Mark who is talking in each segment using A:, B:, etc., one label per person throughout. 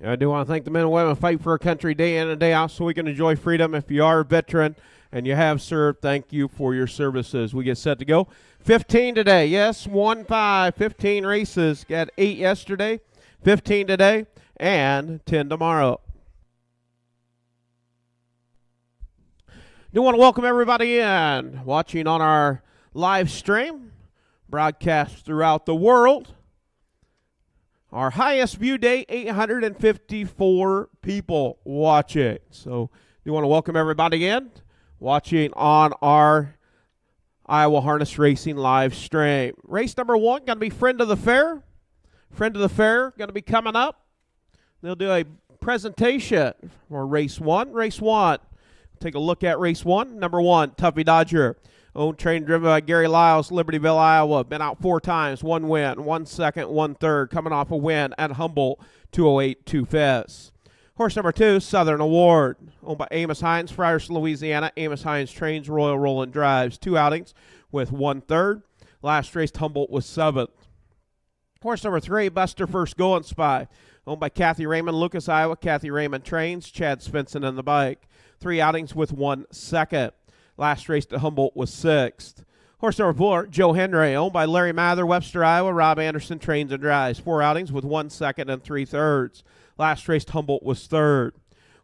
A: I do want to thank the men and women who fight for our country day in and day out so we can enjoy freedom. If you are a veteran and you have served, thank you for your services. We get set to go. 15 today. Yes, 1-5. 15 races. Got 8 yesterday, 15 today, and 10 tomorrow. Do want to welcome everybody in watching on our live stream, broadcast throughout the world. Our highest view day, 854 people watching. So we want to welcome everybody in watching on our Iowa Harness Racing live stream. Race number 1 going to be Friend of the Fair. Friend of the Fair going to be coming up. They'll do a presentation for race 1. Race 1. Take a look at race 1. Number 1, Tuffy Dodger. Owned, trained, driven by Gary Lyles, Libertyville, Iowa. Been out 4 times, 1 win, 1 second, 1 third. Coming off a win at Humboldt, 208, 2 Horse number 2, Southern Award. Owned by Amos Hines, Friars, Louisiana. Amos Hines trains, Royal Roland drives. 2 outings with 1 third. Last race, Humboldt was 7th. Horse number 3, Buster First Going Spy. Owned by Kathy Raymond, Lucas, Iowa. Kathy Raymond trains, Chad Svensson in the bike. 3 outings with 1 second. Last race to Humboldt was 6th. Horse number 4, Joe Henry, owned by Larry Mather, Webster, Iowa. Rob Anderson trains and drives. 4 outings with 1 second and 3 thirds. Last race to Humboldt was 3rd.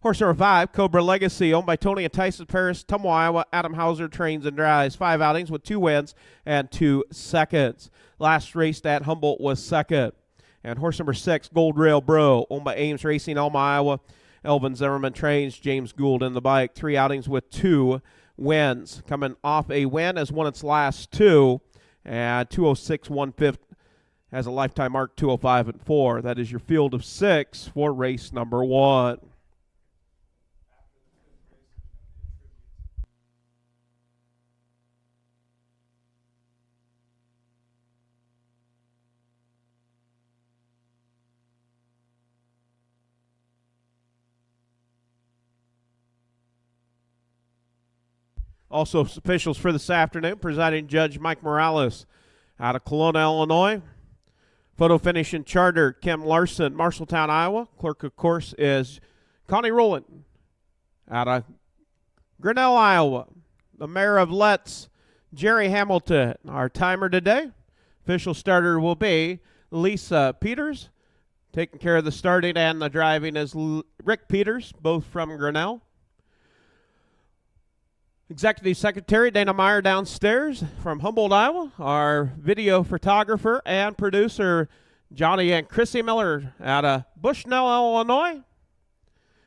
A: Horse number 5, Cobra Legacy, owned by Tony and Tyson Paris, Tumwa, Iowa. Adam Hauser trains and drives. 5 outings with 2 wins and 2 seconds. Last race at Humboldt was 2nd. And horse number 6, Gold Rail Bro, owned by Ames Racing, Elma, Iowa. Elvin Zimmerman trains, James Gould in the bike. 3 outings with 2 wins. Coming off a win has won its last 2 at 206 1/5, has a lifetime mark 205 and 4. That is your field of 6 for race number 1. Also officials for this afternoon, presiding Judge Mike Morales out of Kelowna, Illinois. Photo finish and charter, Kim Larson, Marshalltown, Iowa. Clerk, of course, is Connie Rowland out of Grinnell, Iowa. The mayor of Letts, Jerry Hamilton. Our timer today, official starter will be Lisa Peters. Taking care of the starting and the driving is Rick Peters, both from Grinnell. Executive Secretary Dana Meyer downstairs from Humboldt, Iowa. Our video photographer and producer Johnny and Chrissy Miller out of Bushnell, Illinois.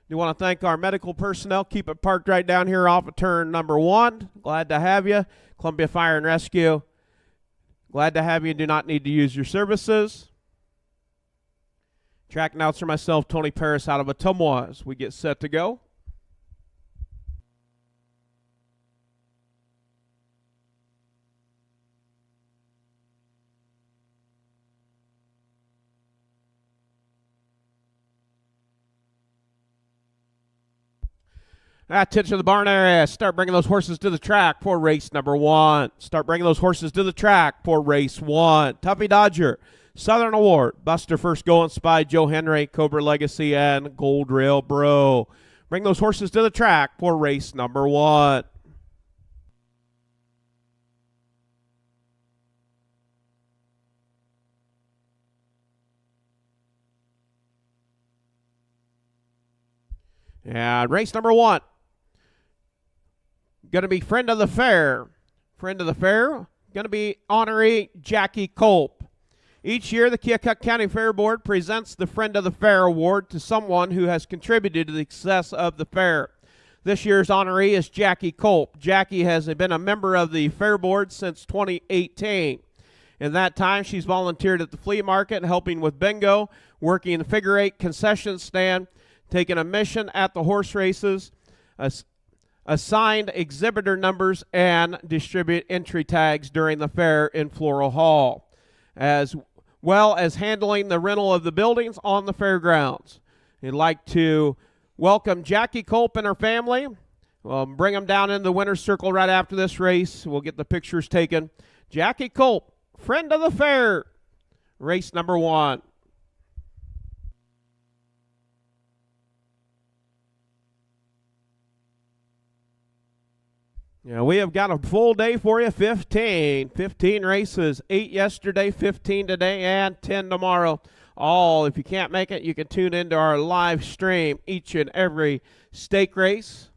A: We want to thank our medical personnel. Keep it parked right down here off of turn number 1. Glad to have you. Columbia Fire and Rescue. Glad to have you. Do not need to use your services. Track announcer myself, Tony Paris out of Ottumwa as we get set to go. Attention to the barn area. Start bringing those horses to the track for race number 1. Start bringing those horses to the track for race 1. Tuffy Dodger, Southern Award, Buster First Going Spy, Joe Henry, Cobra Legacy, and Gold Rail Bro. Bring those horses to the track for race number 1. And race number 1. Going to be Friend of the Fair. Friend of the Fair, going to be honoree Jackie Culp. Each year, the Keokuk County Fair Board presents the Friend of the Fair Award to someone who has contributed to the success of the fair. This year's honoree is Jackie Culp. Jackie has been a member of the Fair Board since 2018. In that time, she's volunteered at the flea market, helping with bingo, working in the figure 8 concession stand, taking a mission at the horse races, assigned exhibitor numbers, and distribute entry tags during the fair in Floral Hall, as well as handling the rental of the buildings on the fairgrounds. I'd like to welcome Jackie Culp and her family. Bring them down in the winner's circle right after this race. We'll get the pictures taken. Jackie Culp, Friend of the Fair, race number 1. Yeah, we have got a full day for you. 15 races, 8 yesterday, 15 today, and 10 tomorrow. All, if you can't make it, you can tune into our live stream each and every stake race.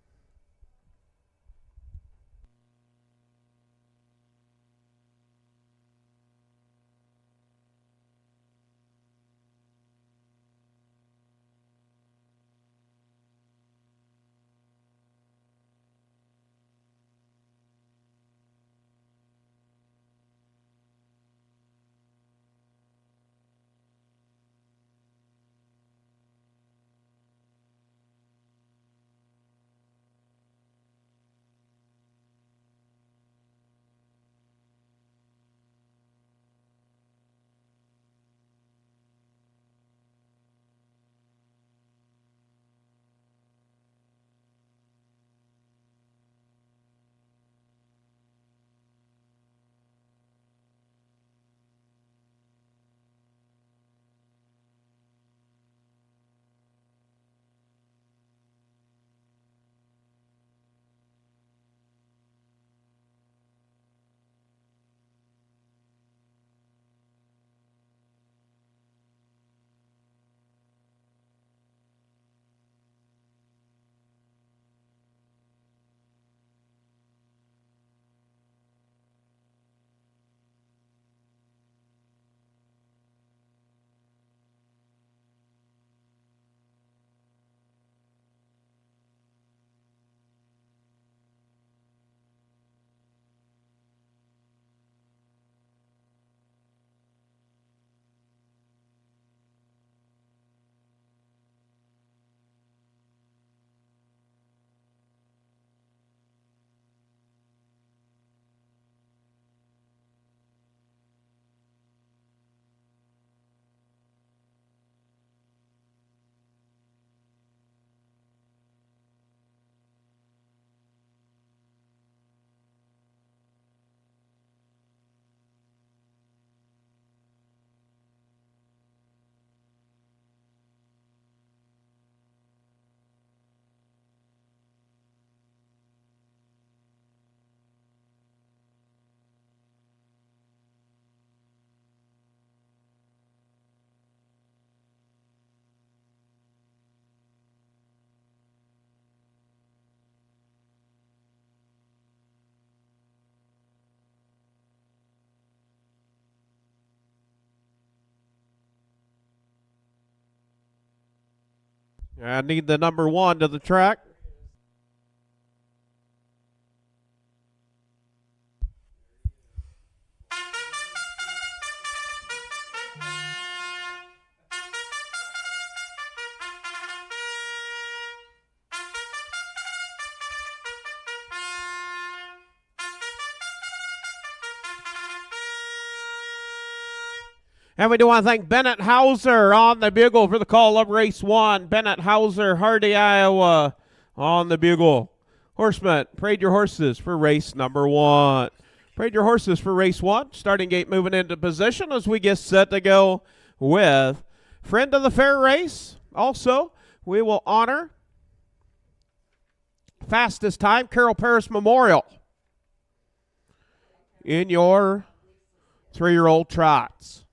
A: I need the number 1 to the track. And we do want to thank Bennett Hauser on the bugle for the call of race 1. Bennett Hauser, Hardy, Iowa, on the bugle. Horsemen, parade your horses for race number 1. Parade your horses for race 1. Starting gate moving into position as we get set to go with Friend of the Fair race. Also, we will honor fastest time, Carroll Paris Memorial, in your 3-year-old trots.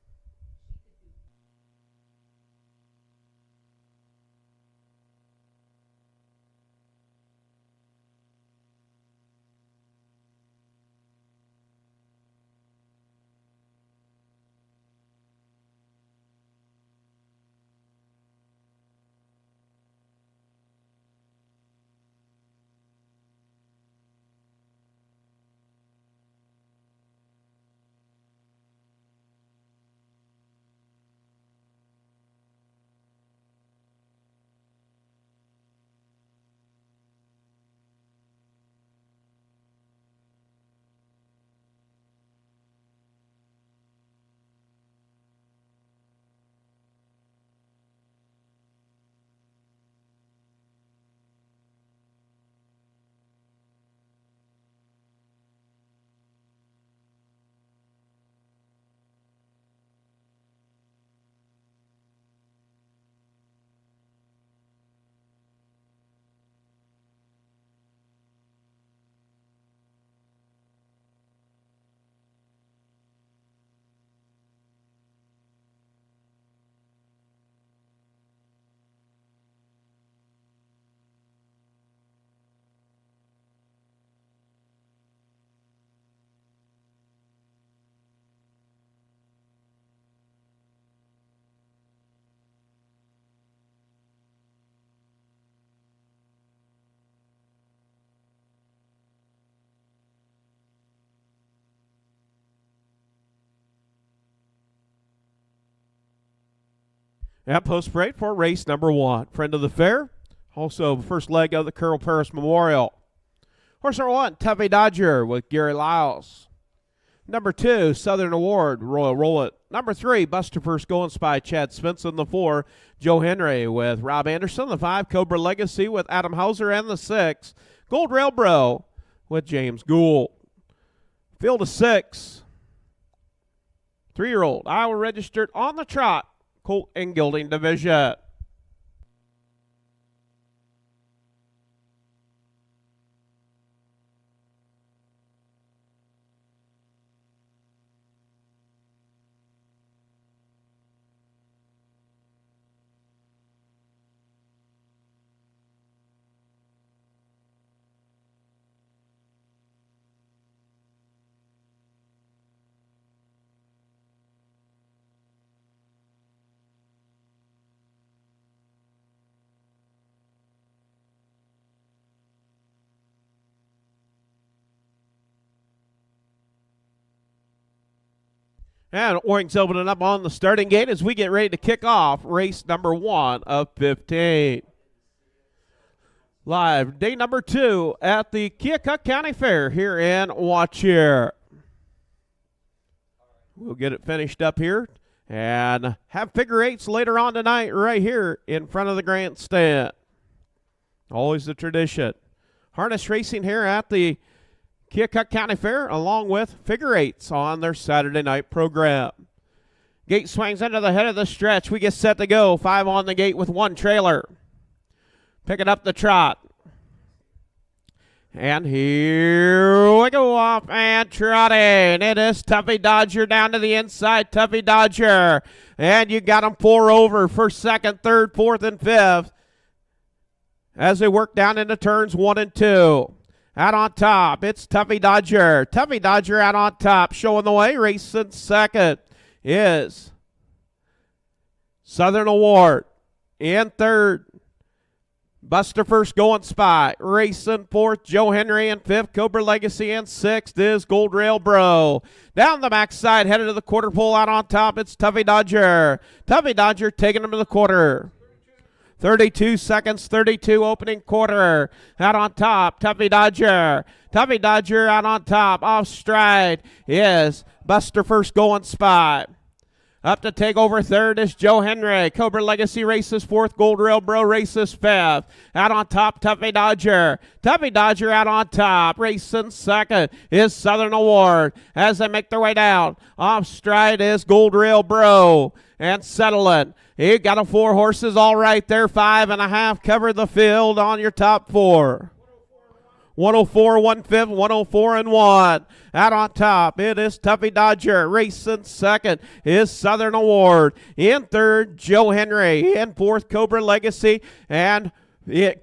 A: at post parade for race number 1. Friend of the fair, also first leg of the Carroll Paris Memorial. Horse number 1, Tuffy Dodger with Gary Lyles. Number 2, Southern Award, Royal Roll It. Number 3, Buster First Going Spy, Chad Svensson. The 4, Joe Henry with Rob Anderson. The 5, Cobra Legacy with Adam Hauser. And the 6, Gold Rail Bro with James Gould. Field of 6. 3-year-old, Iowa registered on the trot, Colt and Gelding Division. And Oring's opening up on the starting gate as we get ready to kick off race number 1 of 15. Live, day number 2 at the Keokuk County Fair here in Watcher. We'll get it finished up here and have figure 8s later on tonight right here in front of the grandstand. Always the tradition. Harness racing here at the Keokuk County Fair, along with figure 8s on their Saturday night program. Gate swings into the head of the stretch. We get set to go. 5 on the gate with 1 trailer. Picking up the trot. And here we go off and trotting. It is Tuffy Dodger down to the inside. Tuffy Dodger. And you got them 4 over for 2nd, 3rd, 4th, and 5th as they work down into turns 1 and 2. Out on top, it's Tuffy Dodger. Tuffy Dodger out on top, showing the way. Racing 2nd is Southern Award. In 3rd, Buster First Going Spy. Racing 4th, Joe Henry. And 5th, Cobra Legacy. And 6th is Gold Rail Bro. Down the backside, headed to the quarter pole. Out on top, it's Tuffy Dodger. Tuffy Dodger taking him to the quarter. 32 seconds, 32 opening quarter. Out on top, Tuffy Dodger. Tuffy Dodger out on top. Off stride is Buster First Going Spy. Up to take over 3rd is Joe Henry. Cobra Legacy races 4th. Gold Rail Bro races 5th. Out on top, Tuffy Dodger. Tuffy Dodger out on top. Racing 2nd is Southern Award as they make their way down. Off stride is Gold Rail Bro. And settling. You got a 4 horses all right there. 5.5 cover the field on your top 4. 104, 1/5, 104 and 1. Out on top, it is Tuffy Dodger. Racing 2nd is Southern Award. In 3rd, Joe Henry. In 4th, Cobra Legacy. And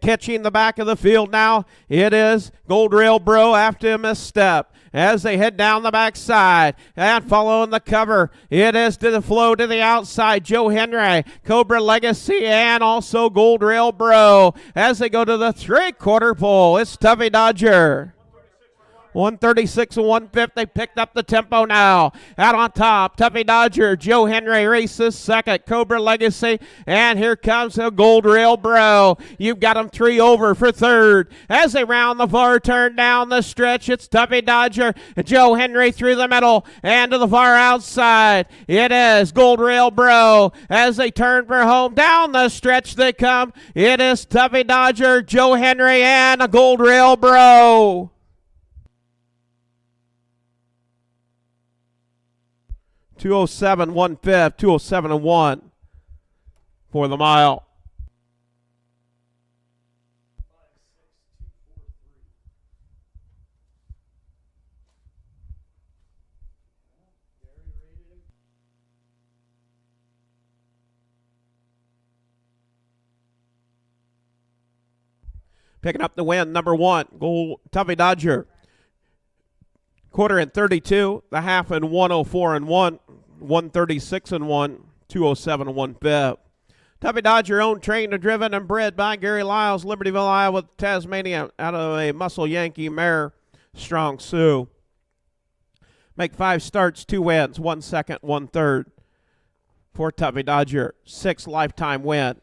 A: catching the back of the field now, it is Gold Rail Bro after a misstep. As they head down the backside and following the cover, it is to the flow to the outside. Joe Henry, Cobra Legacy, and also Gold Rail Bro. As they go to the 3/4 pole, it's Tuffy Dodger. 136 and 1/5. They picked up the tempo now. Out on top, Tuffy Dodger. Joe Henry races 2nd. Cobra Legacy. And here comes a Gold Rail Bro. You've got them 3 over for 3rd. As they round the far turn down the stretch, it's Tuffy Dodger. Joe Henry through the middle and to the far outside. It is Gold Rail Bro. As they turn for home, down the stretch they come. It is Tuffy Dodger, Joe Henry, and a Gold Rail Bro. 207, 1/5, 207 and 1 for the mile. Picking up the win, number 1, Tuffy Dodger. Quarter in 32, the half in 104 and 1, 136 and 1, 207 and 1/5. Tuffy Dodger owned, trained, and driven and bred by Gary Lyles, Libertyville, Iowa, Tasmania, out of a Muscle Yankee mare, Strong Sioux. Make 5 starts, 2 wins, 1 second, 1 third. for Tuffy Dodger. 6th lifetime win.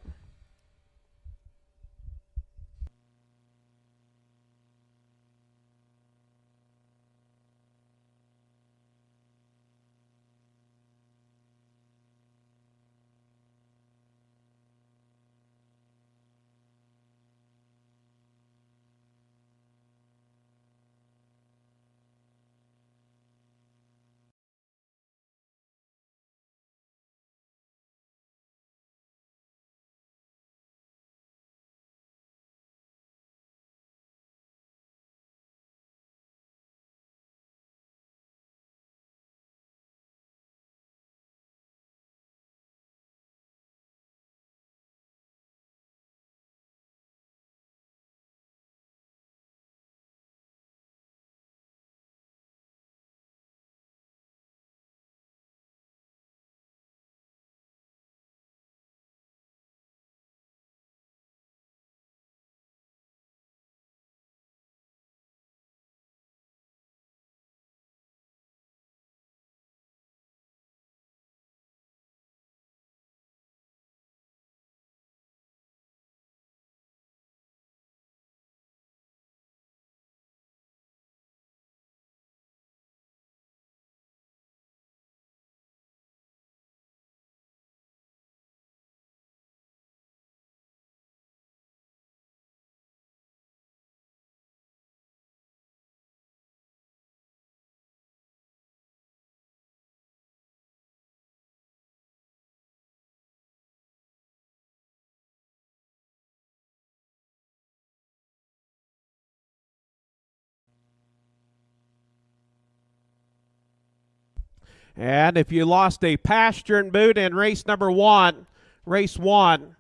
A: And if you lost a pastern boot in race number 1, race 1,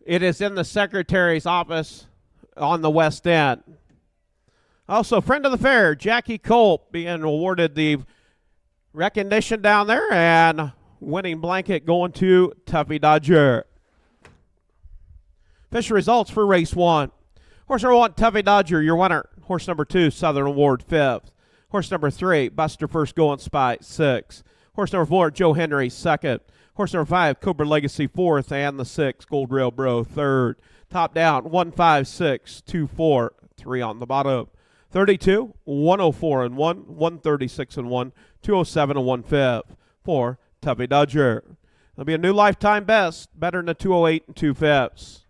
A: it is in the secretary's office on the west end. Also, friend of the fair, Jackie Culp, being awarded the recognition down there, and winning blanket going to Tuffy Dodger. Official results for race 1. Horse number 1, Tuffy Dodger, your winner. Horse number 2, Southern Award, 5th. Horse number 3, Buster First Going Spy, 6th. Horse number 4, Joe Henry, 2nd. Horse number 5, Cobra Legacy, 4th. And the 6th, Gold Rail Bro, 3rd. Top down, 1, 5, 6, 2, 4, 3 on the bottom. 32, 104 and 1, 136 and 1, 207 and 1/5 for Tuffy Dodger. There'll be a new lifetime best, better than a 208 and 2/5.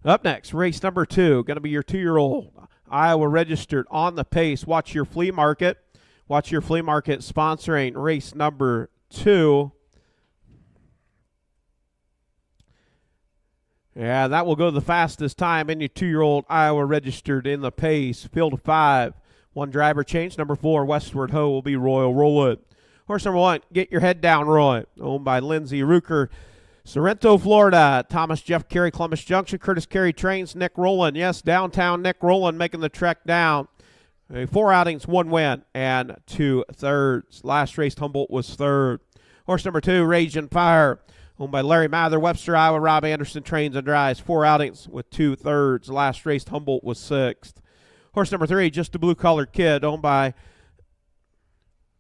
A: Up next, race number 2, going to be your 2-year-old Iowa registered on the pace. Watch your flea market. Watch your flea market sponsoring race number 2. Yeah, that will go the fastest time in your 2-year-old Iowa registered in the pace. Field of 5. One driver change. Number 4, Westward Ho, will be Royal Roll It. Horse number 1, Get Your Head Down, Roy, owned by Lindsay Rucker, Sorrento, Florida. Thomas Jeff Kerry, Columbus Junction. Curtis Kerry trains Nick Rowland. Yes, downtown Nick Rowland making the trek down. 4 outings, 1 win, and 2 thirds. Last race, Humboldt was 3rd. Horse number 2, Rage and Fire, owned by Larry Mather, Webster, Iowa. Rob Anderson trains and drives. 4 outings with 2 thirds. Last race, Humboldt was 6th. Horse number 3, Just a Blue Colored Kid, owned by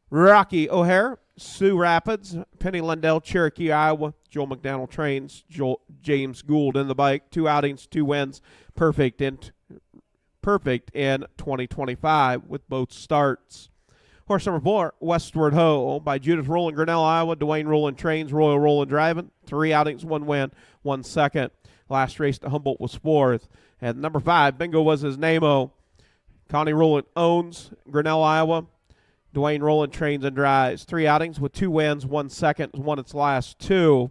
A: Rocky O'Hare, Sioux Rapids, Penny Lundell, Cherokee, Iowa. Joel McDaniel trains. James Gould in the bike. 2 outings, 2 wins. Perfect in 2025 with both starts. Horse number 4, Westward Ho, owned by Judith Rowland, Grinnell, Iowa. Dwayne Rowland trains. Royal Rowland driving. 3 outings, 1 win, 1 second. Last race to Humboldt was 4th. And number 5, Bingo Was His Name-O. Connie Rowland owns Grinnell, Iowa. Dwayne Rowland trains and drives. 3 outings with 2 wins, 1 second. Won its last 2.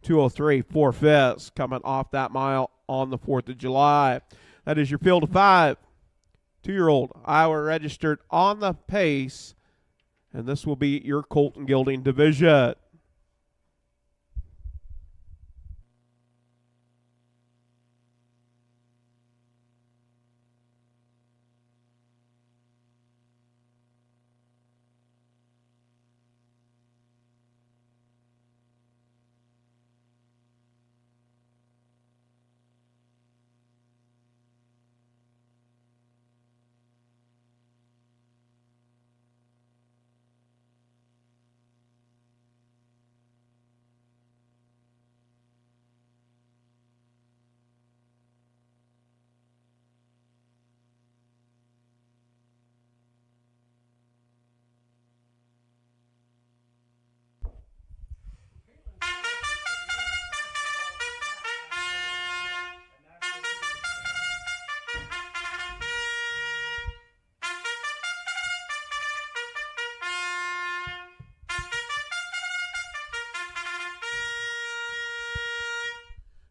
A: 2:03, 4/5, coming off that mile on the 4th of July. That is your field of 5. 2-year-old Iowa registered on the pace. And this will be your Colton Gilding division.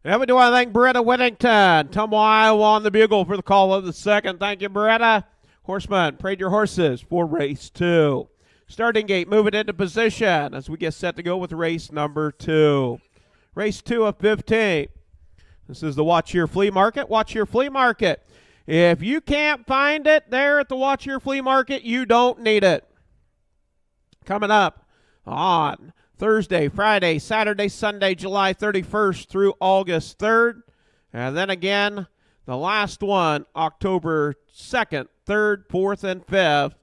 A: And we do want to thank Beretta Whittington, Tumble, Iowa, on the bugle for the call of the second. Thank you, Beretta. Horsemen, parade your horses for race 2. Starting gate, move it into position as we get set to go with race number 2. Race 2 of 15. This is the Watch Your Flea Market. Watch Your Flea Market. If you can't find it there at the Watch Your Flea Market, you don't need it. Coming up on Thursday, Friday, Saturday, Sunday, July 31st through August 3rd. And then again, the last one, October 2nd, 3rd, 4th, and 5th.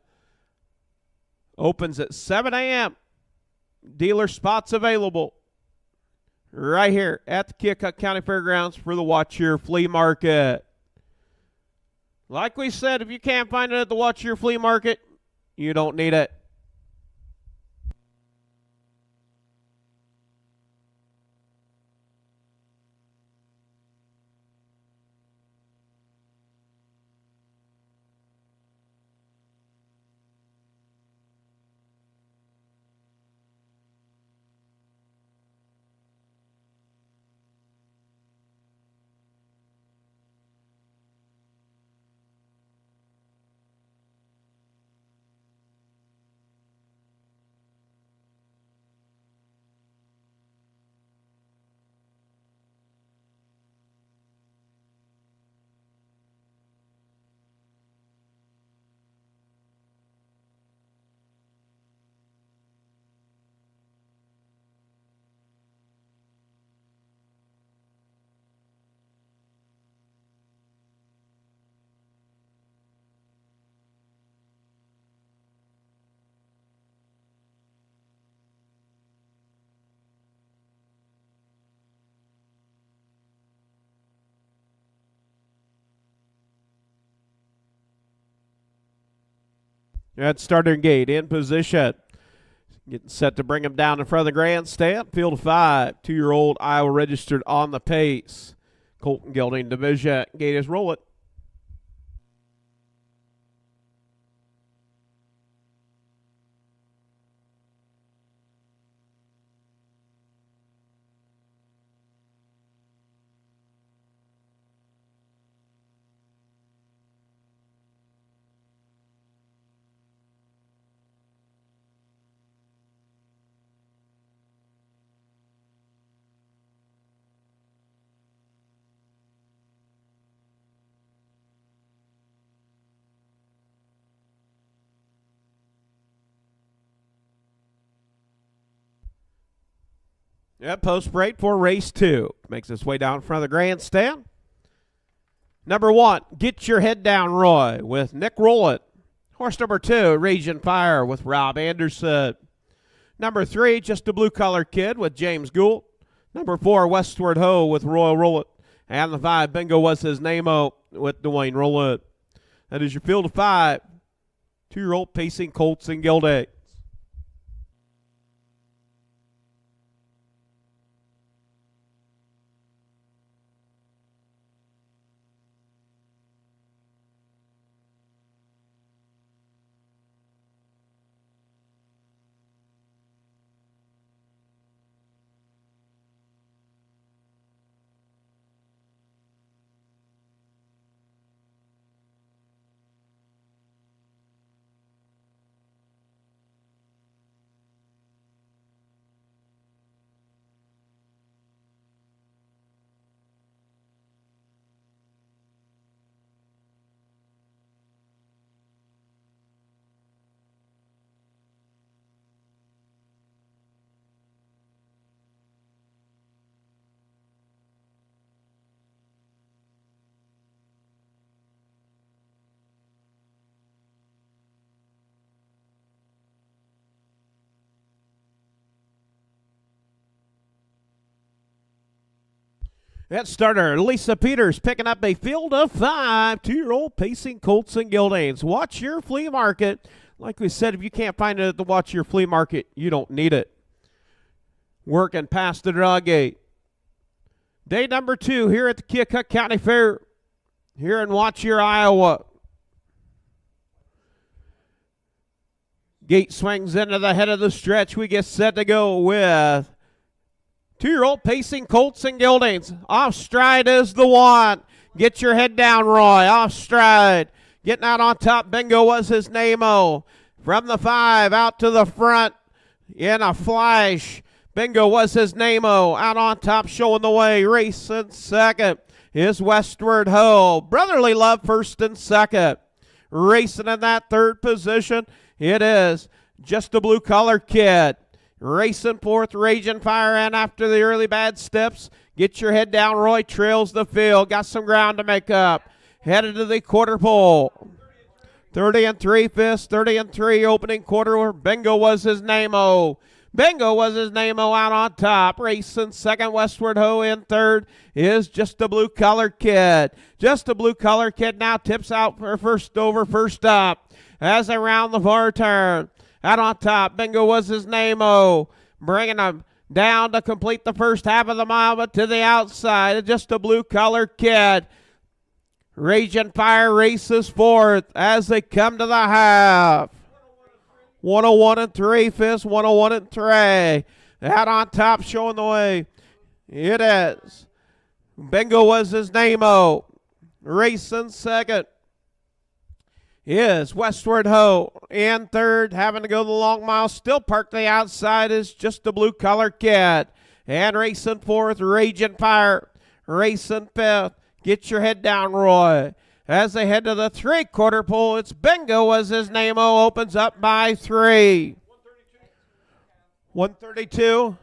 A: Opens at 7 a.m. Dealer spots available right here at the Keokuk County Fairgrounds for the Watch Your Flea Market. Like we said, if you can't find it at the Watch Your Flea Market, you don't need it. At starting gate, in position. Getting set to bring him down in front of the grandstand. Field of 5. 2-year-old Iowa registered on the pace. Colton Gilding division. Gate is rolling. Yeah, post break for race 2. Makes its way down in front of the grandstand. Number 1, Get Your Head Down, Roy, with Nick Rowlett. Horse number 2, Raging Fire, with Rob Anderson. Number 3, Just a Blue Collar Kid, with James Gould. Number 4, Westward Ho, with Royal Rowlett. And the 5, Bingo Was His Name-O, with Dwayne Rowlett. That is your field of 5. 2-year-old pacing colts and gildings. That starter, Lisa Peters, picking up a field of 5, 2-year-old pacing colts and gildings. Watch your flea market. Like we said, if you can't find it at the Watch Your Flea Market, you don't need it. Working past the draw gate. Day number 2 here at the Keokuk County Fair here in Watch Your, Iowa. Gate swings into the head of the stretch. We get set to go with 2-year-old pacing colts and gildings. Off stride is the 1. Get Your Head Down, Roy. Off stride. Getting out on top, Bingo Was His Name-O. From the 5 out to the front in a flash. Bingo Was His Name-O. Out on top, showing the way. Racing second is Westward Ho. Brotherly Love first and second. Racing in that 3rd position, it is Just a Blue Collar Kid. Racing 4th, Raging Fire, and after the early bad steps, Get Your Head Down, Roy trails the field. Got some ground to make up. Headed to the quarter pole. 30 and 3/5, 30 and 3 opening quarter where Bingo Was His Name-O. Bingo Was His Name-O out on top. Racing second, Westward Ho in 3rd is Just a Blue Collar Kid. Just a Blue Collar Kid now tips out for first up as they round the far turn. Out on top, Bingo Was His Name-O. Bringing them down to complete the first half of the mile, but to the outside, Just a Blue Collar Kid. Raging Fire races 4th as they come to the half. 101 and 3/5, 101 and 3. Out on top, showing the way. It is Bingo Was His Name-O. Racing second is Westward Ho. In 3rd, having to go the long mile, still parked to the outside is Just a Blue Collar Kid. And racing 4th, Raging Fire. Racing 5th, Get Your Head Down, Roy. As they head to the 3/4 pole, it's Bingo Was His Name-O. Opens up by 3. 132.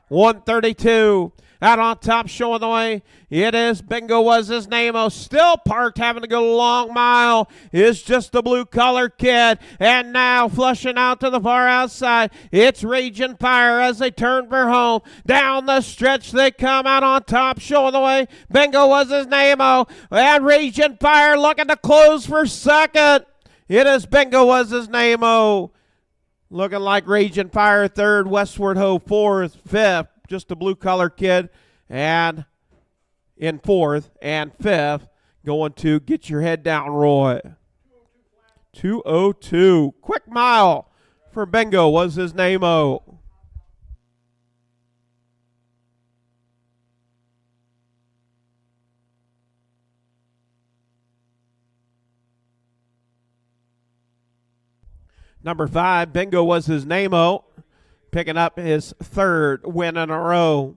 A: 132. Out on top, showing the way. It is Bingo Was His Name-O. Still parked, having to go a long mile. Is Just a Blue Collar Kid. And now flushing out to the far outside. It's Raging Fire as they turn for home. Down the stretch they come, out on top, showing the way. Bingo Was His Name-O. And Raging Fire looking to close for second. It is Bingo Was His Name-O. Looking like Raging Fire 3rd, Westward Ho 4th, 5th. Just a Blue Collar Kid, and in 4th and 5th, going to Get Your Head Down, Roy. 2:02. Quick mile for Bingo Was His Name-O. Number 5, Bingo Was His Name-O. Picking up his 3rd win in a row.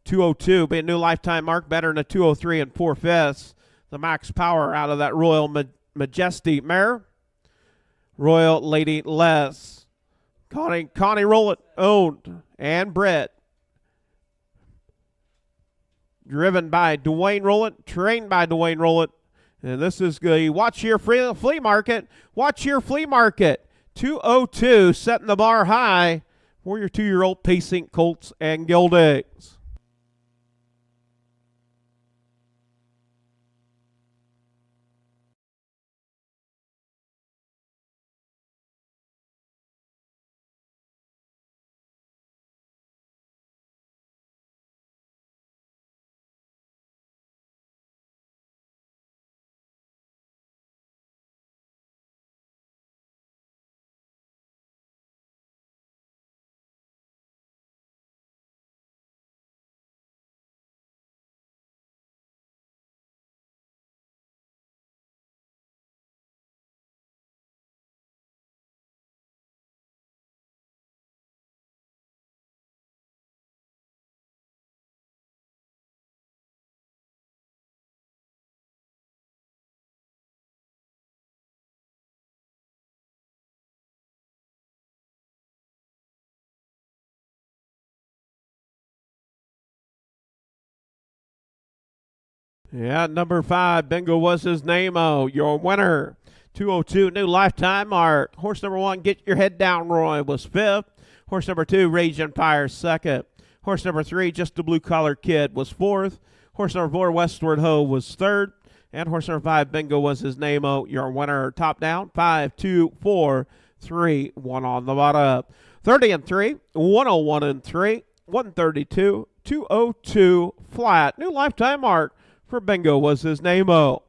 A: 2:02, be a new lifetime mark, better than a 2:03 and 4/5. The max power out of that Royal Majesty mare. Royal Lady Les. Connie Rowlett owned and bred driven by Dwayne Rowland, trained by Dwayne Rowland. And this is the Watch Your Flea Market. Watch Your Flea Market. 202, setting the bar high for your 2-year-old pacing colts and geldings. Yeah, number 5, Bingo was his name. Oh, your winner. 202, new lifetime mark. Horse number 1, Get Your Head Down, Roy, was 5th. Horse number 2, Raging Fire, 2nd. Horse number 3, Just a Blue Collar Kid, was 4th. Horse number 4, Westward Ho, was 3rd. And horse number 5, Bingo was his name. Oh, your winner. Top down, 5, 2, 4, 3, 1 on the bottom. 30 and 3, 101 and 3, 132, 202, flat. New lifetime mark for Bingo was his name. Oh.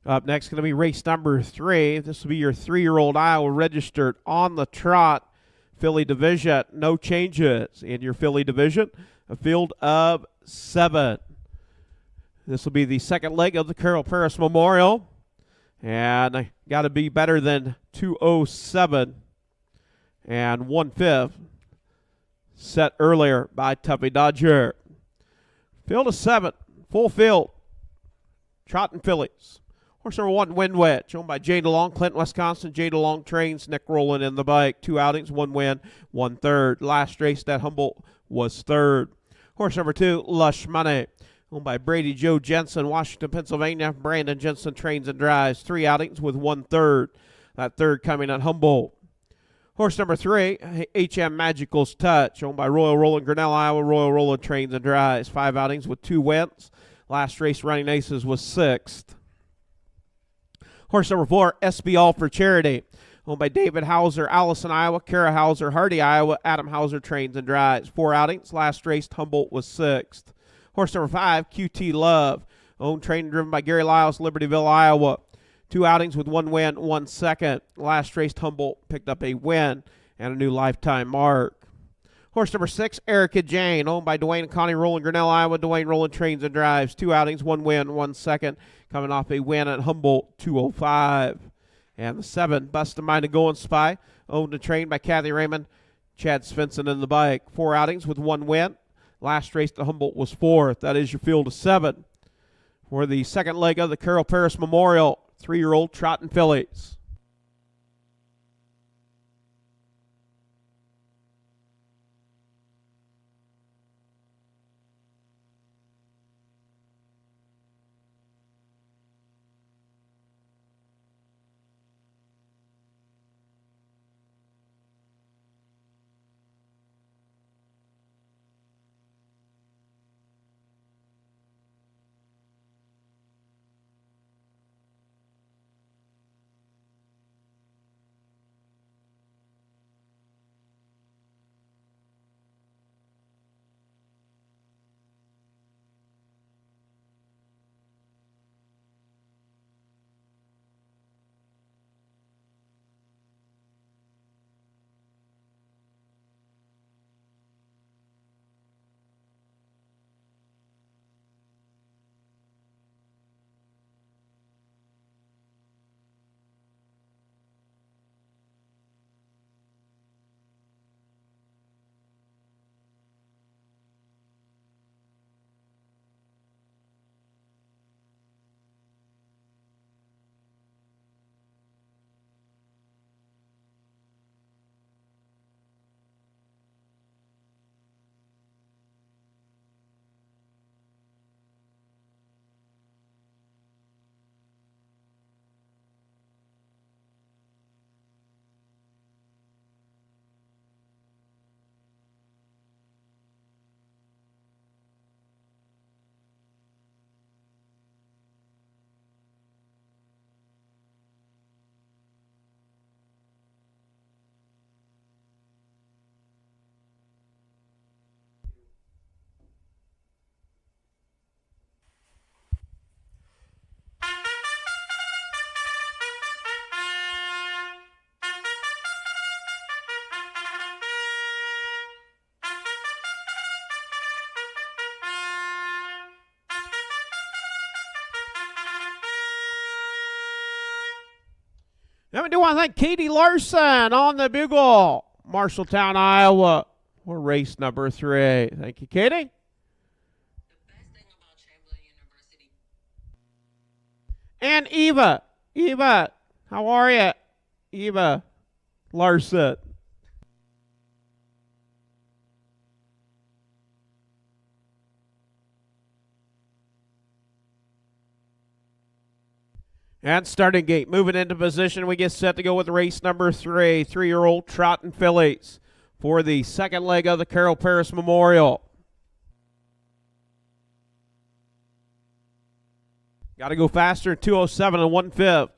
A: Up next, going to be race number 3. This will be your 3-year-old Iowa registered on the trot filly division. No changes in your filly division. A field of 7. This will be the second leg of the Carol Paris Memorial. And I got to be better than 207 and 1/5. Set earlier by Tuffy Dodger. Field of 7. Full field. Trotting fillies. Horse number 1, Wind Wedge, owned by Jay DeLong, Clinton, Wisconsin. Jay DeLong trains, Nick Rowland in the bike. 2 outings, 1 win, 1/3. Last race at Humboldt was 3rd. Horse number 2, Lush Money, owned by Brady Joe Jensen, Washington, Pennsylvania. Brandon Jensen trains and drives. 3 outings with 1/3. That 3rd coming at Humboldt. Horse number 3, HM Magical's Touch, owned by Royal Roland, Grinnell, Iowa. Royal Roland trains and drives. 5 outings with 2 wins. Last race running aces was 6th. Horse number 4, SB All for Charity, owned by David Hauser, Allison, Iowa. Kara Hauser, Hardy, Iowa. Adam Hauser trains and drives. 4 outings. Last race, Humboldt was 6th. Horse number 5, QT Love, owned, trained, and driven by Gary Lyles, Libertyville, Iowa. 2 outings with 1 win, 1 second. Last race, Humboldt picked up a win and a new lifetime mark. Horse number 6, Erica Jane, owned by Dwayne and Connie Rowland, Grinnell, Iowa. Dwayne Rowland trains and drives. 2 outings, 1 win, 1 second. Coming off a win at Humboldt, 205. And the 7, Bust a Mind and Going Spy, owned and trained by Kathy Raymond, Chad Svensson in the bike. 4 outings with 1 win. Last race to Humboldt was 4th. That is your field of 7 for the second leg of the Carol Paris Memorial 3-year-old trotting fillies. And we do want to thank Katie Larson on the bugle, Marshalltown, Iowa, for race number 3. Thank you, Katie. And Eva. Eva, how are you? Eva Larson. And starting gate, moving into position. We get set to go with race number 3, 3-year-old Trot and Fillies for the second leg of the Carroll Paris Memorial. Got to go faster, 2:07 and 1/5.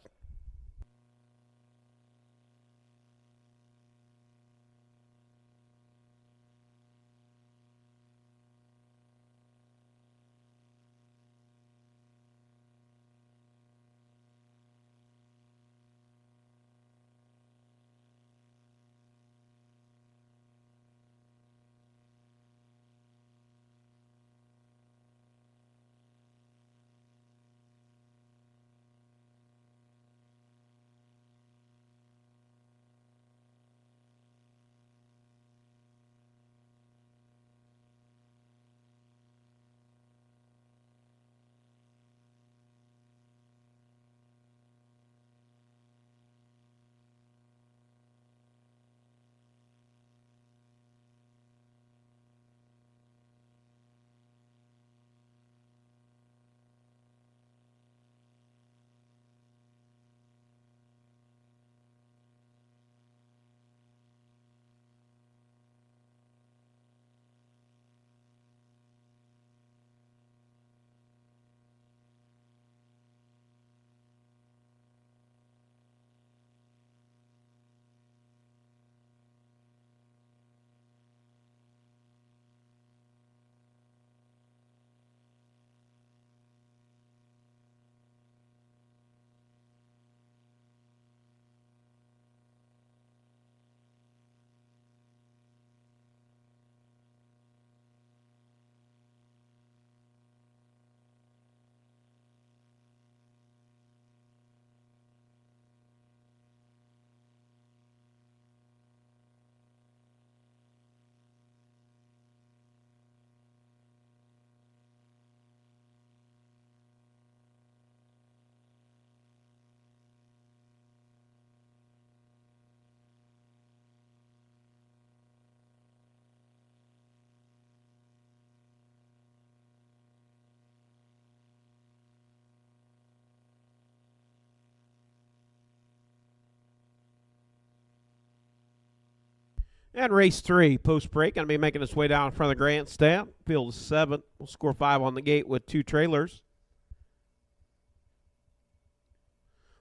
A: And race 3, post break, going to be making its way down in front of the grandstand. Field of 7. We'll score 5 on the gate with 2 trailers.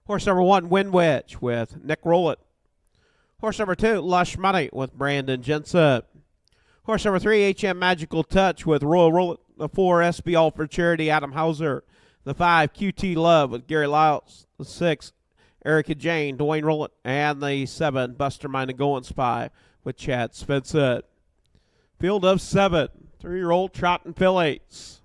A: Horse number 1, Wind Wedge with Nick Rowlett. Horse number 2, Lush Money with Brandon Jensen. Horse number 3, HM Magical Touch with Royal Rowlett. The 4, SB All for Charity, Adam Hauser. The 5, QT Love with Gary Lyles. The 6, Erica Jane, Dwayne Rowlett. And the 7, Buster Mind and Going Spy with Chad Spencer. Field of 7, 3-year-old Trot and Fillies.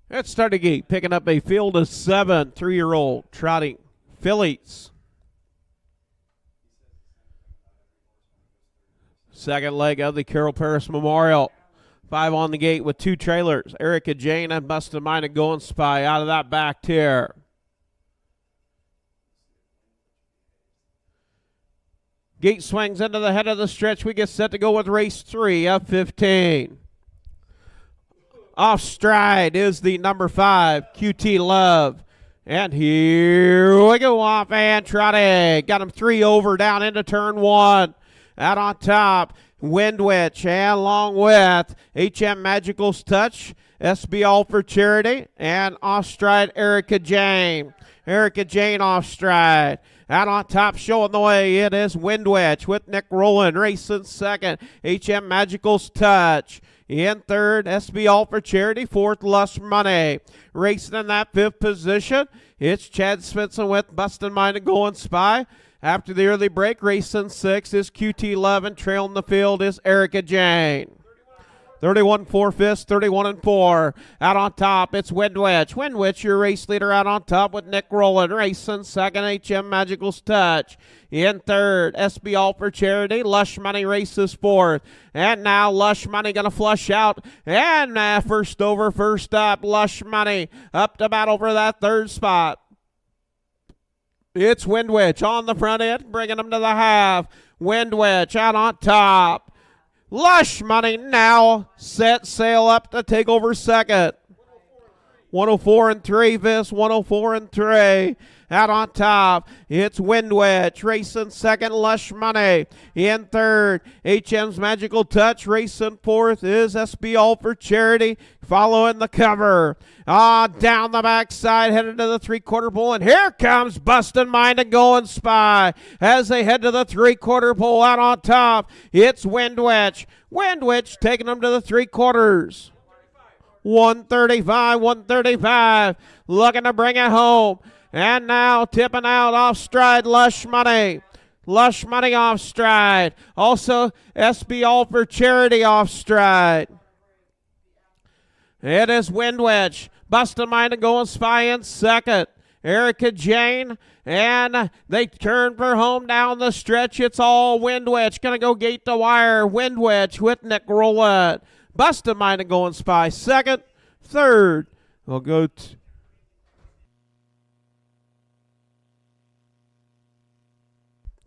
A: That's starting gate, picking up a field of 7, 3-year-old trotting Fillies. Second leg of the Carroll Paris Memorial. 5 on the gate with 2 trailers. Erica Jane and Busted Mind and Going Spy out of that back tier. Gate swings into the head of the stretch. We get set to go with race 3 of 15. Off stride is the number 5, QT Love. And here we go, off and trotting. Got him 3 over down into turn 1. Out on top, Wind Witch, and along with HM Magical's Touch, SB All for Charity, and off stride Erica Jane. Erica Jane off stride. Out on top, showing the way, it is Wind Witch with Nick Rowland racing second. HM Magical's Touch. In third, SB All for Charity. Fourth, Lush Money. Racing in that 5th position, it's Chad Svensson with Bustin' Mind and Going Spy. After the early break, racing 6 is QT Love, and trailing the field is Erica Jane. 31 4/5, 31 and 4. Out on top, it's Wind Witch. Wind Witch, your race leader, out on top with Nick Rowland. Racing second, HM Magical's Touch. In third, SB All for Charity. Lush Money races fourth. And now Lush Money going to flush out. And first over, first up, Lush Money up to battle for that third spot. It's Wind Witch on the front end, bringing them to the half. Wind Witch out on top. Lush Money now set sail up to take over second. 104 and 3, Vis, 104 and 3. Out on top, it's Wind Witch racing second, Lush Money. In third, HM's Magical Touch. Racing fourth is SB All for Charity, following the cover. Down the backside, headed to the 3/4 pole, and here comes Bustin' Mind and Going Spy. As they head to the 3/4 pole, out on top, it's Wind Witch. Wind Witch taking them to the 3/4. 135, 135, looking to bring it home. And now tipping out off stride, Lush Money. Lush Money off stride. Also, SB All for Charity off stride. It is Wind Witch. Bustin' Mind and Going Spy in second. Erica Jane, and they turn for home down the stretch. It's all Wind Witch. Gonna go gate to wire. Wind Witch with Nick Rowland. Bustin' Mind and Going Spy second. Third, we'll go to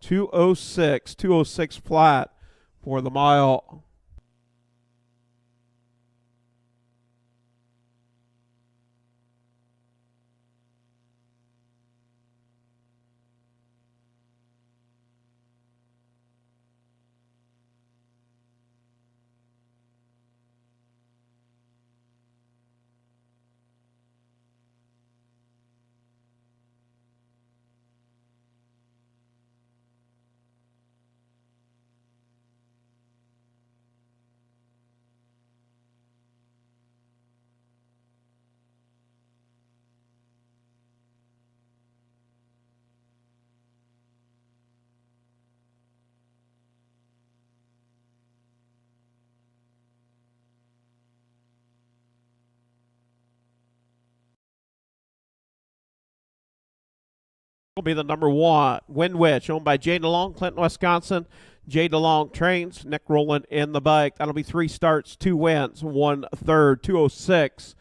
A: 206 flat for the mile. Will be the number 1, Wind Witch, owned by Jay DeLong, Clinton, Wisconsin. Jay DeLong trains, Nick Rowland in the bike. That'll be 3 starts, 2 wins, 1/3, 206.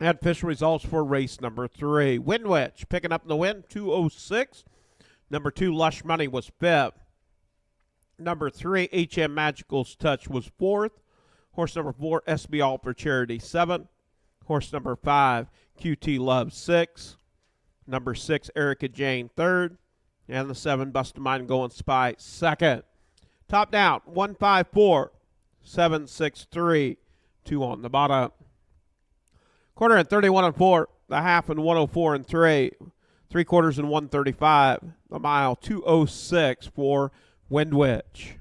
A: And official results for race number 3. Windwitch picking up the win, 2:06. Number 2, Lush Money was 5th. Number 3, HM Magical's Touch was 4th. Horse number 4, SB All for Charity, 7th. Horse number 5, QT Love, 6th. Number 6, Erica Jane, 3rd. And the 7, Bust a Mind Going Spy, 2nd. Top down, 154, 763, 2 on the bottom. Quarter and 31 and 4, the half and 104 and 3, 3/4 and 135, the mile 2:06 for Windwitch.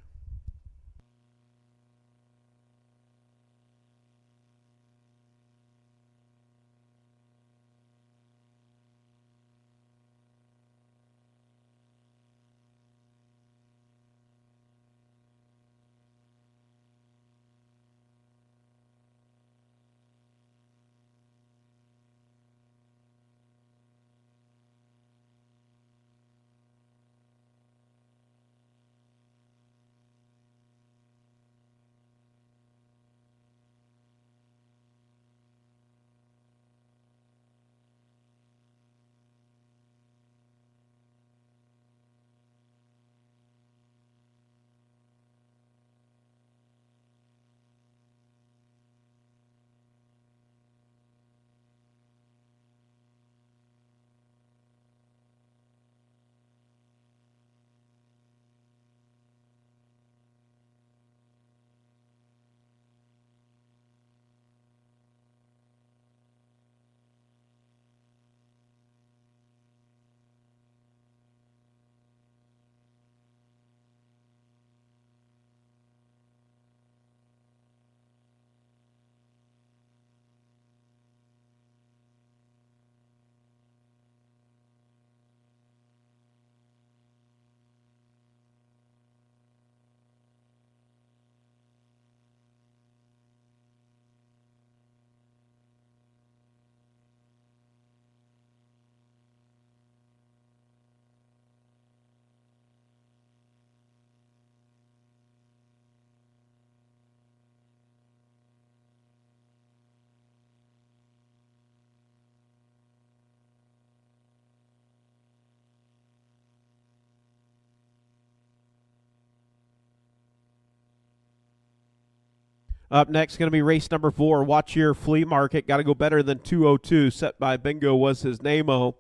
A: Up next, going to be race number 4. Watch Your Flea Market. Got to go better than 2:02. Set by Bingo was his name-o.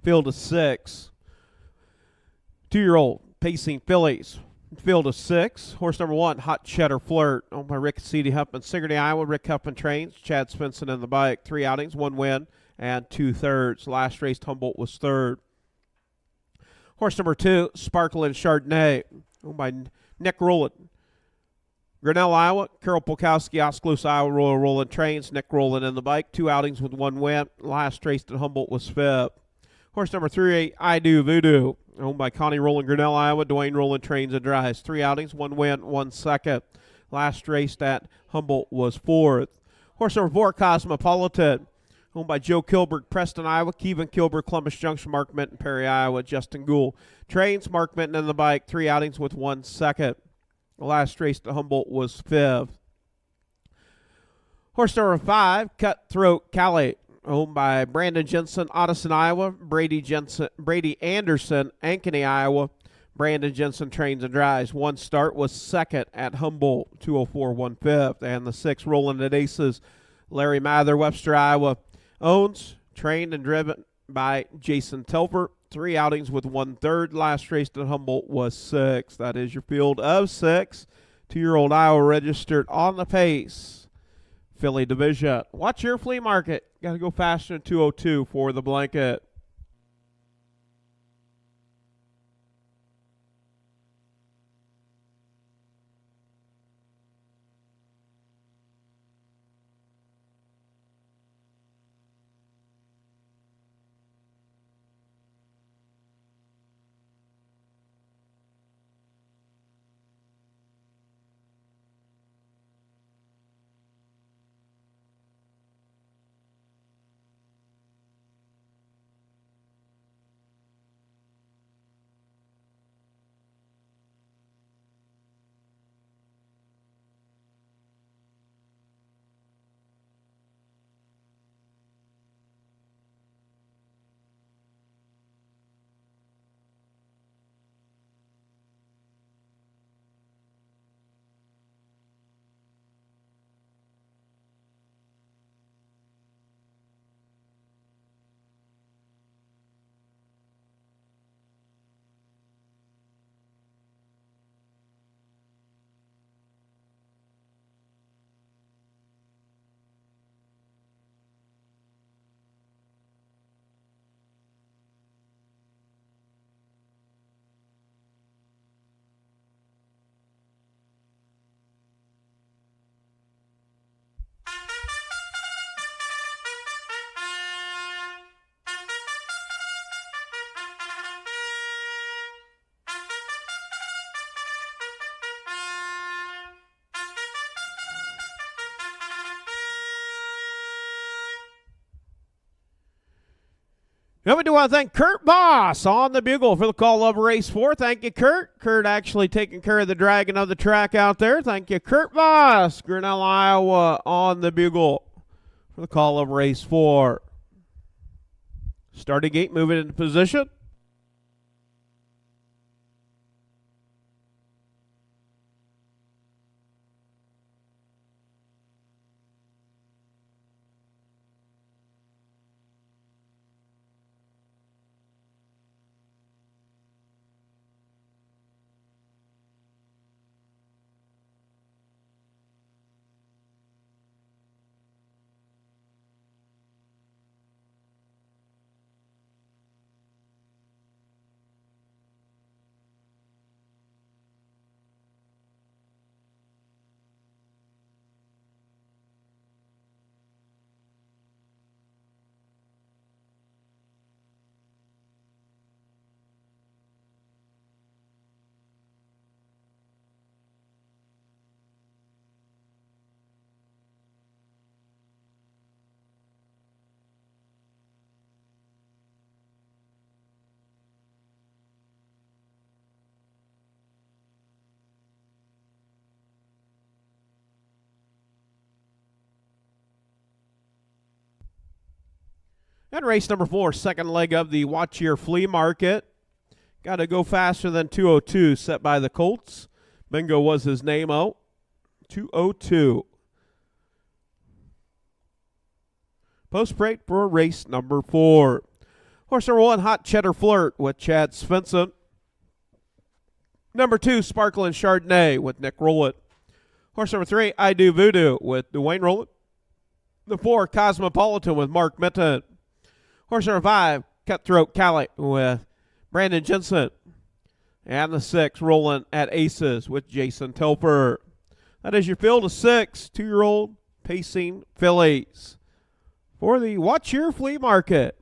A: Field of 6. 2-year-old Pacing Fillies. Field of 6. Horse number 1, Hot Cheddar Flirt. Owned by Rick C.D. Huffman. Sigourney, Iowa. Rick Huffman trains. Chad Svensson in the bike. 3 outings, 1 win, and 2/3. Last race, Humboldt was 3rd. Horse number 2, Sparkle and Chardonnay. Owned by Nick Rowland. Grinnell, Iowa. Carol Polkowski, Oskaloosa, Iowa. Royal Roland trains. Nick Rowland in the bike. 2 outings with 1 win. Last race at Humboldt was 5th. Horse number 3, I Do Voodoo. Owned by Connie Rowland, Grinnell, Iowa. Dwayne Rowland trains and drives. 3 outings, 1 win, 1 second. Last race at Humboldt was 4th. Horse number 4, Cosmopolitan. Owned by Joe Kilberg, Preston, Iowa. Kevin Kilberg, Columbus Junction, Mark Minton, Perry, Iowa. Justin Gould trains. Mark Minton in the bike. 3 outings with 1 second. The last race to Humboldt was 5th. Horse number 5, Cutthroat Callie. Owned by Brandon Jensen, Odison, Iowa. Brady Anderson, Ankeny, Iowa. Brandon Jensen trains and drives. 1 start, was 2nd at Humboldt, 2:04, 1/5. And the 6, Rolling at Aces, Larry Mather, Webster, Iowa. Owns, trained and driven by Jason Telfer. 3 outings with 1/3. Last race at Humboldt was 6th. That is your field of 6. 2-year-old Iowa registered on the Pace Filly division. Watch Your Flea Market. Got to go faster than 2:02 for the blanket. And we do want to thank Kurt Boss on the bugle for the call of race 4. Thank you, Kurt. Kurt actually taking care of the dragging of the track out there. Thank you, Kurt Boss, Grinnell, Iowa, on the bugle for the call of race 4. Starting gate, moving into position. And race number 4, second leg of the Watch Your Flea Market. Got to go faster than 2:02 set by the Colts. Bingo was his name out. 2:02. Post break for race number 4. Horse number 1, Hot Cheddar Flirt with Chad Svensson. Number 2, Sparkling Chardonnay with Nick Rowlett. Horse number 3, I Do Voodoo with Dwayne Rowlett. The 4, Cosmopolitan with Mark Minton. Horse number 5, Cutthroat Cali with Brandon Jensen. And the 6, Rolling at Aces with Jason Telfer. That is your field of 6 2-year-old pacing fillies for the Watch Your Flea Market.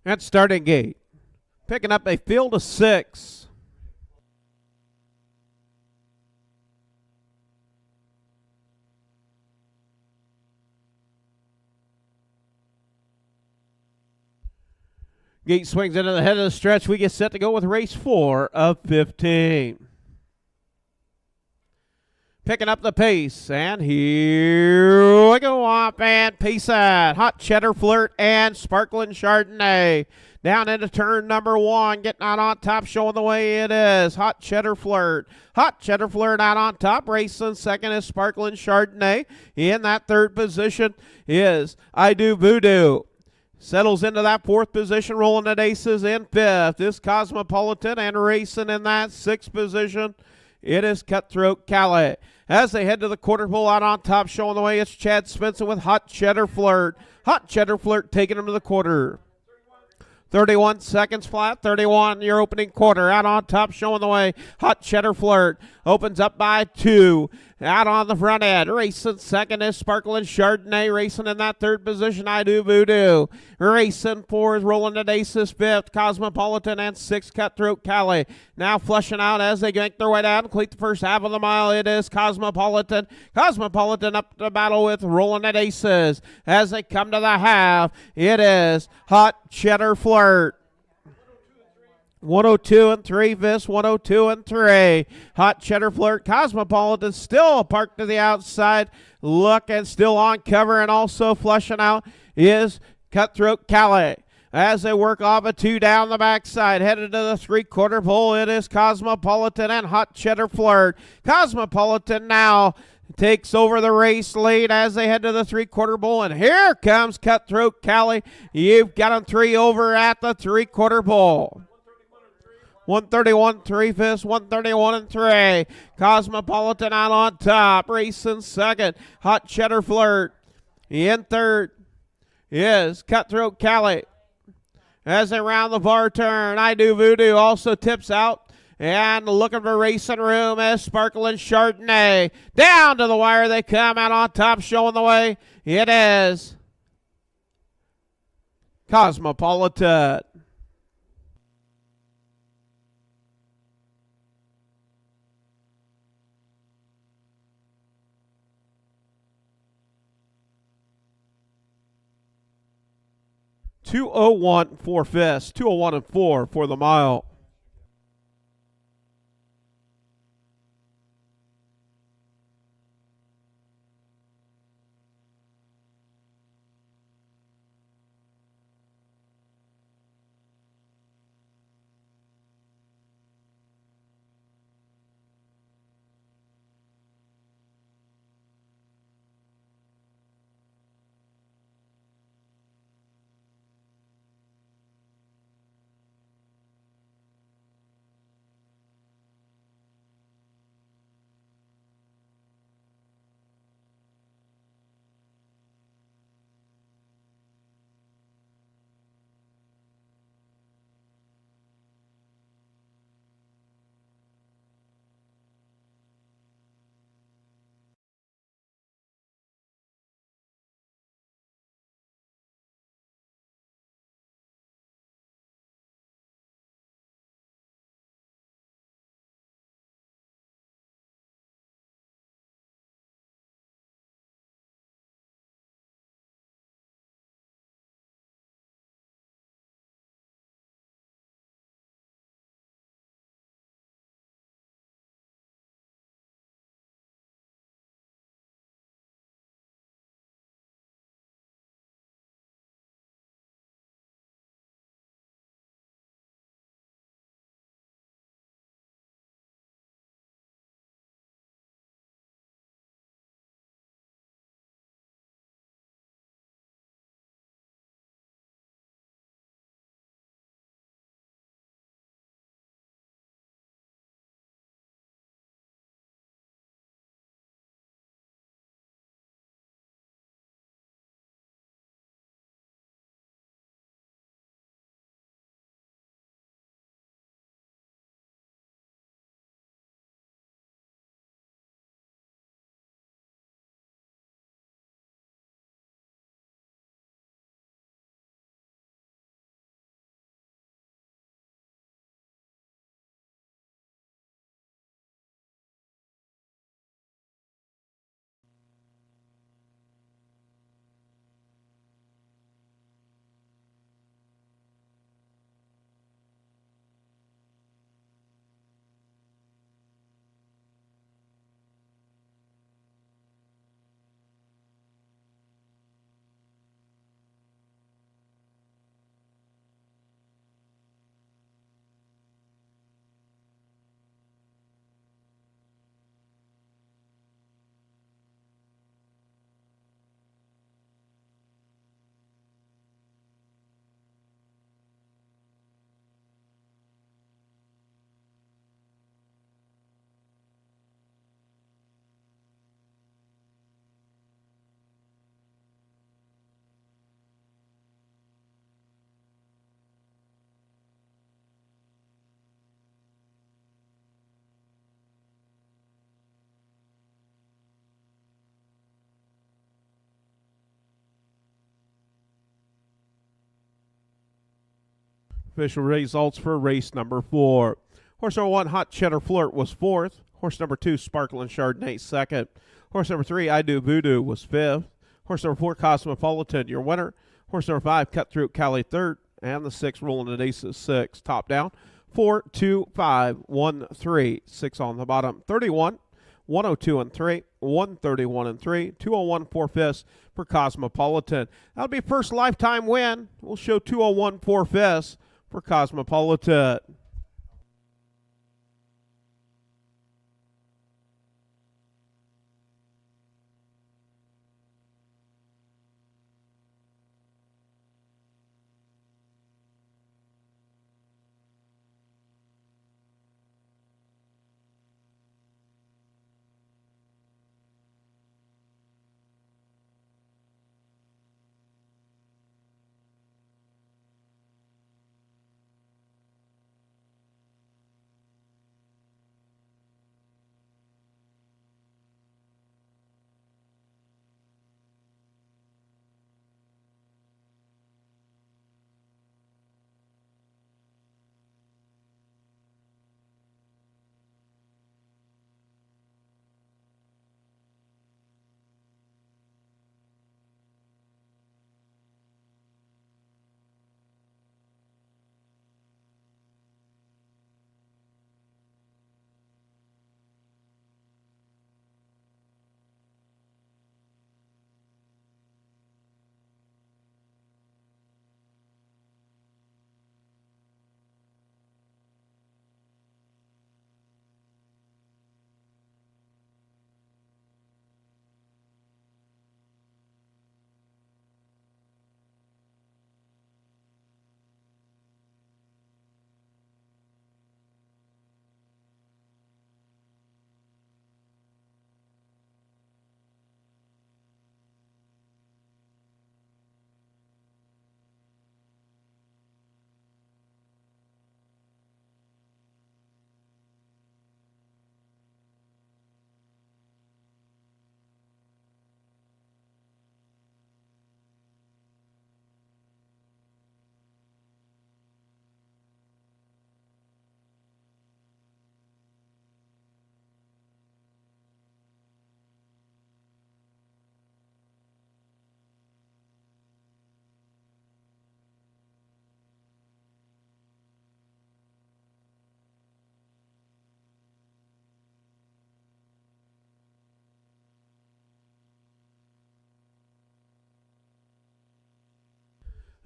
A: At starting gate, picking up a field of 6. Gate swings into the head of the stretch. We get set to go with race 4 of 15. Picking up the pace, and here we go up and pace at Hot Cheddar Flirt and Sparkling Chardonnay. Down into turn number 1, getting out on top, showing the way it is. Hot Cheddar Flirt. Hot Cheddar Flirt out on top. Racing second is Sparkling Chardonnay. In that third position is I Do Voodoo. Settles into that 4th position, rolling at Aces in 5th. Is Cosmopolitan, and racing in that 6th position, it is Cutthroat Cali. As they head to the quarter pole out on top, showing the way, it's Chad Svensson with Hot Cheddar Flirt. Hot Cheddar Flirt taking him to the quarter. 31 seconds flat, 31 your opening quarter. Out on top, showing the way, Hot Cheddar Flirt opens up by 2. Out on the front end, racing second is Sparkling Chardonnay. Racing in that 3rd position, I Do Voodoo. Racing 4 is Rolling at Aces, 5th, Cosmopolitan, and 6th, Cutthroat Cali. Now flushing out as they make their way down, complete the first half of the mile. It is Cosmopolitan. Cosmopolitan up to battle with Rolling at Aces. As they come to the half, it is Hot Cheddar Flirt. 102 and 3, Vis 102 and 3. Hot Cheddar Flirt. Cosmopolitan still parked to the outside. Look, and still on cover and also flushing out is Cutthroat Cali. as they work off a 2 down the backside. Headed to the 3/4 pole, it is Cosmopolitan and Hot Cheddar Flirt. Cosmopolitan now takes over the race lead as they head to the 3/4 pole, and here comes Cutthroat Cali. You've got them 3 over at the 3/4 pole. 131 3/5, 131 3. Cosmopolitan out on top. Racing second. Hot Cheddar Flirt. In third is Cutthroat Cali. As they round the bar turn, I Do Voodoo also tips out. And looking for racing room is Sparkling Chardonnay. Down to the wire they come, out on top, showing the way. It is Cosmopolitan. .201 4/5, 201 4 for the mile. Official results for race number 4. Horse number 1, Hot Cheddar Flirt, was 4th. Horse number 2, Sparkling Chardonnay, 2nd. Horse number 3, I Do Voodoo, was 5th. Horse number 4, Cosmopolitan, your winner. Horse number 5, Cutthroat Cali, 3rd. And the 6, Rolling the Aces, 6. Top down, 4, 2, 5, 1, 3. 6 on the bottom, 31, 102 and 3, 131 and 3, 201 4/5 for Cosmopolitan. That'll be first lifetime win. We'll show 201 4/5 for Cosmopolitan.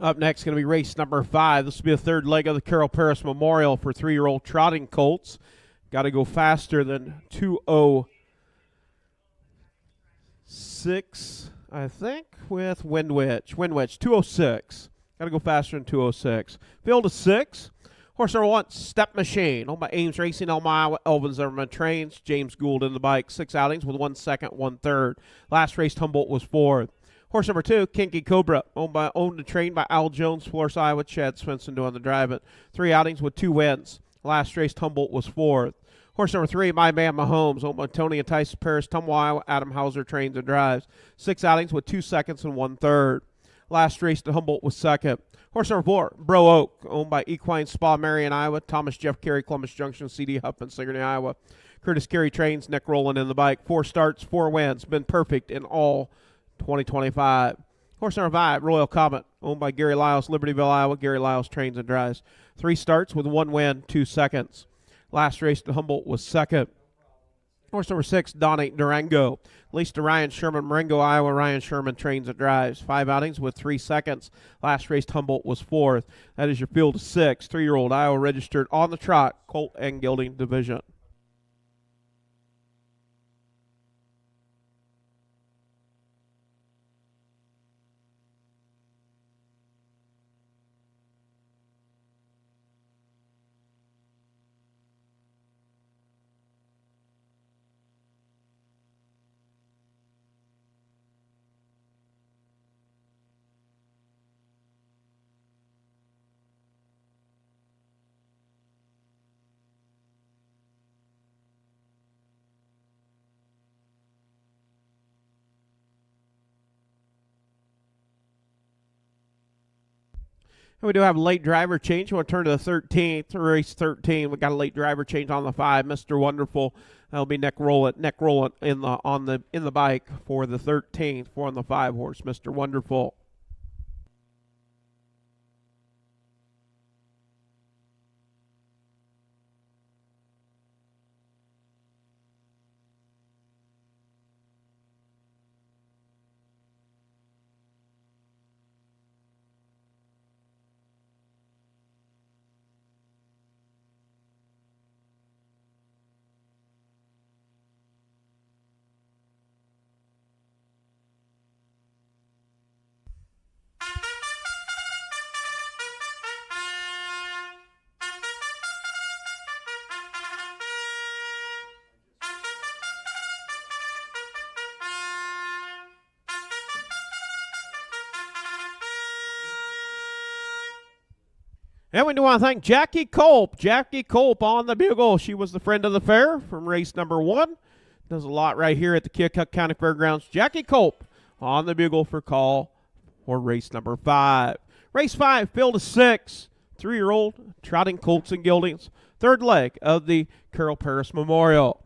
A: Up next, going to be race number 5. This will be the third leg of the Carroll Paris Memorial for 3-year-old trotting colts. Got to go faster than 2:06, I think, with Windwitch. Windwitch, 2:06. Got to go faster than 2:06. Field of 6. Horse number 1, Step Machine. Owned by Ames Racing, Elma, Iowa. Elvin Zimmerman trains. James Gould in the bike. 6 outings with 1 second, 1 third. Last race, Humboldt was 4th. Horse number 2, Kinky Cobra, owned and trained by Al Jones, Florence, Iowa. Chad Svensson doing the driving. 3 outings with 2 wins. Last race, Humboldt was 4th. Horse number 3, My Man Mahomes, owned by Tony and Tyson Paris, Tumwa, Iowa. Adam Hauser trains and drives. 6 outings with 2 seconds and 1 third. Last race to Humboldt was 2nd. Horse number 4, Bro Oak, owned by Equine Spa, Marion, Iowa. Thomas Jeff Kerry, Columbus Junction, C.D. Huffman, Sigourney, Iowa. Curtis Kerry trains, Nick Rowland in the bike. 4 starts, 4 wins. Been perfect in all 2025. Horse number 5, Royal Comet, owned by Gary Lyles, Libertyville, Iowa. Gary Lyles trains and drives. 3 starts with 1 win, 2 seconds. Last race to Humboldt was 2nd. Horse number 6, Donnie Durango, leased to Ryan Sherman, Marengo, Iowa. Ryan Sherman trains and drives. 5 outings with 3 seconds. Last race to Humboldt was 4th. That is your field of 6, 3-year-old Iowa registered on the trot, colt and gelding division. And we do have a late driver change. We want to turn to the 13th, race 13. We got a late driver change on the 5, Mr. Wonderful. That'll be Nick Rowland. Nick Rowland in the bike for the 13th, for on the 5 horse, Mr. Wonderful. And we do want to thank Jackie Culp. Jackie Culp on the bugle. She was the friend of the fair from race number 1. Does a lot right here at the Keokuk County Fairgrounds. Jackie Culp on the bugle for call for race number 5. Race 5, field of 6. 3-year-old trotting colts and geldings. Third leg of the Carol Paris Memorial.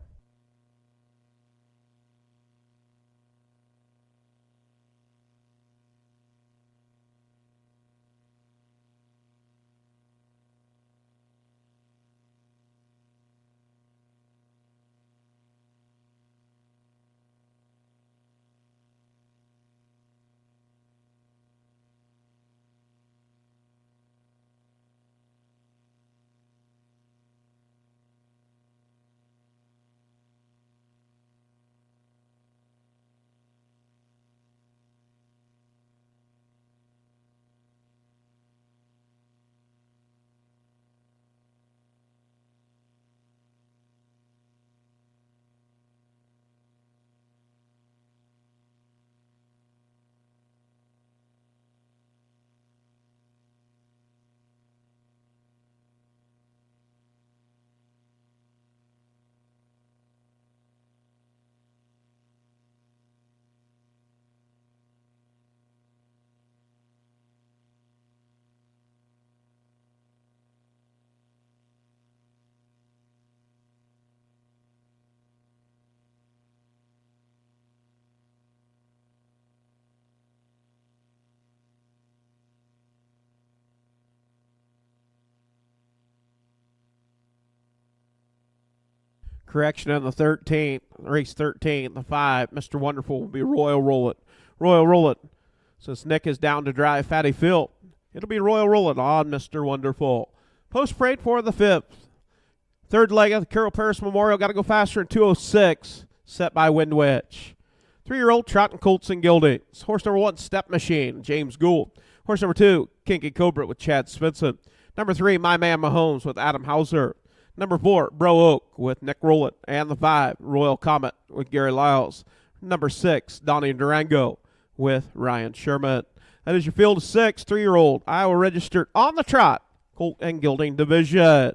A: Correction on the 13th, race 13, the 5, Mr. Wonderful will be Royal Roll It. Royal Roll It. Since Nick is down to drive Fatty Phil, it'll be Royal Roll It on Mr. Wonderful. Post parade for the 5th. Third leg of the Carol Paris Memorial. Got to go faster in 2:06, set by Wind Witch. 3-year-old trotting colts and geldings. Horse number 1, Step Machine, James Gould. Horse number 2, Kinky Cobra with Chad Svensson. Number 3, My Man Mahomes with Adam Hauser. Number 4, Bro Oak with Nick Rowland. And the 5, Royal Comet with Gary Lyles. Number 6, Donnie Durango with Ryan Sherman. That is your field of 6, 3-year-old, Iowa registered on the trot, colt and gelding division.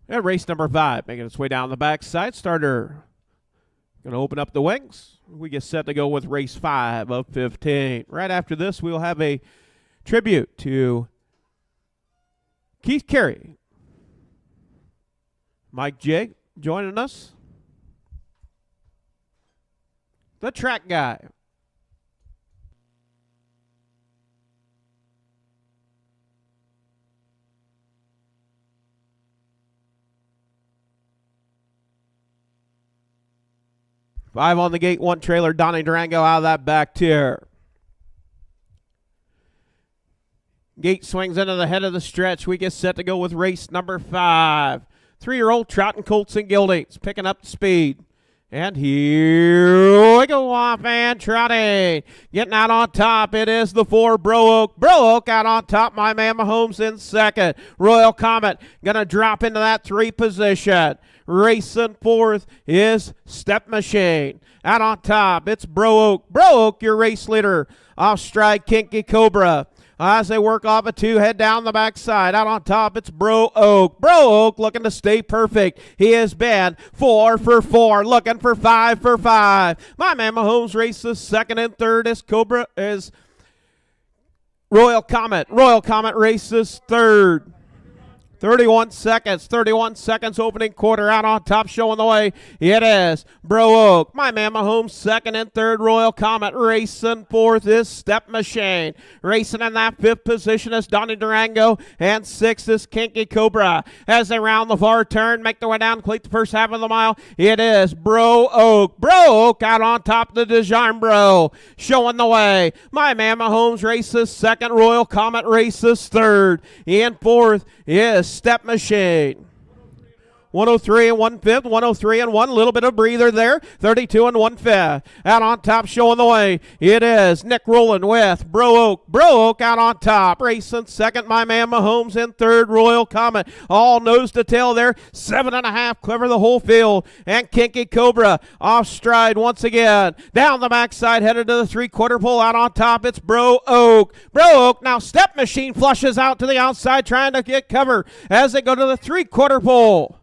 A: And race number 5, making its way down the backside. Starter going to open up the wings. We get set to go with race 5 of 15. Right after this, we'll have a tribute to Keith Kerry. Mike J joining us. The track guy. Five on the gate, 1 trailer. Donnie Durango out of that back tier. Gate swings into the head of the stretch. We get set to go with race number 5. 3-year-old trotting colts and geldings, picking up the speed. And here we go off and trotting. Getting out on top, it is the 4, Bro Oak. Bro Oak out on top, My Man Mahomes in second. Royal Comet going to drop into that 3 position. Racing 4th is Step Machine. Out on top, it's Bro Oak. Bro Oak, your race leader. Off stride, Kinky Cobra. As they work off a 2, head down the backside. Out on top, it's Bro Oak. Bro Oak looking to stay perfect. He has been 4 for 4, looking for 5 for 5. My Man Mahomes races 2nd and 3rd as Cobra is Royal Comet. Royal Comet races 3rd. 31 seconds opening quarter. Out on top, showing the way. It is Bro Oak. My man Mahomes second and third. Royal Comet racing fourth is Step Machine. Racing in that fifth position is Donnie Durango. And sixth is Kinky Cobra. As they round the far turn, make their way down, complete the first half of the mile. It is Bro Oak. Bro Oak out on top of the DeJarmbro. Showing the way. My man Mahomes races second. Royal Comet races third. In fourth is Step Machine. 103 and 1/5, 103 and 1, little bit of breather there, 32 and 1/5. Out on top, showing the way, it is Nick Rowland with Bro Oak. Bro Oak out on top, racing second, my man Mahomes in third, Royal Comet, all nose to tail there, 7.5, clever the whole field, and Kinky Cobra off stride once again. Down the backside, headed to the three-quarter pole, out on top, it's Bro Oak. Bro Oak, now Step Machine flushes out to the outside, trying to get cover as they go to the three-quarter pole.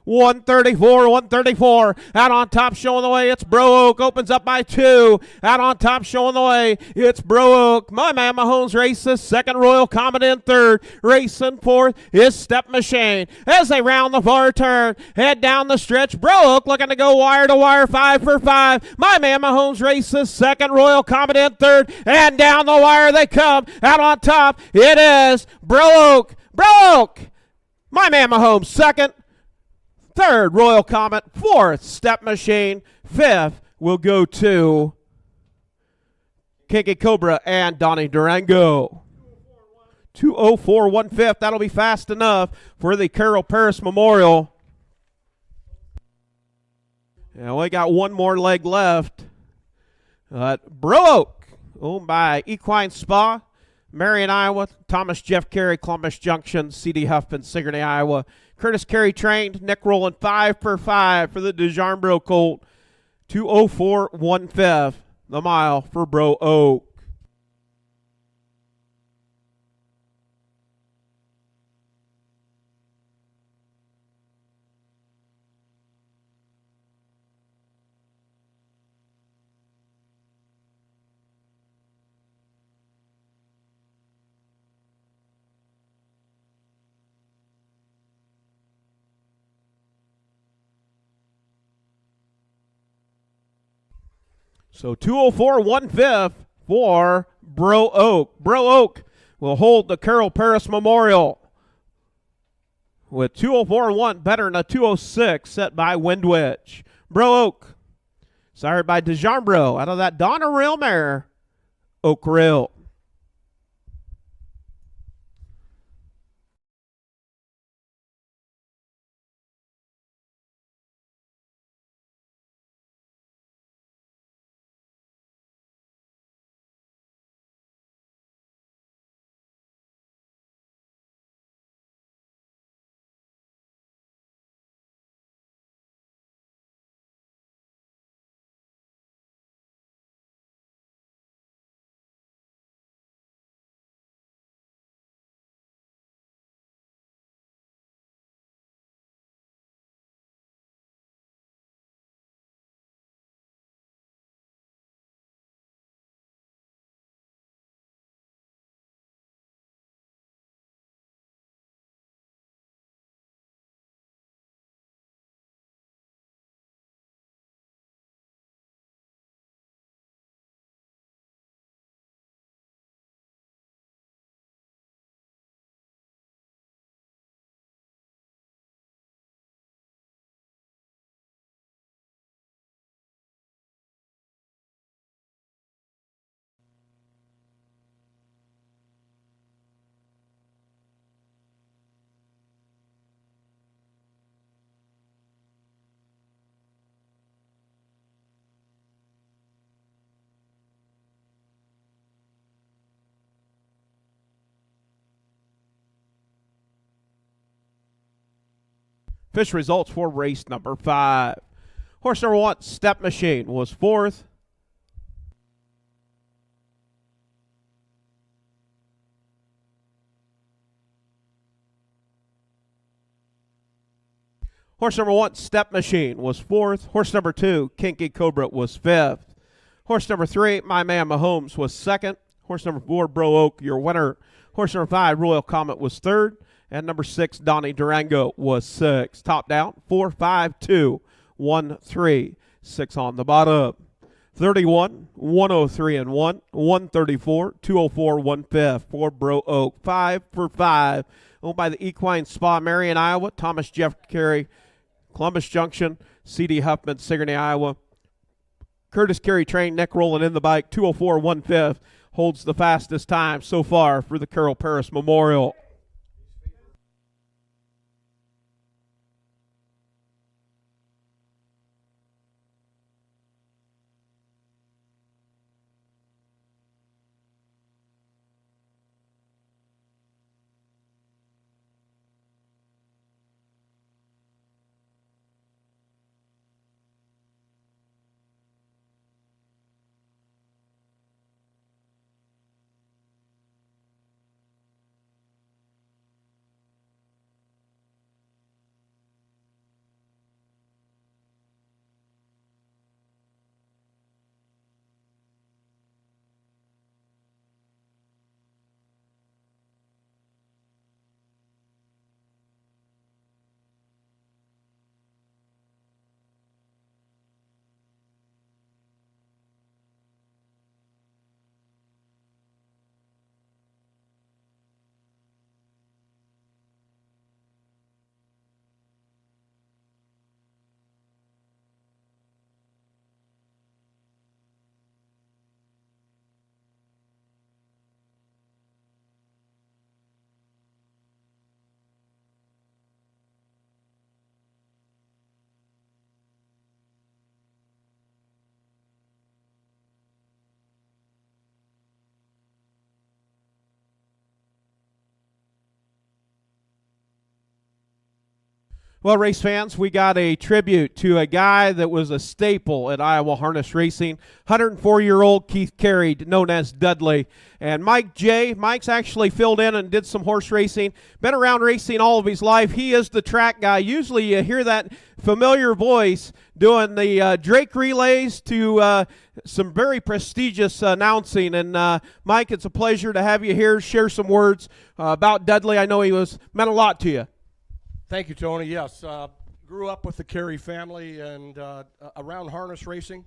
A: 134. Out on top, showing the way, it's Bro Oak. Opens up by 2. Out on top, showing the way, it's Bro Oak. My man Mahomes races second. Royal Comet in third. Racing fourth is Step Machine. As they round the far turn, head down the stretch. Bro Oak looking to go wire to wire, 5 for 5. My man Mahomes races second. Royal Comet in third. And down the wire they come. Out on top, it is Bro Oak. Bro Oak. My man Mahomes second. Third, Royal Comet. Fourth, Step Machine. Fifth will go to Kinky Cobra and Donnie Durango. 2:04 1/5. That'll be fast enough for the Carol Paris Memorial. And we got one more leg left. Bro Oak, owned by Equine Spa, Marion, Iowa. Thomas Jeff Kerry, Columbus Junction, C.D. Huffman, Sigourney, Iowa. Curtis Kerry trained. Nick Rowland 5 for 5 for the DeJarmbro Colt. 2:04 1/5 the mile for Bro Oak. So 2:04 1/5 for Bro Oak. Bro Oak will hold the Carol Paris Memorial with 2:04 1, better than a 2:06 set by Windwitch. Bro Oak, sired by DeJarmbro out of that Donna Rail mare, Oak Rail. Official results for race number 5. Horse number 1, Step Machine, was 4th. Horse number 1, Step Machine, was 4th. Horse number 2, Kinky Cobra, was 5th. Horse number 3, My Man Mahomes, was 2nd. Horse number 4, Bro Oak, your winner. Horse number 5, Royal Comet, was 3rd. And number 6, Donnie Durango, was 6. Top down, 4, 5, 2, 1, 3. 6 on the bottom. 31, 103 and 1, 134, 204, 1/5 for Bro Oak. 5 for 5. Owned by the Equine Spa, Marion, Iowa. Thomas Jeff Kerry, Columbus Junction. C.D. Huffman, Sigourney, Iowa. Curtis Kerry trained, neck rolling in the bike. 204, 1/5 holds the fastest time so far for the Carroll Paris Memorial. Well, race fans, we got a tribute to a guy that was a staple at Iowa harness racing, 104-year-old Keith Kerry, known as Dudley. And Mike J. Mike's actually filled in and did some horse racing, been around racing all of his life. He is the track guy. Usually you hear that familiar voice doing the Drake relays to some very prestigious announcing. And Mike, it's a pleasure to have you here. Share some words about Dudley. I know he meant a lot to you.
B: Thank you, Tony. Yes, grew up with the Kerry family and around harness racing.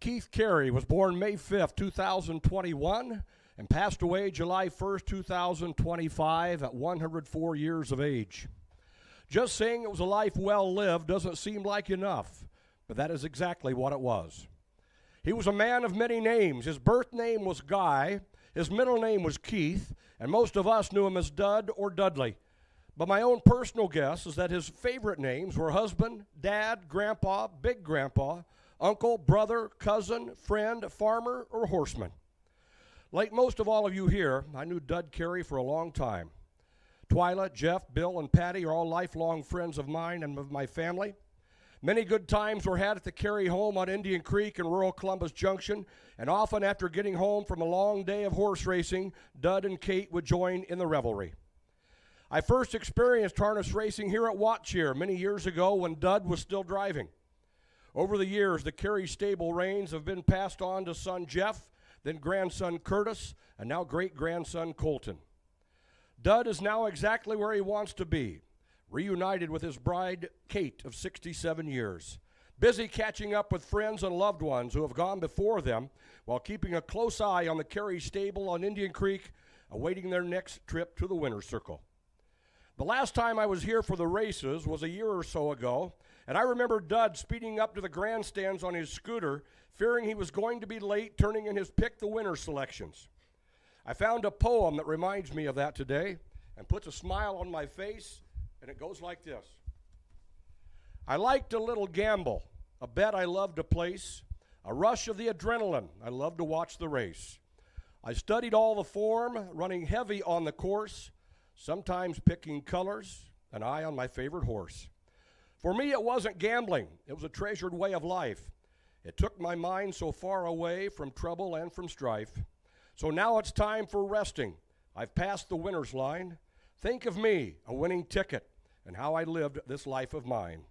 B: Keith Kerry was born May 5th, 2021, and passed away July 1st, 2025 at 104 years of age. Just saying it was a life well lived doesn't seem like enough, but that is exactly what it was. He was a man of many names. His birth name was Guy, his middle name was Keith, and most of us knew him as Dud or Dudley. But my own personal guess is that his favorite names were husband, dad, grandpa, big grandpa, uncle, brother, cousin, friend, farmer, or horseman. Like most of all of you here, I knew Dud Kerry for a long time. Twyla, Jeff, Bill, and Patty are all lifelong friends of mine and of my family. Many good times were had at the Kerry home on Indian Creek in rural Columbus Junction, and often after getting home from a long day of horse racing, Dud and Kate would join in the revelry. I first experienced harness racing here at Watcheer many years ago when Dud was still driving. Over the years, the Kerry stable reins have been passed on to son Jeff, then grandson Curtis, and now great-grandson Colton. Dud is now exactly where he wants to be, reunited with his bride, Kate, of 67 years, busy catching up with friends and loved ones who have gone before them while keeping a close eye on the Kerry stable on Indian Creek, awaiting their next trip to the winner's circle. The last time I was here for the races was a year or so ago, and I remember Dud speeding up to the grandstands on his scooter, fearing he was going to be late turning in his Pick the Winner selections. I found a poem that reminds me of that today and puts a smile on my face, and it goes like this. I liked a little gamble, a bet I loved to place, a rush of the adrenaline, I loved to watch the race. I studied all the form, running heavy on the course, sometimes picking colors, an eye on my favorite horse. For me, it wasn't gambling. It was a treasured way of life. It took my mind so far away from trouble and from strife. So now it's time for resting. I've passed the winner's line. Think of me, a winning ticket, and how I lived this life of mine.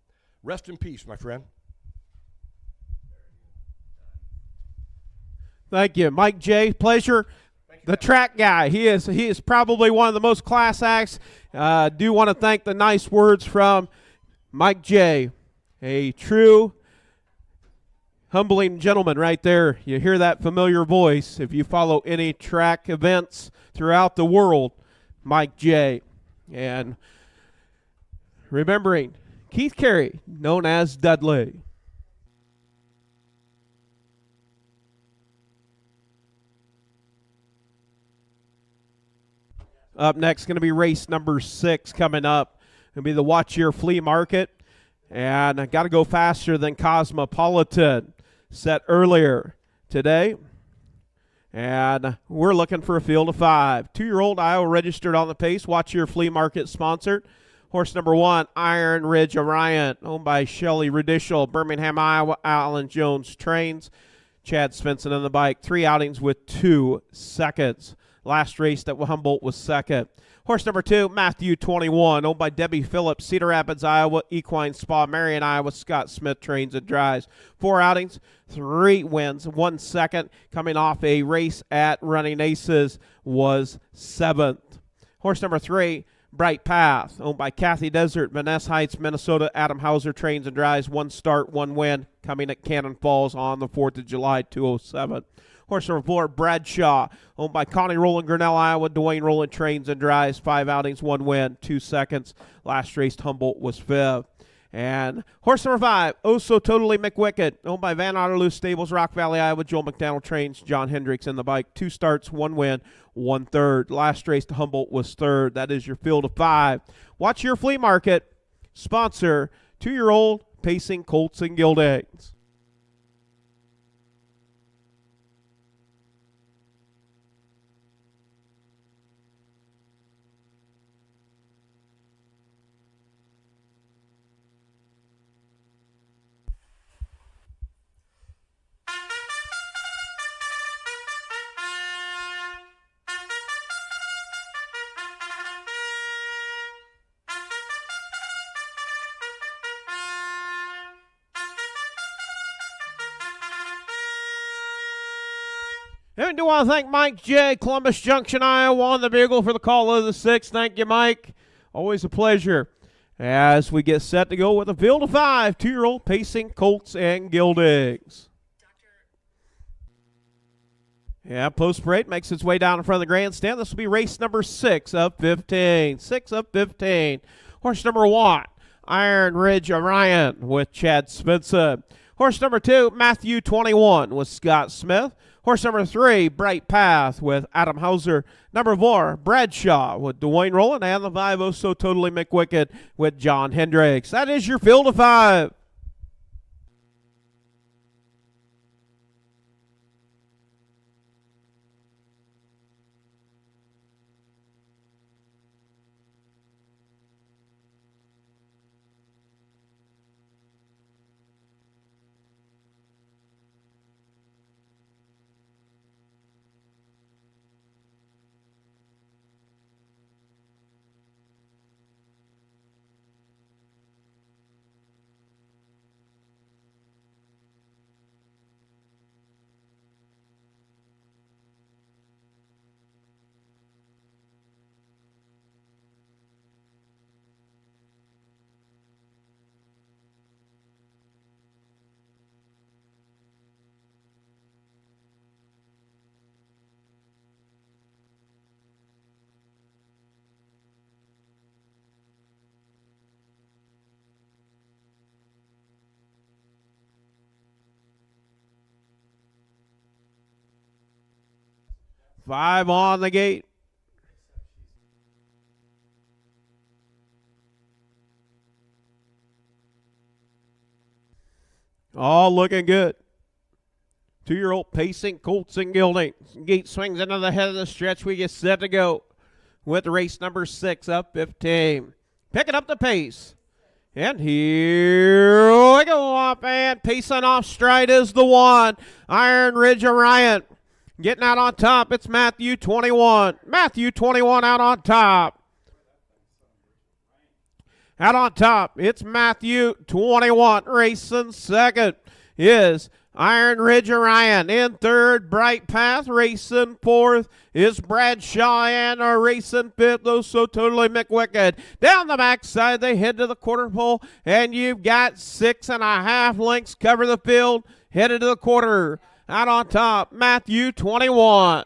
B: Rest in peace, my friend.
A: Thank you. Mike J., pleasure. the track guy. He is probably one of the most class acts. Do want to thank the nice words from Mike J., a true humbling gentleman right there. You hear that familiar voice if you follow any track events throughout the world. Mike J. And remembering Keith Kerry, known as Dudley. Up next, going to be race number 6 coming up. It'll be the Watch Your Flea Market. And I got to go faster than Cosmopolitan, set earlier today. And we're looking for a field of 5. 2-year-old Iowa registered on the pace. Watch Your Flea Market sponsored. Horse number 1, Iron Ridge Orion, owned by Shelley Rudishel, Birmingham, Iowa. Alan Jones trains. Chad Svensson on the bike. 3 outings with 2 seconds. Last race at Humboldt was 2nd. Horse number 2, Matthew 21, owned by Debbie Phillips, Cedar Rapids, Iowa, Equine Spa, Marion, Iowa. Scott Smith trains and drives. 4 outings, 3 wins, 1 second. Coming off a race at Running Aces was 7th. Horse number 3, Bright Path, owned by Kathy Desert, Vanessa Heights, Minnesota. Adam Hauser trains and drives. 1 start, 1 win. Coming at Cannon Falls on the 4th of July, 207. Horse number 4, Bradshaw, owned by Connie Rowland, Grinnell, Iowa. Dwayne Rowland trains and drives. 5 outings, 1 win, 2 seconds. Last race, Humboldt was 5th. And horse number 5, Oh So Totally McWicked, owned by Van Otterloo Stables, Rock Valley, Iowa. Joel McDonald trains. John Hendricks in the bike. 2 starts, 1 win, 1 third. Last race to Humboldt was 3rd. That is your field of 5. Watch Your Flea Market. Sponsor, 2-year-old Pacing Colts and Gildings. And we do want to thank Mike J., Columbus Junction, Iowa, on the bugle for the call of the 6th. Thank you, Mike. Always a pleasure. As we get set to go with a field of 5, 2-year-old Pacing Colts and Gildings. Yeah, Post Parade makes its way down in front of the grandstand. This will be race number 6 of 15. 6 of 15. Horse number 1, Iron Ridge Orion with Chad Svensson. Horse number 2, Matthew 21 with Scott Smith. Horse number 3, Bright Path with Adam Hauser. Number 4, Bradshaw with Dwayne Rowland. And the 5, Oh So Totally McWicked with John Hendricks. That is your field of 5. Five on the gate. All looking good. 2-year-old Pacing Colts and Gildings. Gate swings into the head of the stretch. We get set to go with race number 6 up 15. Picking up the pace. And here we go up, and pacing off stride is the 1. Iron Ridge Orion. Getting out on top, it's Matthew 21. Matthew 21 out on top. Out on top, it's Matthew 21. Racing second is Iron Ridge Orion. In third, Bright Path. Racing fourth is Bradshaw, and are racing fifth. Those So Totally McWicked. Down the backside, they head to the quarter pole, and you've got 6.5 lengths cover the field, headed to the quarter. Out on top, Matthew 21.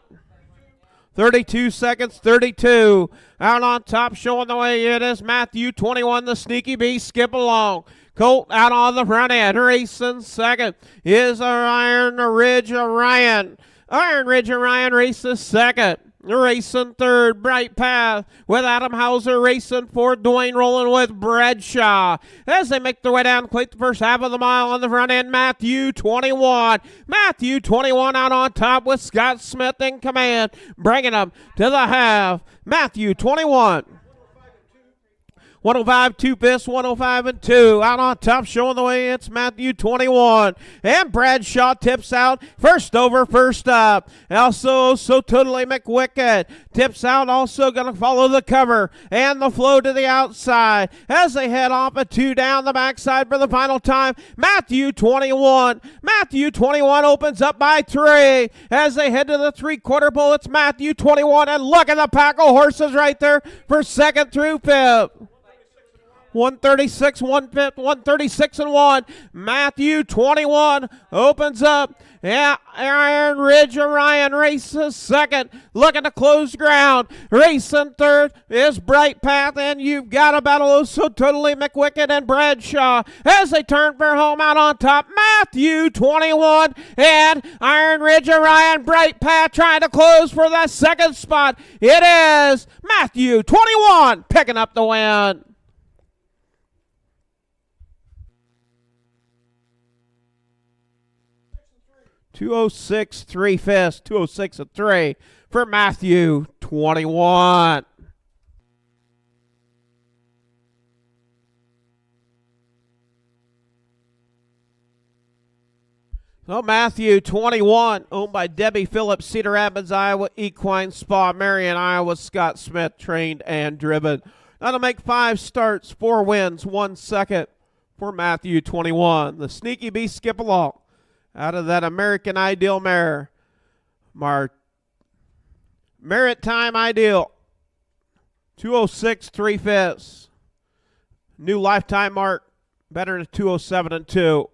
A: 32 seconds, 32. Out on top, showing the way, it is Matthew 21, the Sneaky Beast, skip along. Colt out on the front end, racing second is Iron Ridge Orion. Iron Ridge Orion races second. Racing third, Bright Path with Adam Hauser. Racing fourth, Dwayne rolling with Bradshaw. As they make their way down, complete the first half of the mile on the front end, Matthew 21. Matthew 21 out on top with Scott Smith in command, bringing them to the half. Matthew 21. 105, 2 fifths, 105 and 2. Out on top, showing the way, it's Matthew 21. And Bradshaw tips out. First over, first up. Also, So Totally McWicked tips out. Also going to follow the cover and the flow to the outside as they head off a 2 down the backside for the final time. Matthew 21. Matthew 21 opens up by 3 as they head to the 3/4 pole. It's Matthew 21. And look at the pack of horses right there for second through fifth. 136, 1 fifth, 136 and 1. Matthew 21 opens up. Yeah, Iron Ridge Orion races second. Looking to close ground. Racing third is Bright Path, and you've got a battle of So Totally McWicked and Bradshaw as they turn for home. Out on top, Matthew 21 and Iron Ridge Orion. Bright Path trying to close for that second spot. It is Matthew 21 picking up the win. 206 3 fifths, 206 and 3 for Matthew 21. So Matthew 21, owned by Debbie Phillips, Cedar Rapids, Iowa, Equine Spa, Marion, Iowa, Scott Smith, trained and driven. That'll make 5 starts, 4 wins, 1 second for Matthew 21. The Sneaky Beast skip along. Out of that American Ideal mare, Maritime Ideal, 206 3 fifths. New lifetime mark, better than 207 and 2.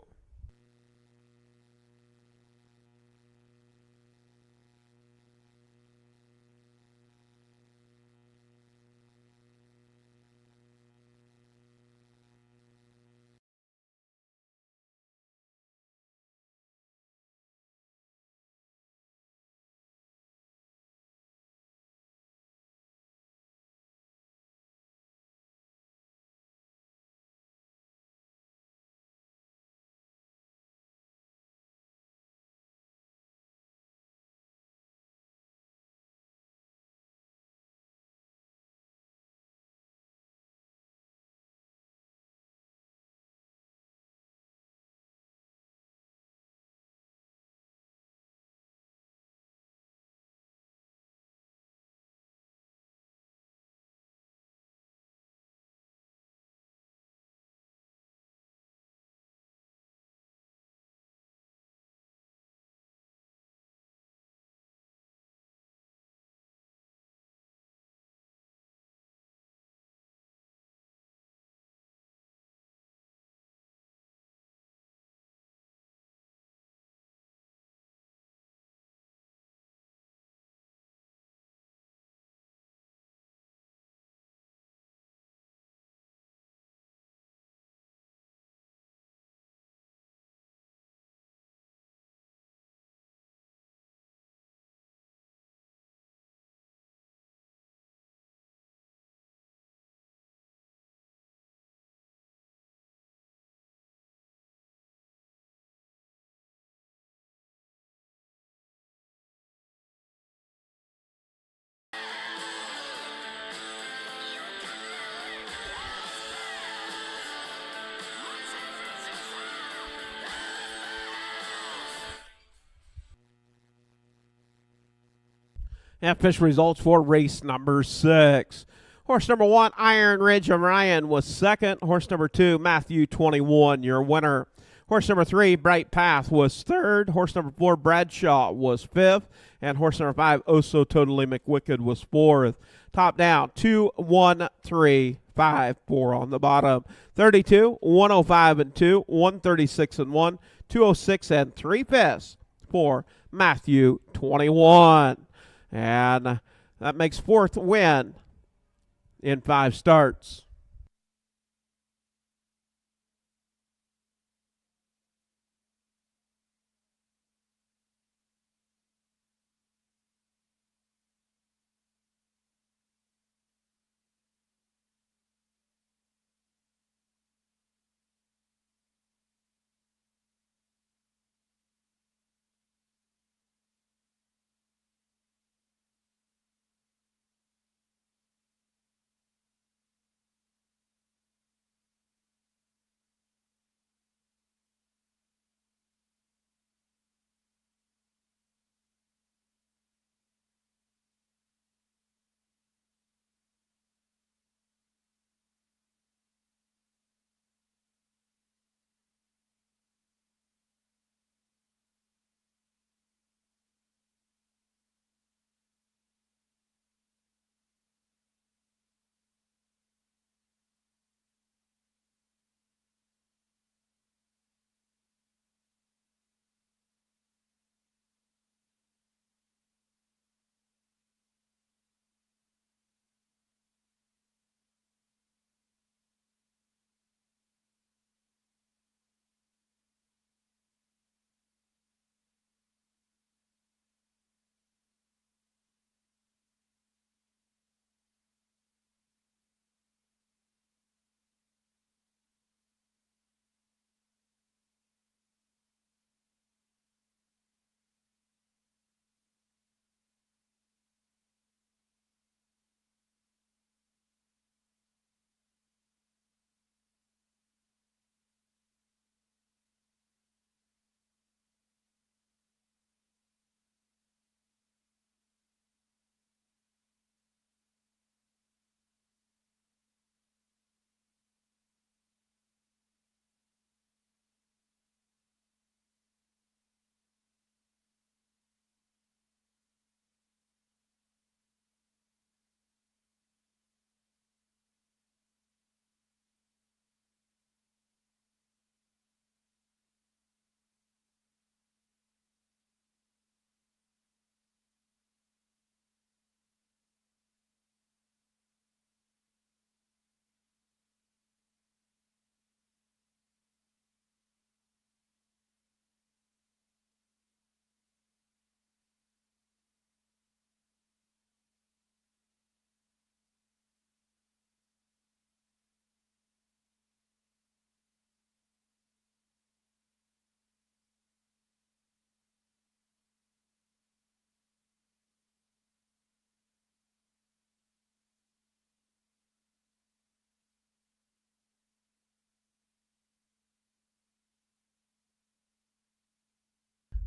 A: And official results for race number 6. Horse number 1, Iron Ridge Orion, was second. Horse number 2, Matthew 21, your winner. Horse number 3, Bright Path, was third. Horse number 4, Bradshaw, was fifth. And horse number 5, Oh So Totally McWicked, was fourth. Top down, 2, 1, 3, 5, 4 on the bottom. 32, 105 and 2, 136 and 1, 206 and 3 fifths for Matthew 21. And that makes fourth win in 5 starts.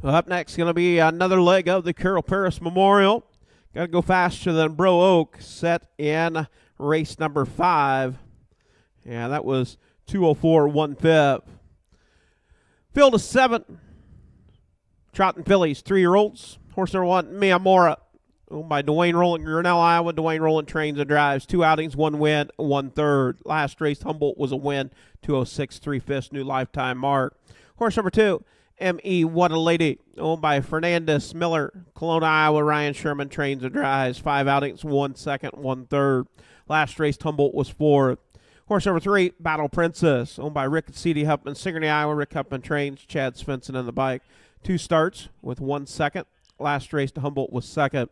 A: Well, up next going to be another leg of the Carroll Paris Memorial. Got to go faster than Bro Oak, set in race number 5. And that was 2:04 1/5. Field of 7. Trotting fillies, 3-year-olds. Horse number 1, Miyamura, owned by Dwayne Rowland, Grinnell, Iowa. Dwayne Rowland trains and drives. 2 outings, 1 win, 1 third. Last race, Humboldt was a win, 2:06 3/5, new lifetime mark. Horse number 2, M.E. What a Lady, owned by Fernandez Miller, Kelowna, Iowa. Ryan Sherman trains and drives. 5 outings, 1 second, 1 third. Last race, Humboldt was 4th. Horse number 3, Battle Princess, owned by Rick and C.D. Huffman, Sigourney, Iowa. Rick Huffman trains, Chad Svensson in the bike. 2 starts with 1 second. Last race to Humboldt was 2nd.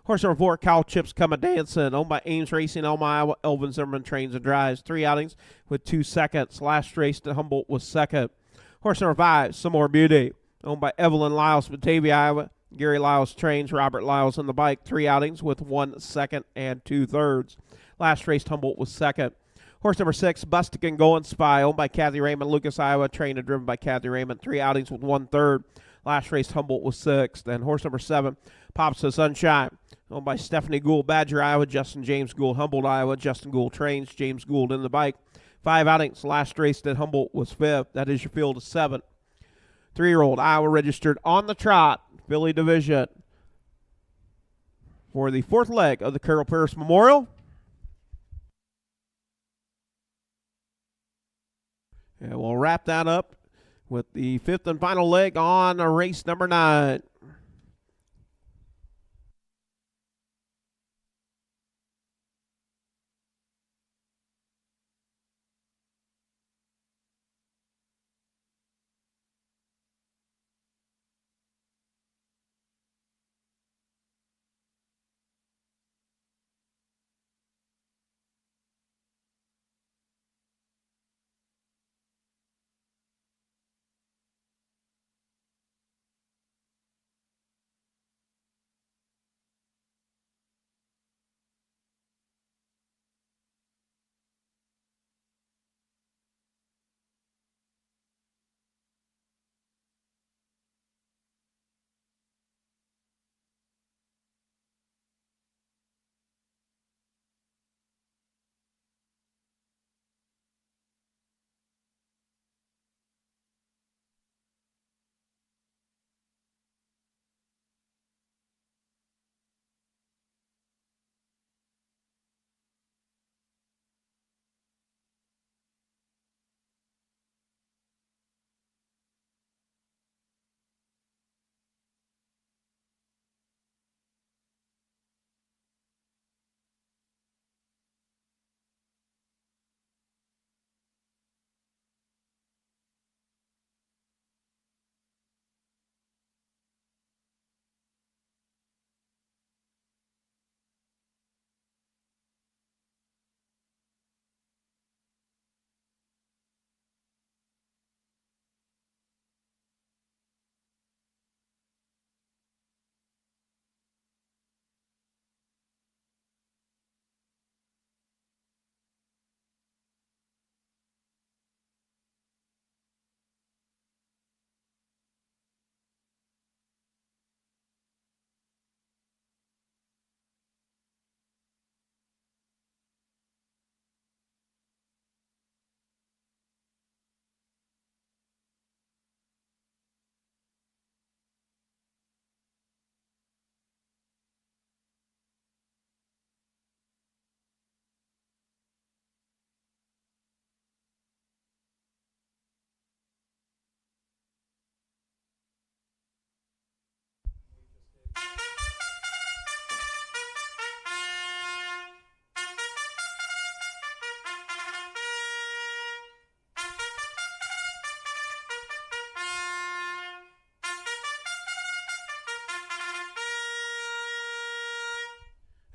A: Horse number 4, Cow Chips Come a Dancin', owned by Ames Racing, Elma, Iowa. Elvin Zimmerman trains and drives. 3 outings with 2 seconds. Last race to Humboldt was 2nd. Horse number 5, Some More Beauty, owned by Evelyn Lyles, Batavia, Iowa. Gary Lyles trains, Robert Lyles on the bike. 3 outings with 1 second and 2 thirds. Last race, Humboldt was 2nd. Horse number 6, Bustic and Going Spy, owned by Kathy Raymond, Lucas, Iowa. Trained and driven by Kathy Raymond. 3 outings with 1 third. Last race, Humboldt was 6th. And horse number 7, Pops the Sunshine, owned by Stephanie Gould, Badger, Iowa. Justin James Gould, Humboldt, Iowa. Justin Gould trains, James Gould in the bike. 5 outings. Last race at Humboldt was 5th. That is your field of 7. 3-year-old Iowa registered on the trot, filly division, for the 4th leg of the Carroll Pierce Memorial. And we'll wrap that up with the 5th and final leg on race number 9.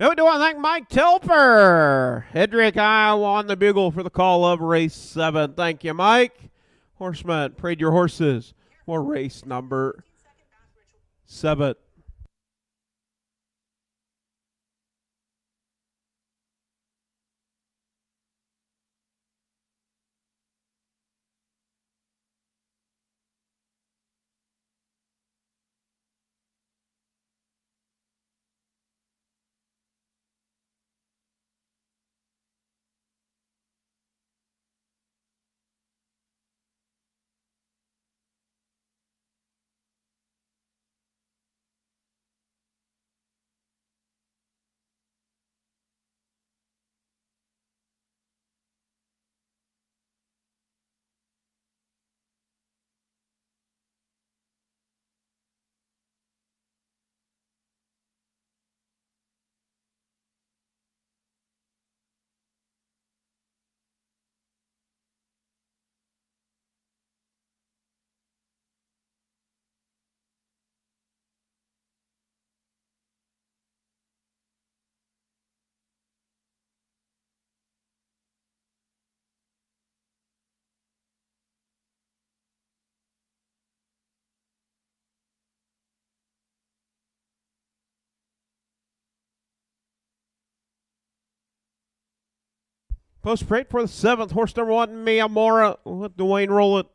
A: And we do want to thank Mike Telper, Hedrick, Iowa, on the bugle for the call of race 7. Thank you, Mike. Horsemen, parade your horses for race number 7. Post parade for the 7th. Horse number 1, Miyamura with Dwayne Rowland.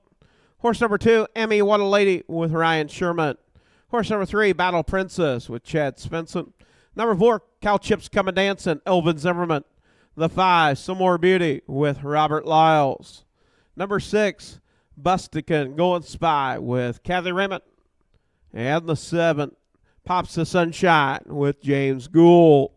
A: Horse number 2, Emmy What a Lady with Ryan Sherman. Horse number 3, Battle Princess with Chad Svensson. Number 4, Cow Chips Come a Dancin', Elvin Zimmerman. The 5, Some More Beauty with Robert Lyles. Number 6, Bustican going spy with Kathy Raymond. And the 7, Pops the Sunshine with James Gould.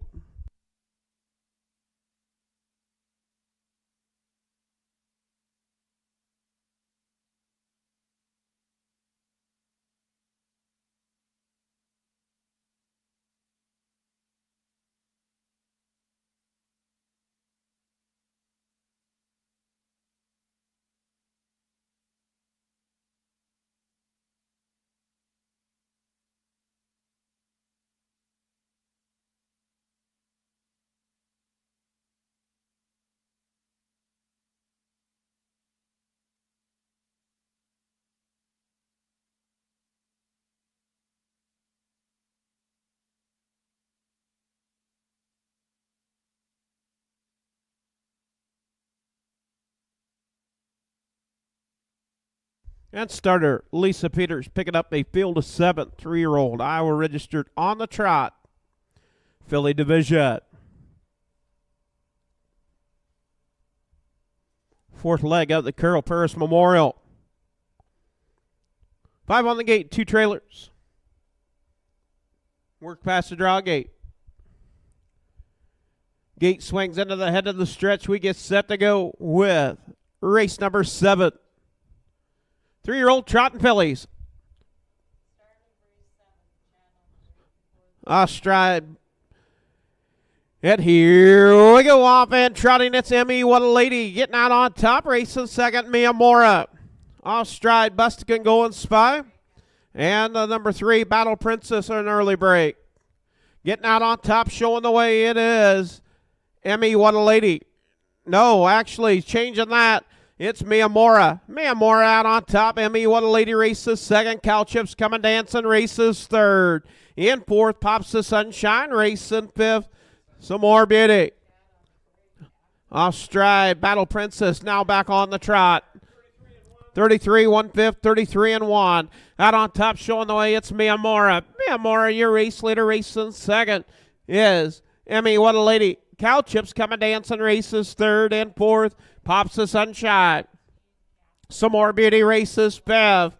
A: And starter Lisa Peters picking up a field of 7, 3-year-old Iowa registered on the trot. Filly Division. Fourth leg of the Carroll Paris Memorial. 5 on the gate, 2 trailers. Work past the draw gate. Gate swings into the head of the stretch. We get set to go with race number 7. 3-year-old Trotting Fillies. Stride. And here we go off and trotting. It's Emmy, What a Lady. Getting out on top. Racing second, Mia Mora. Off stride, Bustican going spy. And the number 3, Battle Princess, an early break. Getting out on top, showing the way it is Emmy, What a Lady. No, actually, changing that. It's Mia Mora. Mia Mora out on top. Emmy, What a Lady races second. Cow Chips coming dancing races third. In fourth, Pops the Sunshine racing fifth. Some more beauty. Off stride, Battle Princess now back on the trot. 33, 1/5, 33 and 1. Out on top, showing the way, it's Mia Mora. Mia Mora, your race leader, racing second is Emmy, What a Lady. Cow Chips coming dancing races third and fourth. Pops the Sunshine. Some more beauty races fifth.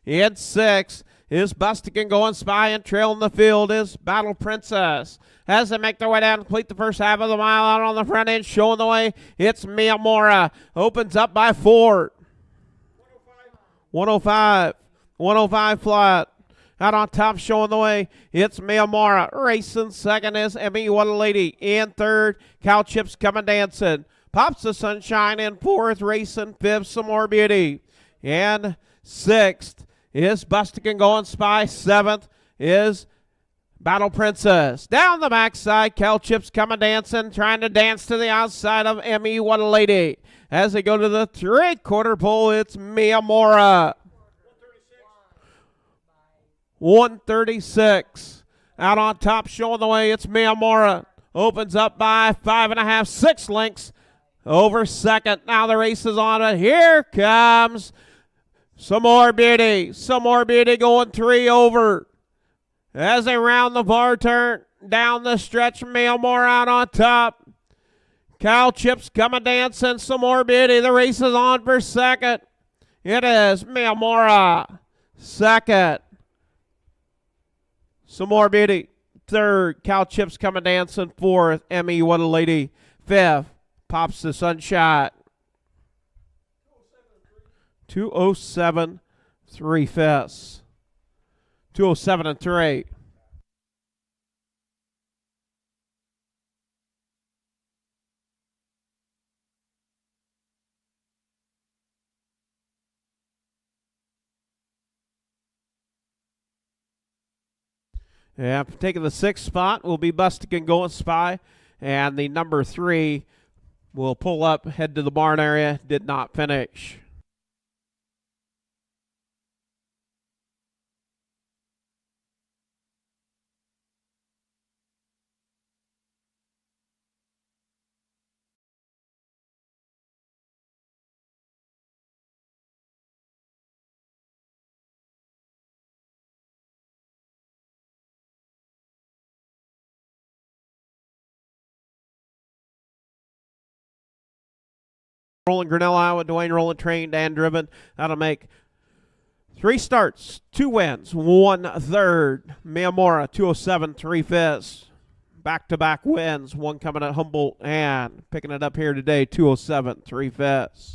A: In sixth is Bustican going spy, and trailing the field is Battle Princess. As they make their way down, complete the first half of the mile out on the front end, showing the way, it's Mia Mora. Opens up by 4. 105. 105 flat. Out on top, showing the way, it's Mia Mora. Racing second is Emmy, What a Lady. In third, Cow Chips coming dancing. Pops the Sunshine in fourth, racing fifth, Some More Beauty. And sixth is Bustican going spy. Seventh is Battle Princess. Down the backside, Cow Chips coming dancing, trying to dance to the outside of Emmy, What a Lady. As they go to the 3/4 pole, it's Mia Mora. 136. Out on top, showing the way, it's Mia Mora. Opens up by 5.5, 6 lengths over second. Now the race is on it. Here comes Some More Beauty. Some More Beauty going 3 over. As they round the bar turn, down the stretch, Mia Mora out on top. Cow Chips coming dancing, Some More Beauty. The race is on for second. It is Mia Mora. Second. Some More Beauty. Third, Cow Chips coming dancing. Fourth, Emmy, What a Lady. Fifth, Pops the Sunshine. 207 3/5. 207 and 3. Yeah, taking the 6th spot will be Bustican going spy, and the number 3 will pull up, head to the barn area. Did not finish. Rolling Grinnell, Iowa, Dwayne Rolling, trained and driven. That'll make 3 starts, 2 wins, 1/3. Miyamura, 207, 3/5. Back-to-back wins, one coming at Humboldt and picking it up here today, 207, 3/5.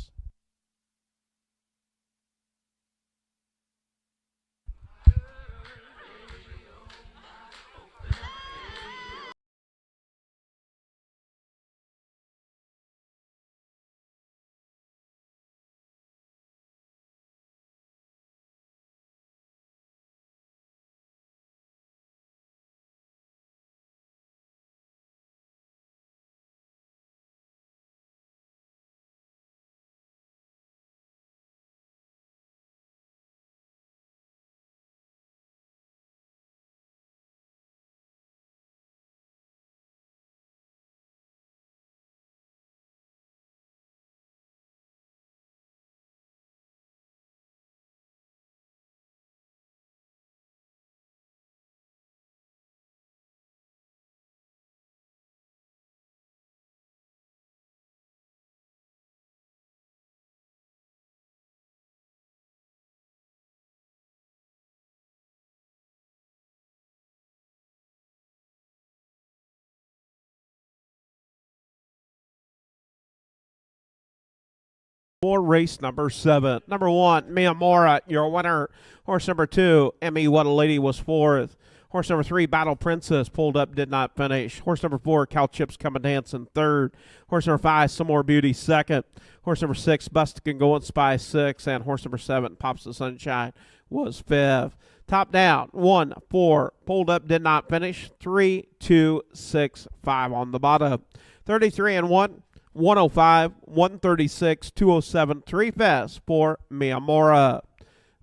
A: For race number 7. Number 1, Miyamura, your winner. Horse number 2, Emmy What a Lady, was 4th. Horse number 3, Battle Princess, pulled up, did not finish. Horse number 4, Cal Chips Come a Dancing, 3rd. Horse number 5, Some More Beauty, 2nd. Horse number 6, Busted Can Go and Spy, 6th. And horse number 7, Pops the Sunshine, was 5th. Top down, 1, 4, pulled up, did not finish. 3, 2, 6, 5 on the bottom. 33 and 1. 105, 136, 207, 3/5 for Miyamura.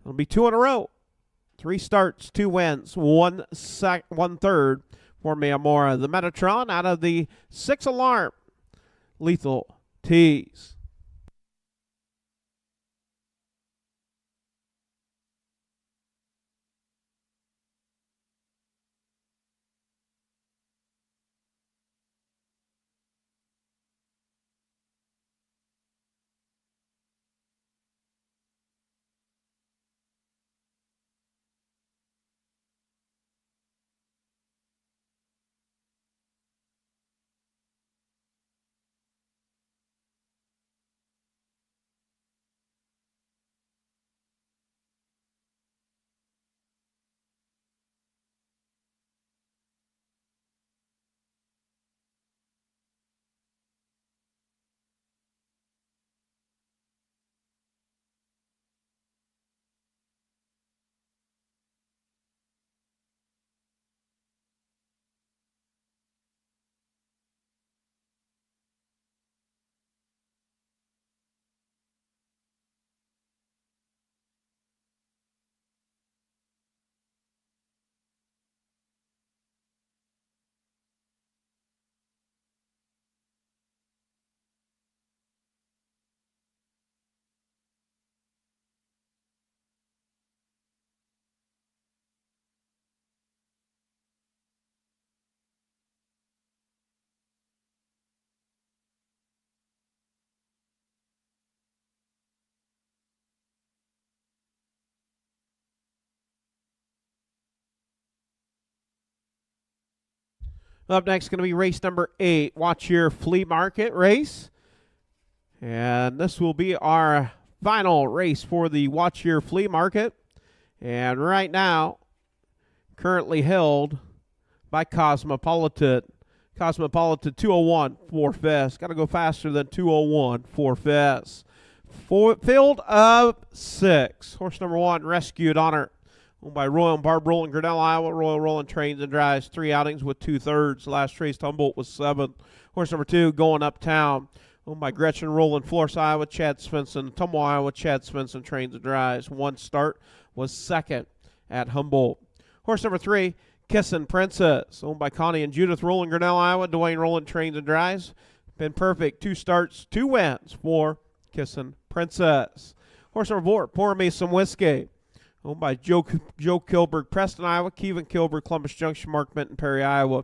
A: It'll be 2 in a row. 3 starts, 2 wins, 1/3 for Miyamura. The Metatron out of the 6 alarm. Lethal Tease. Up next is going to be race number 8. Watch your flea market race. And this will be our final race for the Watch Your Flea Market. And right now, currently held by Cosmopolitan. Cosmopolitan 201 4/5. Got to go faster than 201 4/5. Field of 6. Horse number 1, Rescued Honor. Owned by Royal and Barb Rolling, Grinnell, Iowa. Royal Rolling trains and drives 3 outings with 2/3. Last race, Humboldt was 7th. Horse number 2, Going Uptown. Owned by Gretchen Rolling, Florence, Iowa. Chad Svensson, Tumwa, Iowa. Chad Svensson trains and drives. 1 start, was 2nd at Humboldt. Horse number 3, Kissin' Princess. Owned by Connie and Judith Rolling, Grinnell, Iowa. Dwayne Rolling trains and drives. Been perfect. 2 starts, 2 wins for Kissin' Princess. Horse number 4, Pour Me Some Whiskey. Owned by Joe Kilberg, Preston, Iowa. Kevin Kilberg, Columbus Junction, Mark Minton, Perry, Iowa.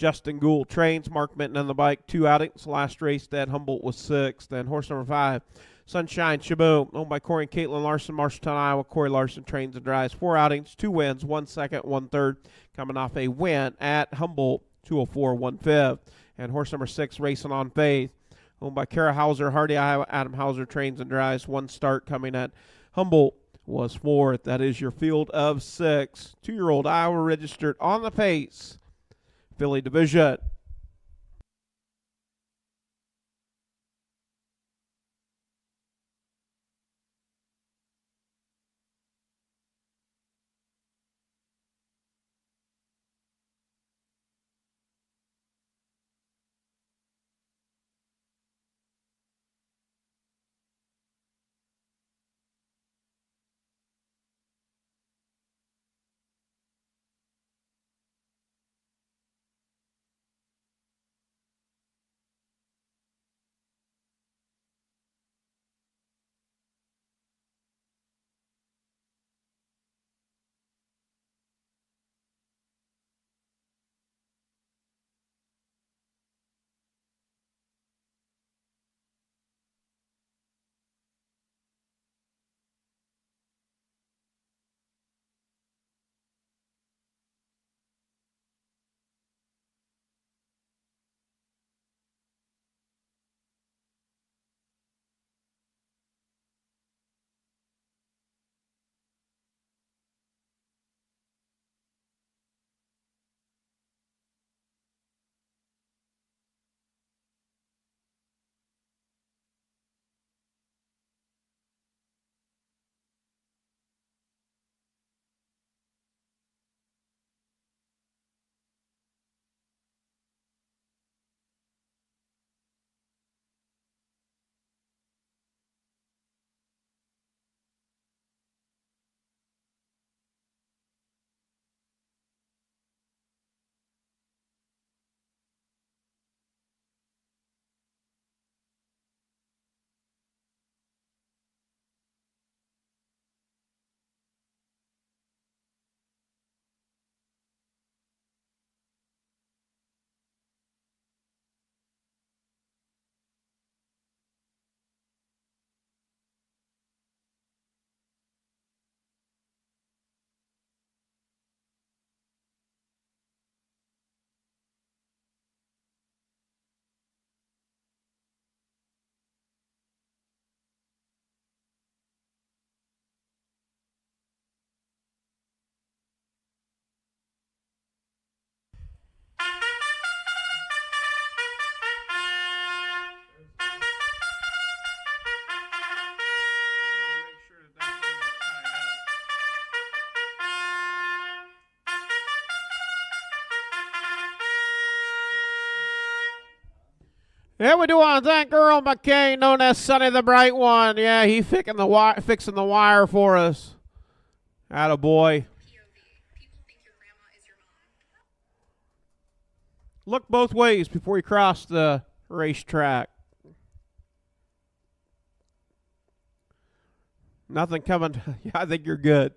A: Justin Gould trains. Mark Minton on the bike, 2 outings. Last race at Humboldt was 6th. Then horse number 5, Sunshine Shaboom, owned by Corey and Caitlin Larson, Marshalltown, Iowa. Corey Larson trains and drives. 4 outings, 2 wins, 1 second, 1 third. Coming off a win at Humboldt, 204, 1/5. And horse number 6, Racing on Faith, owned by Kara Hauser, Hardy, Iowa. Adam Hauser trains and drives. 1 start coming at Humboldt was 4th. That is your field of 6. 2-year-old Iowa registered on the Pace Filly Division. Yeah, we do want to thank Earl McCain, known as Sonny the Bright One. Yeah, he fixing the wire for us. Attaboy. Look both ways before you cross the racetrack. Nothing coming. Yeah, I think you're good.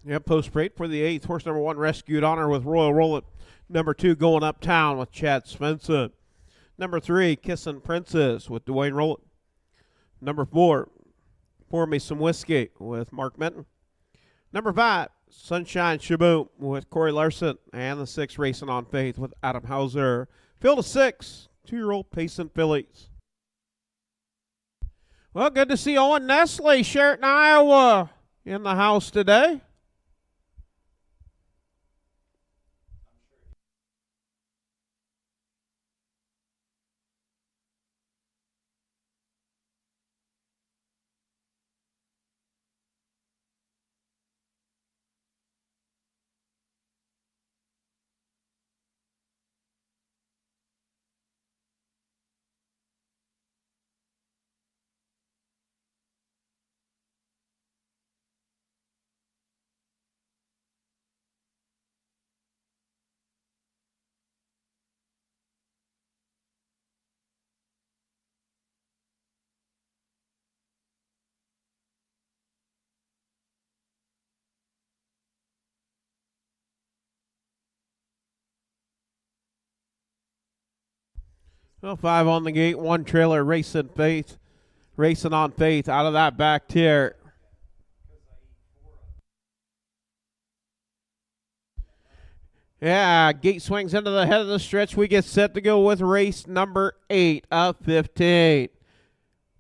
A: Yeah, post break for the 8th. Horse number 1, Rescued Honor with Royal Roll It. Number 2, Going Uptown with Chad Svensson. Number 3, Kissin' Princess with Dwayne Rowlett. Number 4, Pour Me Some Whiskey with Mark Minton. Number 5, Sunshine Shaboom with Corey Larson. And the 6, Racing on Faith with Adam Hauser. Field of 6, 2-year-old Pace and Fillies. Well, good to see Owen Nestle, Sheraton, Iowa, in the house today. Well, 5 on the gate, 1 trailer, Racing on Faith out of that back tier. Yeah, gate swings into the head of the stretch. We get set to go with race number 8 of 15.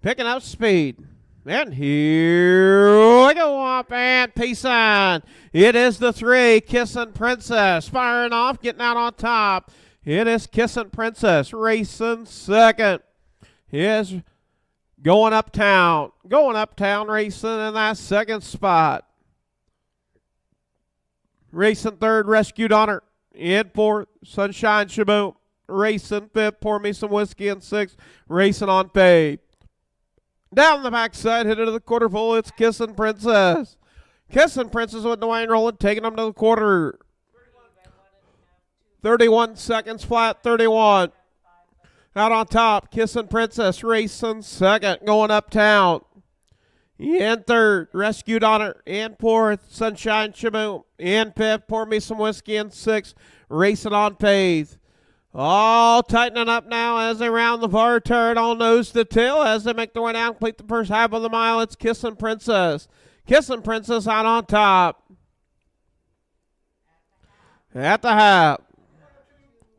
A: Picking up speed. And here we go up and pace on. It is the 3, Kissin' Princess. Firing off, getting out on top. It is Kissin' Princess racing second. Is Going Uptown. Going Uptown racing in that second spot. Racing third, Rescued Honor. In fourth, Sunshine Shaboom. Racing fifth, Pour Me Some Whiskey. In sixth, Racing on Faith. Down the backside, headed to the quarter pole, it's Kissin' Princess. Kissin' Princess with Dwayne Rowlett, taking them to the quarter. 31 seconds flat, 31. Out on top, Kissin' Princess racing second, Going Uptown. In third, Rescued Honor. In fourth, Sunshine Shaboom. In fifth, Pour Me Some Whiskey. In sixth, Racing on Faith. All tightening up now as they round the far turn, all nose to tail as they make their way down, complete the first half of the mile. It's Kissin' Princess. Kissin' Princess out on top. At the half.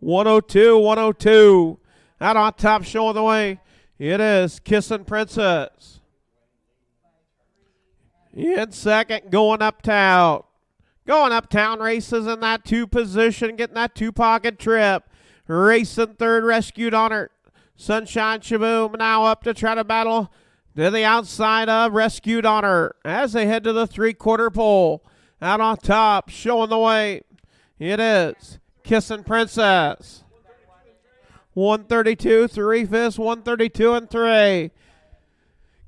A: 102, 102. Out on top, showing the way. It is Kissin' Princess. In second, Going Uptown. Going Uptown races in that 2 position, getting that 2-pocket trip. Racing third, Rescued Honor. Sunshine Shaboom now up to try to battle to the outside of Rescued Honor as they head to the 3/4 pole. Out on top, showing the way. It is Kissin' Princess. 132, 3/5, 132 and 3.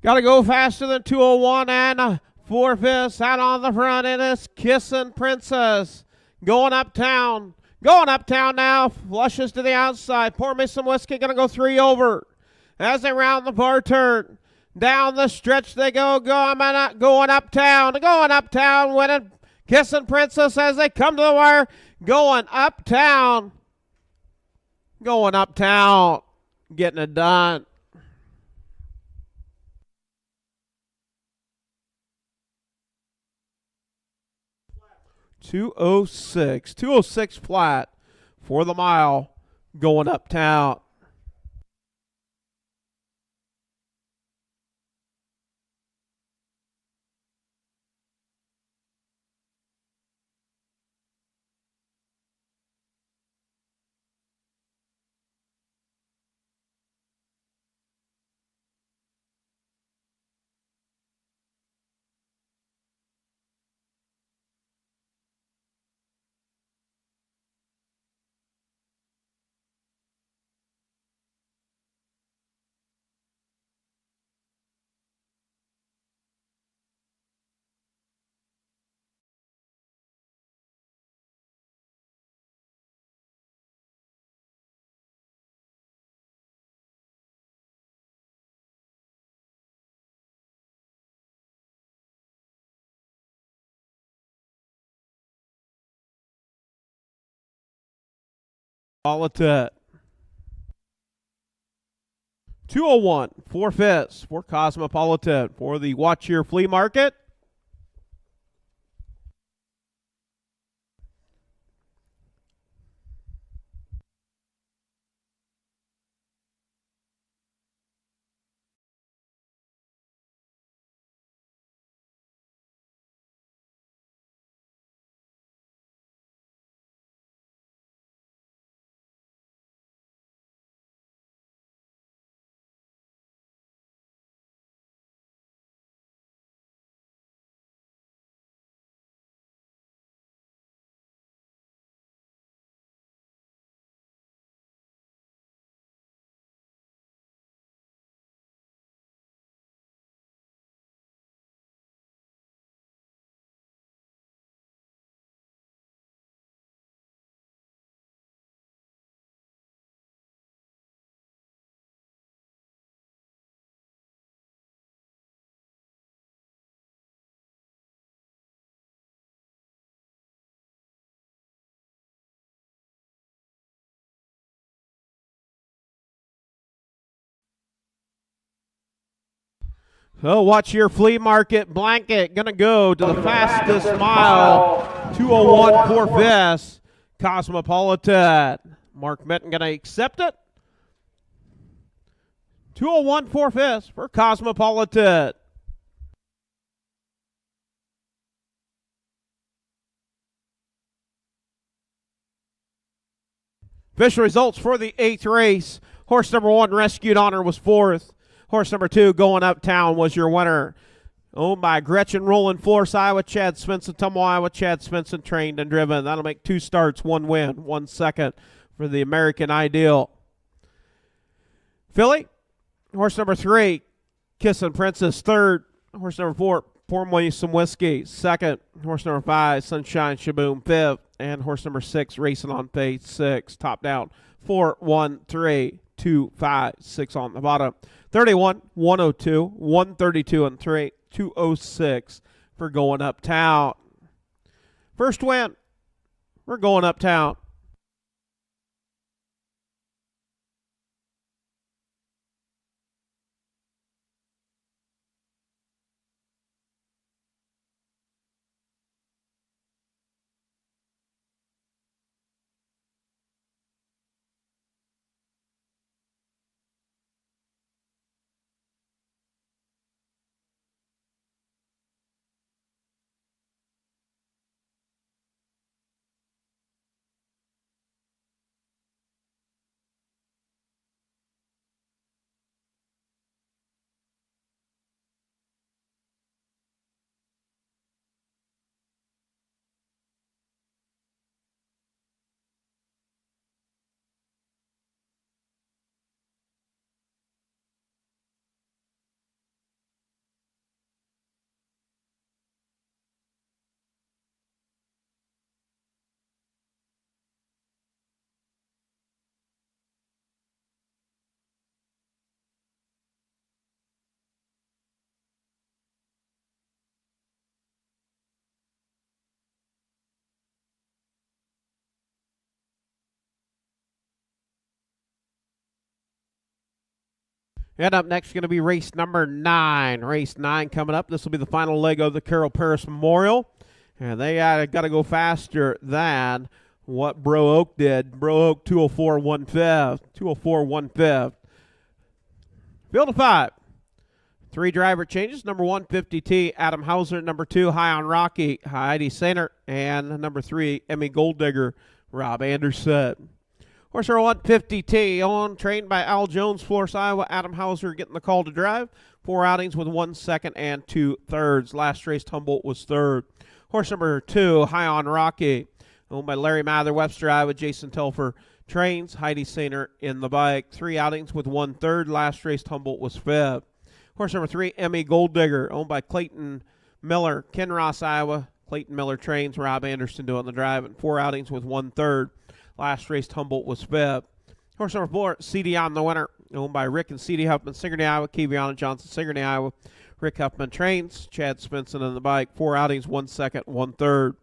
A: Got to go faster than 201 and 4/5 out on the front. It is Kissin' Princess. Going Uptown. Going Uptown now. Flushes to the outside. Pour Me Some Whiskey. Going to go 3 over. As they round the bar turn. Down the stretch they go. Going Uptown. Going Uptown. Winning Kissin' Princess as they come to the wire. Going Uptown. Going Uptown. Getting it done. $206 flat for the mile. Going Uptown. Cosmopolitan. 201, 4/5 for Cosmopolitan for the Watch Your Flea Market. So Watch Your Flea Market blanket going to go to the fastest mile. 201, 4/5 Cosmopolitan. Mark Minton going to accept it. 201, 4/5 for Cosmopolitan. Official results for the 8th race. Horse number 1, Rescued Honor, was 4th. Horse number 2, Going Uptown, was your winner. Owned by Gretchen Rowland, Florence, Iowa. Chad Svensson, Tumble, Iowa. Chad Svensson, trained and driven. That'll make 2 starts, 1 win, 1 second for the American Ideal. Filly, horse number 3, Kissin' Princess, 3rd. Horse number 4, Pour Me Some Whiskey, 2nd. Horse number 5, Sunshine Shaboom, 5th. And horse number 6, Racing on Faith, 6th. Top down, 4, 1, 3, 2, 5, 6 on the bottom. 31, 102, 132 and 3, 206 for Going Uptown. First win, we're Going Uptown. And up next is going to be race number 9. Race 9 coming up. This will be the final leg of the Carol Paris Memorial. And they got to go faster than what Bro Oak did. Bro Oak 204 1/5. 204 1/5. Field of 5. 3 driver changes. Number 1, 50T, Adam Hauser. Number 2, High on Rocky, Heidi Sainer. And number 3, Emmy Golddigger, Rob Anderson. Horse number 1, 50T, trained by Al Jones, Florence, Iowa. Adam Hauser getting the call to drive. 4 outings with 1 second and 2 thirds. Last race, Humboldt was 3rd. Horse number 2, High on Rocky, owned by Larry Mather, Webster, Iowa. Jason Telfer trains. Heidi Sainer in the bike. 3 outings with 1 third. Last race, Humboldt was 5th. Horse number 3, Emmy Golddigger, owned by Clayton Miller, Kinross, Iowa. Clayton Miller trains. Rob Anderson doing the drive. And 4 outings with 1 third. Last race, Humboldt was 5th. Horse number 4, CD on the winner, owned by Rick and CD Huffman, Sigourney, Iowa. Keviana Johnson, Sigourney, Iowa. Rick Huffman trains. Chad Svensson on the bike. 4 outings, 1 second, 1 third.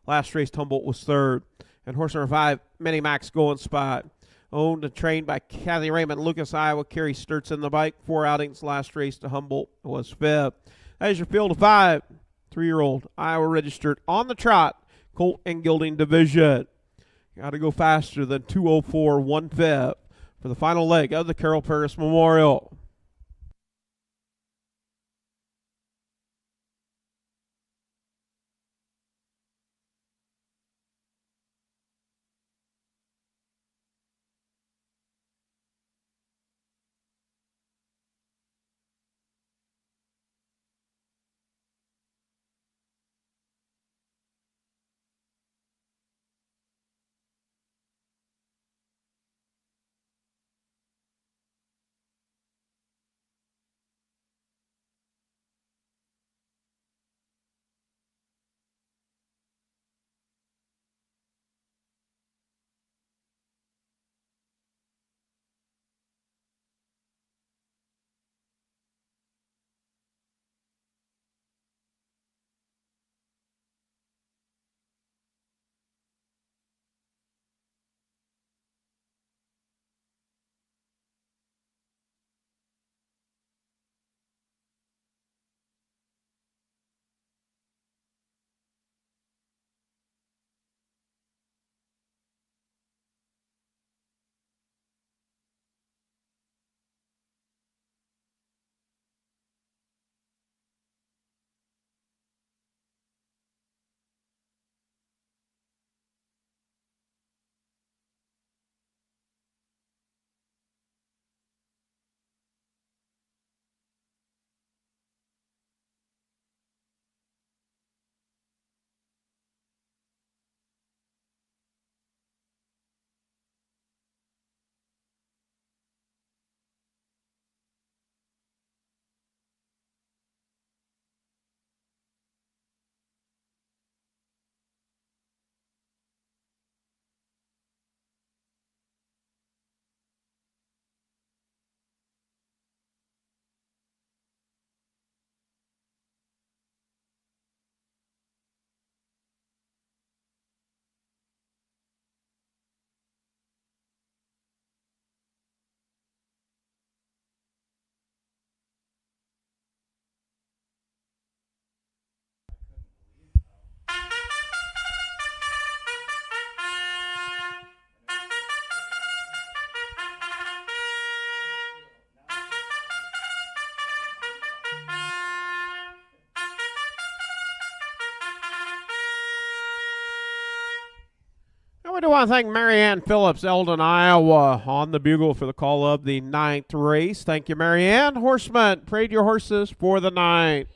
A: Last race, Humboldt was 3rd. And horse number 5, Mini Max Going Spot, Owned and trained by Kathy Raymond, Lucas, Iowa. Kerry Sturts in the bike. 4 outings. Last race to Humboldt was 5th. That is your field of 5. 3-year-old Iowa registered on the trot. Colt and Gelding division. Got to go faster than 2:04 1/5 for the final leg of the Carroll Paris Memorial. We do want to thank Marianne Phillips, Eldon, Iowa, on the bugle for the call of the 9th race. Thank you, Marianne. Horsemen, parade your horses for the 9th.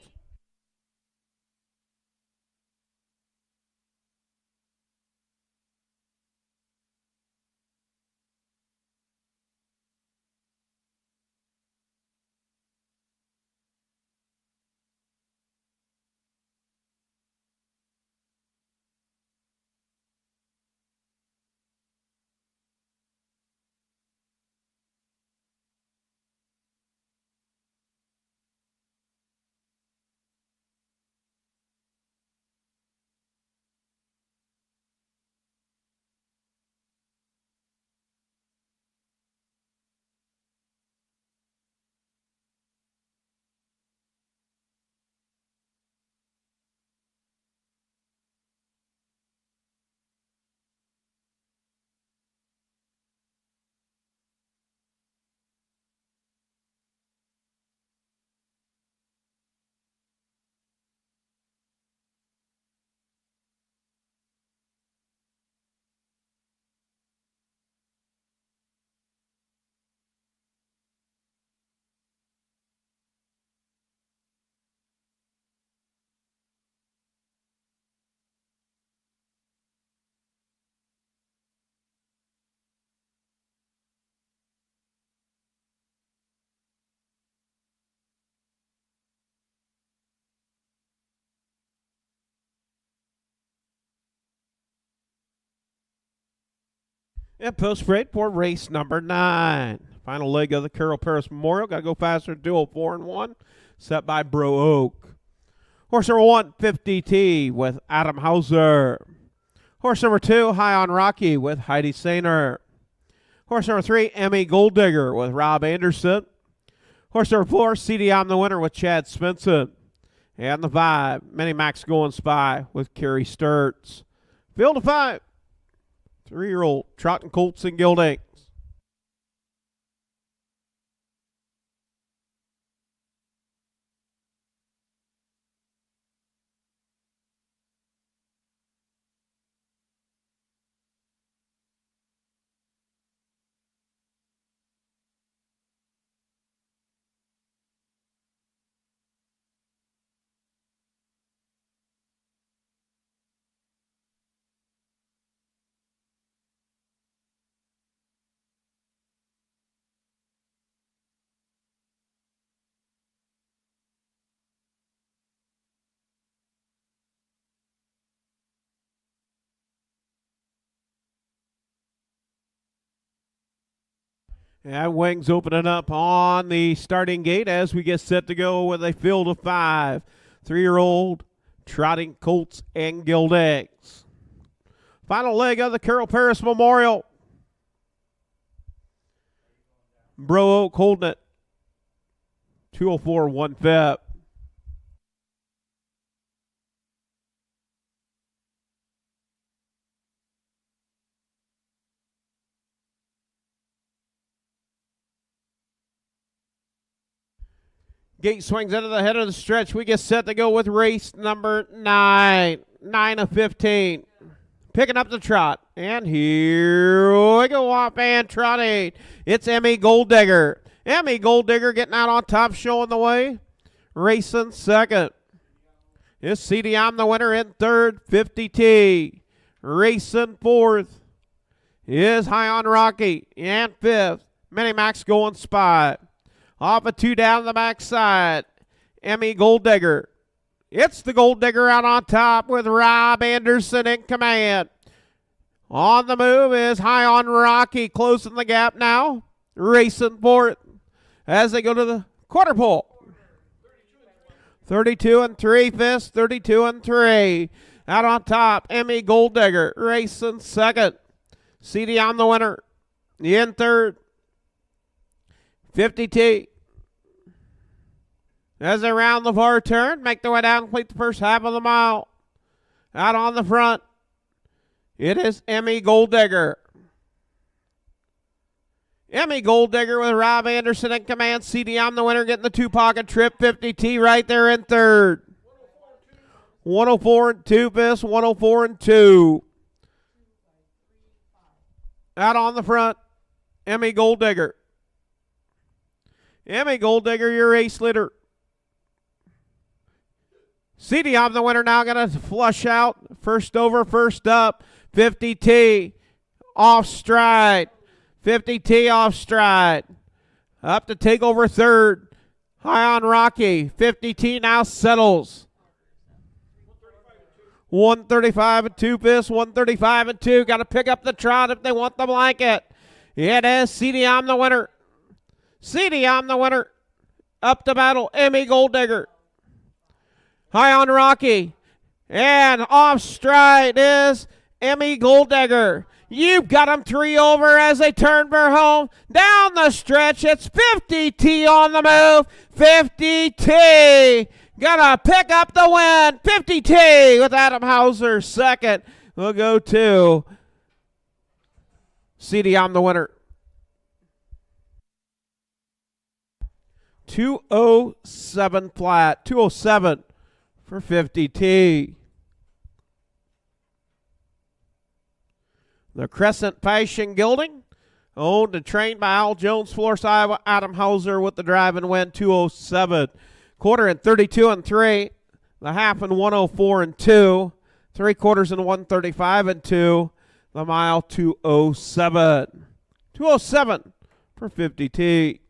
A: And post parade for race number 9. Final leg of the Carroll Paris Memorial. Got to go faster. Duel 4-1. Set by Bro Oak. Horse number 1, 50T with Adam Hauser. Horse number 2, High on Rocky with Heidi Sainer. Horse number 3, Emmy Gold Digger with Rob Anderson. Horse number 4, CD I'm the Winner with Chad Spencer. And the 5, Mini Max Going Spy with Kerry Sturts. Field of 5, 3-year-old Trotting Colts and Gildings. And wings opening up on the starting gate as we get set to go with a field of 5. 3-year-old Trotting Colts and Gildings. Final leg of the Carroll Paris Memorial. Bro Oak holding it. 204 1/5. Gate swings into the head of the stretch. We get set to go with race number 9. 9 of 15. Picking up the trot. And here we go off and trotting. It's Emmy Gold Digger. Emmy Gold Digger getting out on top, showing the way. Racing second. It's CD I'm the Winner in third. 50T. Racing fourth. Is High on Rocky. And fifth. Mini Max Going Spy. Off a 2 down the backside. Emmy Gold Digger. It's the Gold Digger out on top with Rob Anderson in command. On the move is High on Rocky, closing the gap now. Racing for it as they go to the quarter pole. 32 and 3/5, 32 and 3. Out on top, Emmy Gold Digger racing second. CD I'm the Winner in third. 50T. As they round the far turn, make their way down, complete the first half of the mile. Out on the front, it is Emmy Gold Digger. Emmy Gold Digger with Rob Anderson in command. CD I'm the Winner getting the 2-pocket trip. 50T right there in third. 104 and 2/5, 104 and 2. Out on the front, Emmy Gold Digger. Emmy Gold Digger, your race leader. CD I'm the Winner now going to flush out. First over, first up. 50T off stride. 50T off stride. Up to take over third. High on Rocky. 50T now settles. 135 and 2/5, 135 and 2. Got to pick up the trot if they want the blanket. It is CD I'm the Winner. CD I'm the Winner. Up to battle, Emmy Gold Digger. High on Rocky. And off stride is Emmy Gold Digger. You've got them 3 over as they turn for home. Down the stretch, it's 50T on the move. 50T. Gonna pick up the win. 50T with Adam Hauser second. We'll go to CD I'm the Winner. 207 flat. 207 for 50T. The Crescent Passion Gilding, owned and trained by Al Jones, Florence, Iowa. Adam Hauser with the drive and win, 207. Quarter in 32 and 3. The half in 104 and 2. 3/4 in 135 and 2. The mile 207. 207 for 50T.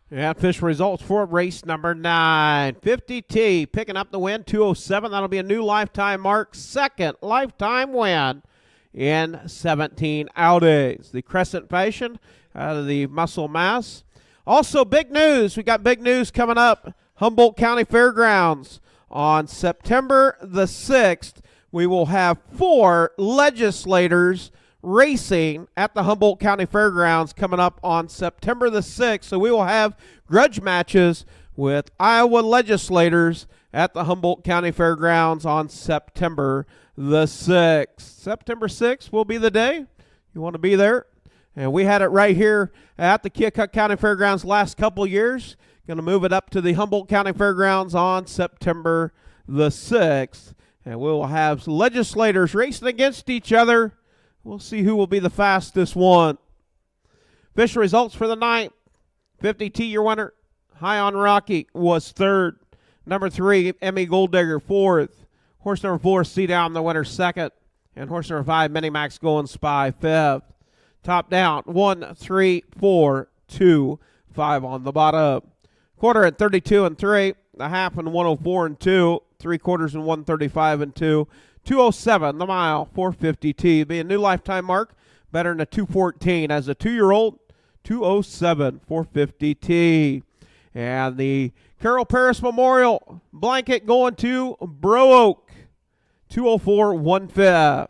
A: And official results for race number 9. 50T picking up the win, 207. That'll be a new lifetime mark. Second lifetime win in 17 outings. The Crescent Fashion out of the Muscle Mass. Also, big news. We got big news coming up. Humboldt County Fairgrounds on September the 6th. We will have 4 legislators racing at the Humboldt County Fairgrounds coming up on September the 6th. So we will have grudge matches with Iowa legislators at the Humboldt County Fairgrounds on September the 6th. September 6th will be the day. You want to be there? And we had it right here at the Keokuk County Fairgrounds last couple years. Going to move it up to the Humboldt County Fairgrounds on September the 6th. And we will have legislators racing against each other. We'll see who will be the fastest one. Official results for the night. 50T, your winner. High on Rocky was 3rd. Number 3, Emmy Golddigger, 4th. Horse number 4, C Down, the winner, 2nd. And horse number 5, Minimax Golden Spy, 5th. Top down, 1, 3, 4, 2, 5 on the bottom. Quarter at 32 and 3. The half and 104 and 2. 3/4 and 135 and 2. 207 the mile for 50T. Be a new lifetime mark. Better than a 214 as a 2-year-old. 207 for 50T. And the Carroll Paris Memorial blanket going to Bro Oak. 204 1/5.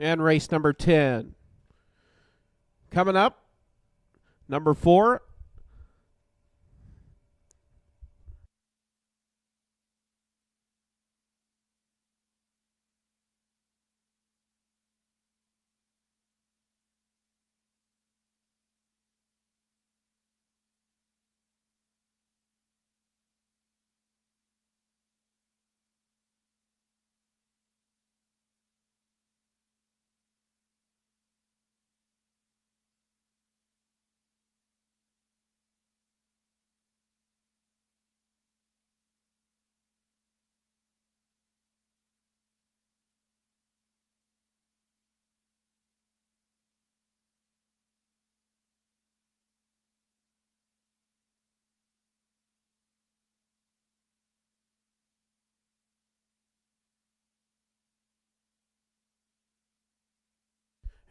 A: And race number 10. Coming up, number 4,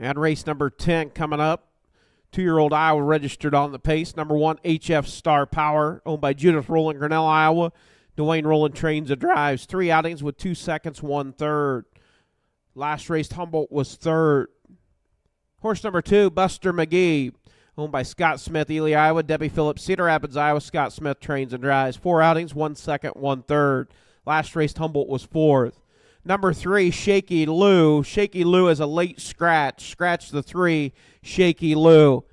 A: And race number 10 coming up. 2-year-old Iowa registered on the pace. Number 1, HF Star Power, owned by Judith Rowland, Grinnell, Iowa. Dwayne Rowland trains and drives. 3 outings with 2 seconds, 1/3. Last race, Humboldt was 3rd. Horse number 2, Buster McGee, owned by Scott Smith, Ely, Iowa. Debbie Phillips, Cedar Rapids, Iowa. Scott Smith trains and drives. 4 outings, 1 second, 1/3. Last race, Humboldt was 4th. Number 3, Shaky Lou. Shaky Lou is a late scratch. Scratch the 3, Shaky Lou.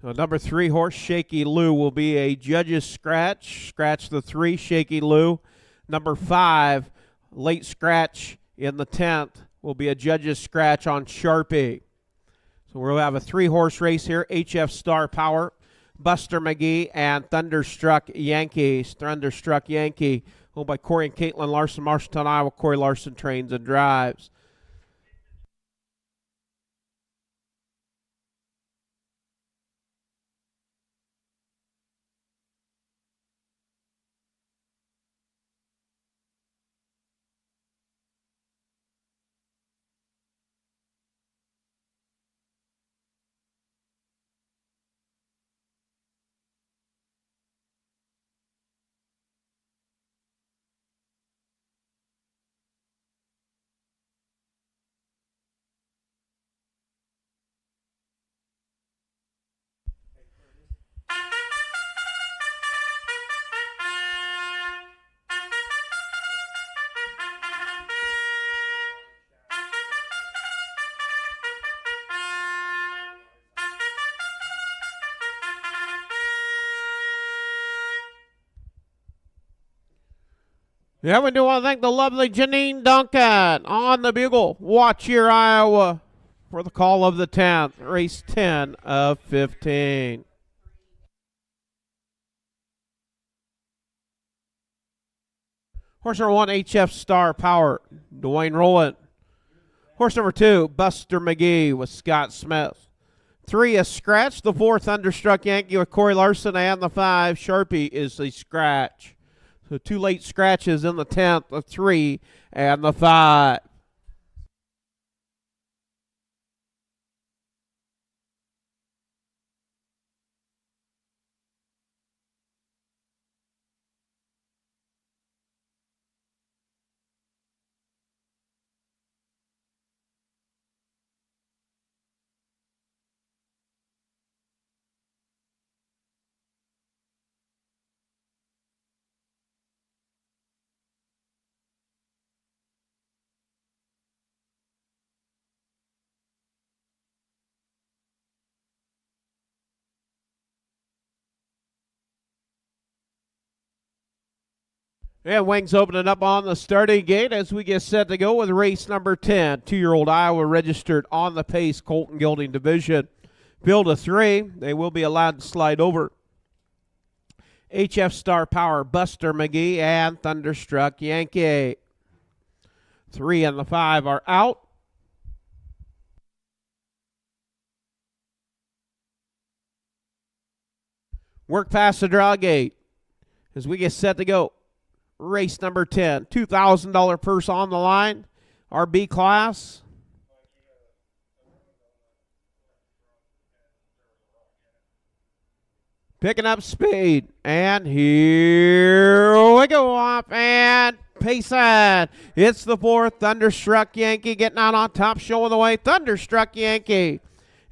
A: Number 3 horse, Shaky Lou, will be a judge's scratch. Scratch the 3, Shaky Lou. Number 5, late scratch in the 10th, will be a judge's scratch on Sharpie. So we'll have a 3-horse race here. HF Star Power, Buster McGee, and Thunderstruck Yankees. Thunderstruck Yankee, owned by Corey and Caitlin Larson, Marshalltown, Iowa. Corey Larson trains and drives. Yeah, we do want to thank the lovely Janine Duncan on the bugle. Watch your Iowa for the call of the 10th, race 10 of 15. Horse number 1, HF Star Power, Dwayne Rowland. Horse number 2, Buster McGee with Scott Smith. 3 is scratch. The 4, Thunderstruck Yankee with Corey Larson. And the 5, Sharpie, is the scratch. So 2 late scratches in the 10th, the 3 and the 5. And wings opening up on the starting gate as we get set to go with race number 10. 2-year-old Iowa registered on the pace, Colton Gilding Division. Field of 3, they will be allowed to slide over. HF Star Power, Buster McGee, and Thunderstruck Yankee. 3 and the 5 are out. Work past the draw gate as we get set to go. Race number 10, $2,000 purse on the line. Our B class. Picking up speed. And here we go, off and Pacing. It's the fourth. Thunderstruck Yankee getting out on top, showing the way. Thunderstruck Yankee.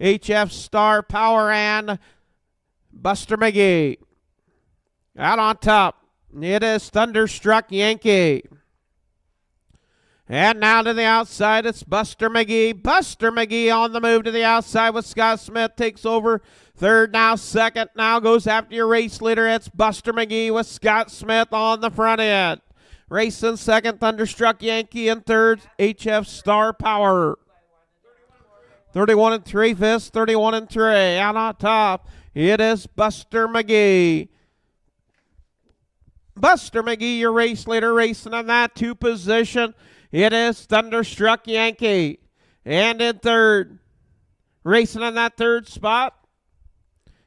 A: HF Star Power and Buster McGee. Out on top. It is Thunderstruck Yankee. And now to the outside, it's Buster McGee. Buster McGee on the move to the outside with Scott Smith. Takes over third, now second. Now goes after your race leader. It's Buster McGee with Scott Smith on the front end. Racing second, Thunderstruck Yankee. In third, HF Star Power. 31 3/5, 31 3. Out on top, it is Buster McGee. Buster McGee, your race leader, racing in that two position. It is Thunderstruck Yankee. And in third, racing in that third spot,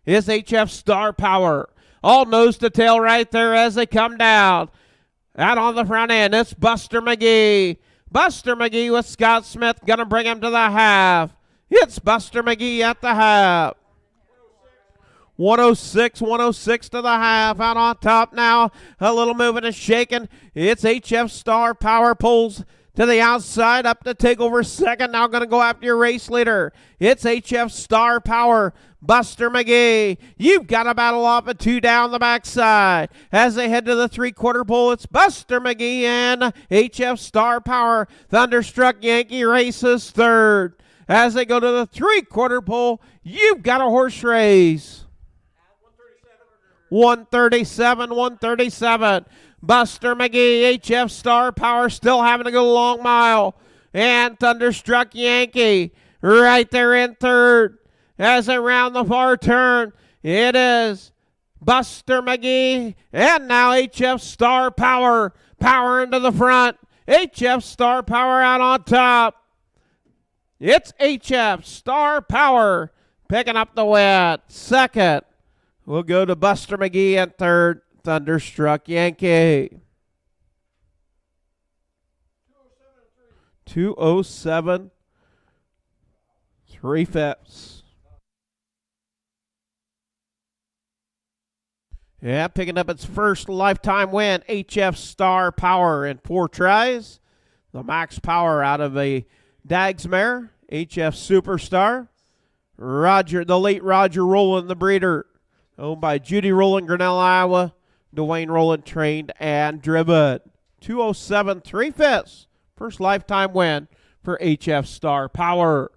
A: is HF Star Power. All nose to tail right there as they come down. Out on the front end, it's Buster McGee. Buster McGee with Scott Smith, going to bring him to the half. It's Buster McGee at the half. 106 to the half. Out on top now. A little moving and shaking. It's HF Star Power pulls to the outside up to take over second. Now going to go after your race leader. It's HF Star Power. Buster McGee. You've got a battle off of two down the backside. As they head to the three-quarter pole, it's Buster McGee and HF Star Power. Thunderstruck Yankee races third. As they go to the three-quarter pole, you've got a horse race. 137. Buster McGee, HF Star Power still having to go a long mile. And Thunderstruck Yankee right there in third. As they round the far turn, it is Buster McGee. And now HF Star Power. Power into the front. HF Star Power out on top. It's HF Star Power picking up the win. Second, we'll go to Buster McGee, and third, Thunderstruck Yankee. 207 3/5. Yeah, picking up its first lifetime win, HF Star Power in 4 tries. The max power out of a Dags mare, HF Superstar. The late Roger Rowland, the breeder, owned by Judy Rowland, Grinnell, Iowa. Dwayne Rowland trained and driven. 207 3/5. First lifetime win for HF Star Power.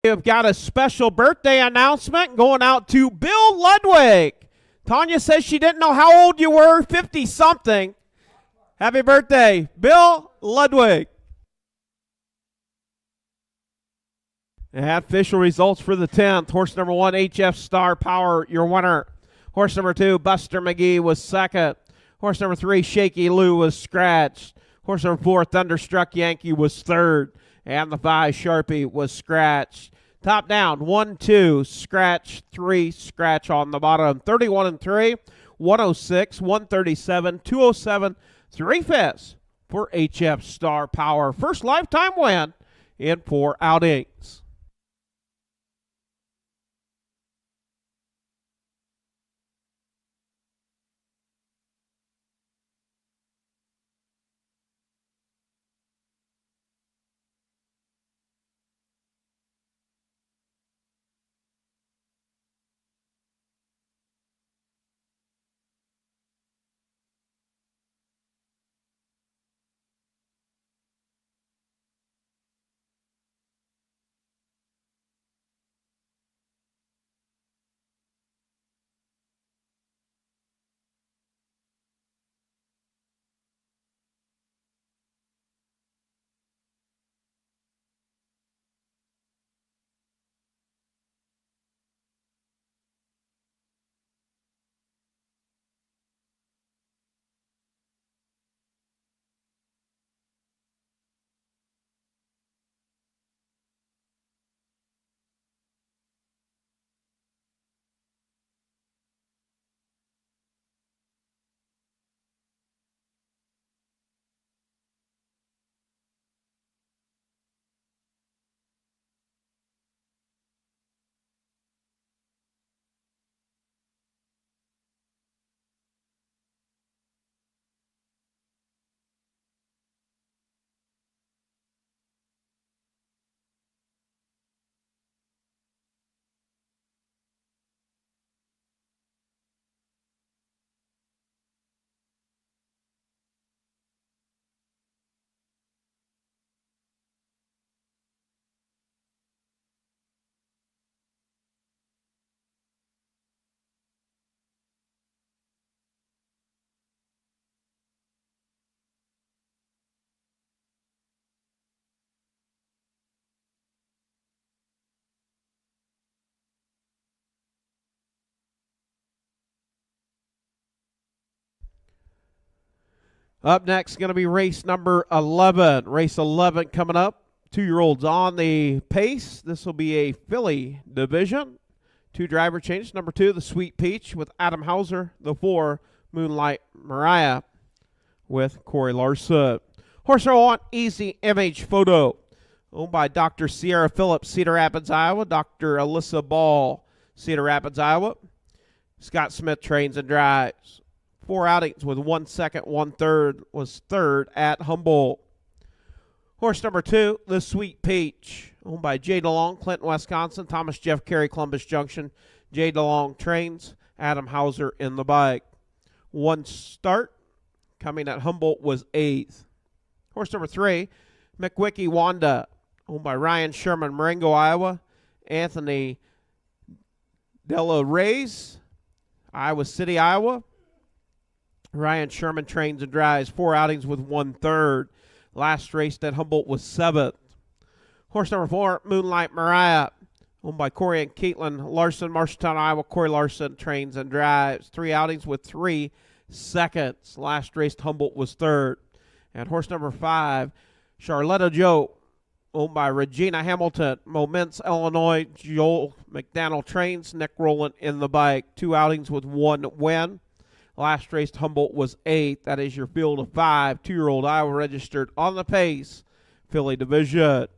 A: We've got a special birthday announcement going out to Bill Ludwig. Tanya says she didn't know how old you were, 50-something. Happy birthday, Bill Ludwig. And official results for the 10th. Horse number 1, HF Star Power, your winner. Horse number 2, Buster McGee, was second. Horse number 3, Shaky Lou, was scratched. Horse number 4, Thunderstruck Yankee, was third. and the 5 Sharpie was scratched. Top down, 1, 2, scratch, 3, scratch on the bottom. 31 and 3, 106, 137, 207, 3 fifths for HF Star Power. First lifetime win in 4 outings. Up next, going to be race number 11. Race 11 coming up. 2-year-olds on the pace. This will be a filly division. 2 driver changes. Number 2, the Sweet Peach with Adam Hauser. The 4, Moonlight Mariah with Corey Larson. Horse number 1, Easy Image Photo. Owned by Dr. Sierra Phillips, Cedar Rapids, Iowa. Dr. Alyssa Ball, Cedar Rapids, Iowa. Scott Smith trains and drives. 4 outings with 1 second, 1 third, was third at Humboldt. Horse number 2, the Sweet Peach, owned by Jay DeLong, Clinton, Wisconsin. Thomas Jeff Kerry, Columbus Junction. Jay DeLong trains. Adam Hauser in the bike. 1 start, coming at Humboldt, was 8th. Horse number 3, McWicky Wanda, owned by Ryan Sherman, Marengo, Iowa. Anthony Della Reyes, Iowa City, Iowa. Ryan Sherman trains and drives. 4 outings with 1 third. Last race at Humboldt was 7th. Horse number 4, Moonlight Mariah, owned by Corey and Caitlin Larson, Marshalltown, Iowa. Corey Larson trains and drives. 3 outings with 3 seconds. Last race at Humboldt was 3rd. And horse number 5, Charlotta Joe, owned by Regina Hamilton, Moments, Illinois. Joel McDaniel trains. Nick Rowland in the bike. 2 outings with 1 win. Last race at Humboldt was 8th. That is your field of 5. 2-year-old Iowa registered on the pace. Filly division.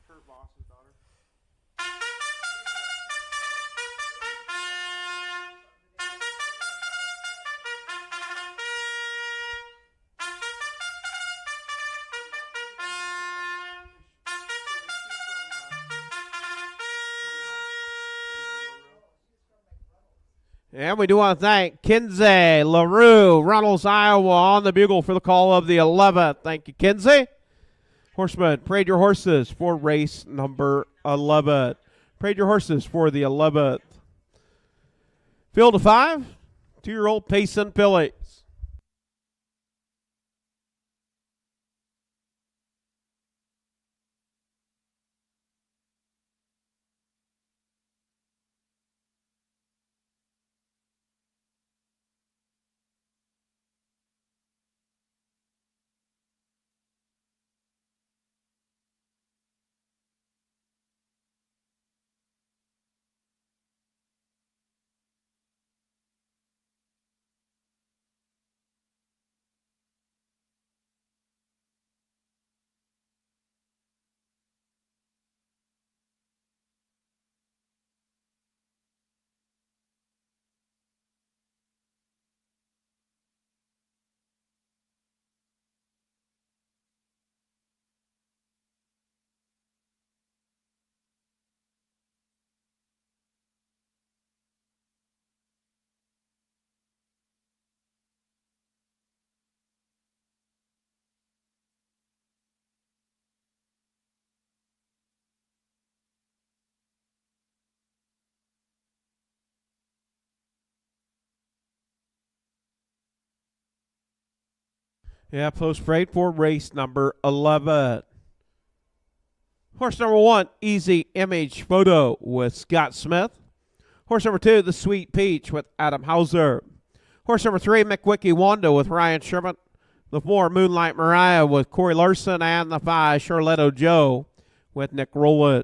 A: Kurt Boss's daughter. And we do want to thank Kinsey LaRue, Runnels, Iowa, on the bugle for the call of the 11th. Thank you, Kinsey. Horsemen, parade your horses for race number 11. Parade your horses for the 11th. Field of 5, 2-year-old Pace and Fillies. Yeah, post parade for race number 11. Horse number 1, Easy Image Photo with Scott Smith. Horse number 2, The Sweet Peach with Adam Hauser. Horse number 3, McWicky Wanda with Ryan Sherman. The 4, Moonlight Mariah with Corey Larson. And the 5, Charletto Joe with Nick Rowlett.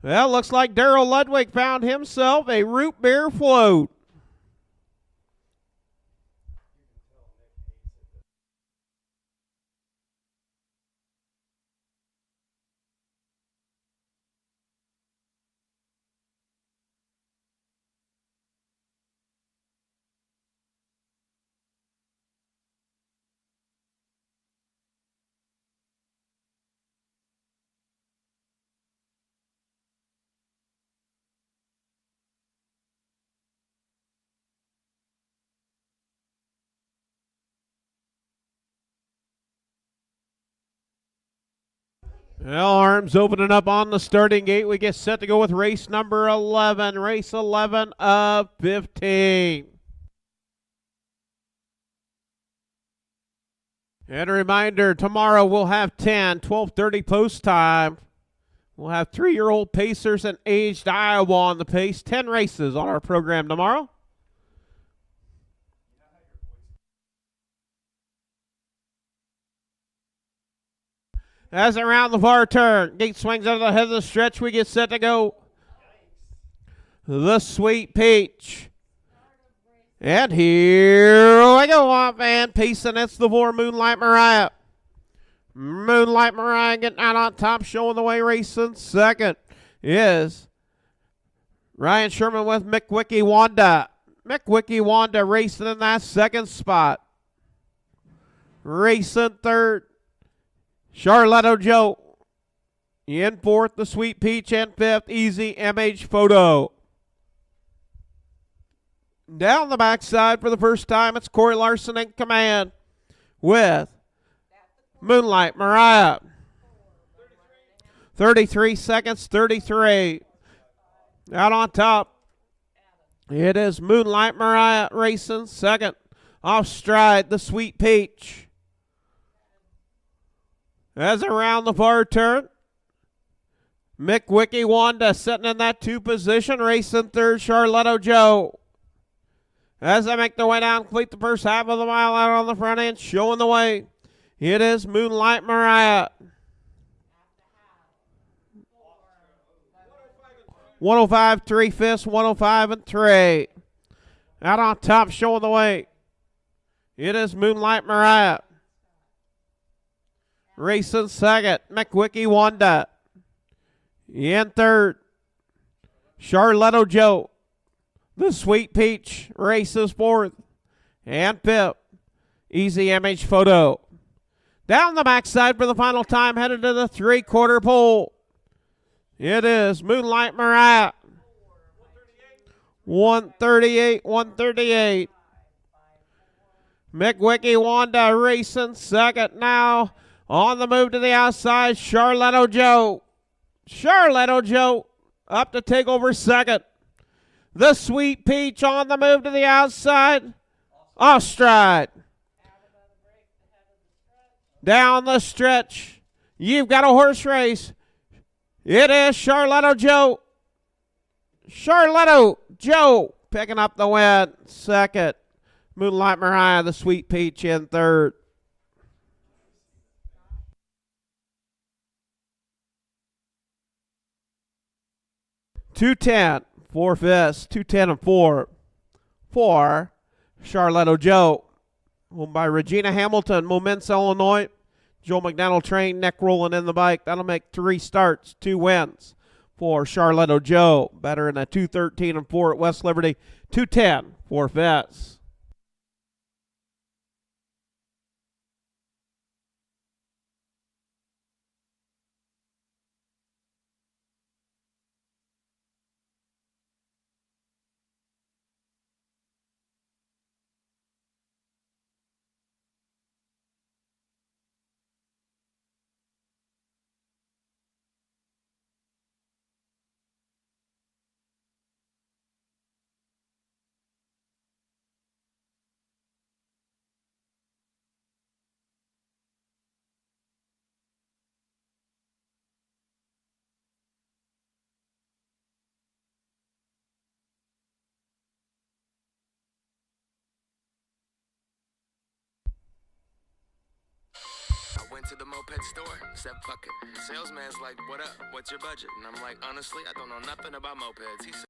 A: Well, looks like Darrell Ludwig found himself a root beer float. Well, arms opening up on the starting gate. We get set to go with race number 11. Race 11 of 15. And a reminder, tomorrow we'll have 10, 12:30 post time. We'll have 3-year-old Pacers and aged Iowa on the pace. 10 races on our program tomorrow. As around the far turn, gate swings out of the head of the stretch. We get set to go. The Sweet Peach. And here we go off and pacing. It's the 4, Moonlight Mariah. Moonlight Mariah getting out on top, showing the way, racing. Second is Ryan Sherman with McWicky Wanda. McWicky Wanda racing in that second spot. Racing third, Charletto Joe. In fourth, the Sweet Peach. And fifth, Easy MH Photo. Down the backside for the first time, it's Corey Larson in command with Moonlight Mariah. 33 seconds, 33. Out on top, it is Moonlight Mariah racing second. Off stride, the Sweet Peach. As around the far turn, McWicky Wanda sitting in that 2 position, racing third, Charletto Joe. As they make their way down, complete the first half of the mile out on the front end, showing the way. It is Moonlight Mariah. 105 3/5, 105 and 3. Out on top, showing the way. It is Moonlight Mariah. Racing second, McWicky Wanda. In third, Charletto Joe. The Sweet Peach races fourth. And fifth, Easy MH Photo. Down the backside for the final time, headed to the 3/4 pole. It is Moonlight Mariah. 138, 138. McWicky Wanda racing second now. On the move to the outside, Charletto Joe. Charletto Joe up to take over second. The Sweet Peach on the move to the outside. Off stride. Down the stretch. You've got a horse race. It is Charletto Joe. Charletto Joe picking up the win. Second. Moonlight Mariah, the Sweet Peach in third. $210 for fifths. 210 and 4 for Charletto Joe. Owned by Regina Hamilton, Moments, Illinois. Joe McDonald trained, neck rolling in the bike. That'll make 3 starts, 2 wins for Charletto Joe. Better in a 213 and 4 at West Liberty. 210 for fifths.
C: I went to the moped store, said fuck it. Salesman's like, what up? What's your budget? And I'm like, honestly, I don't know nothing about mopeds. He said,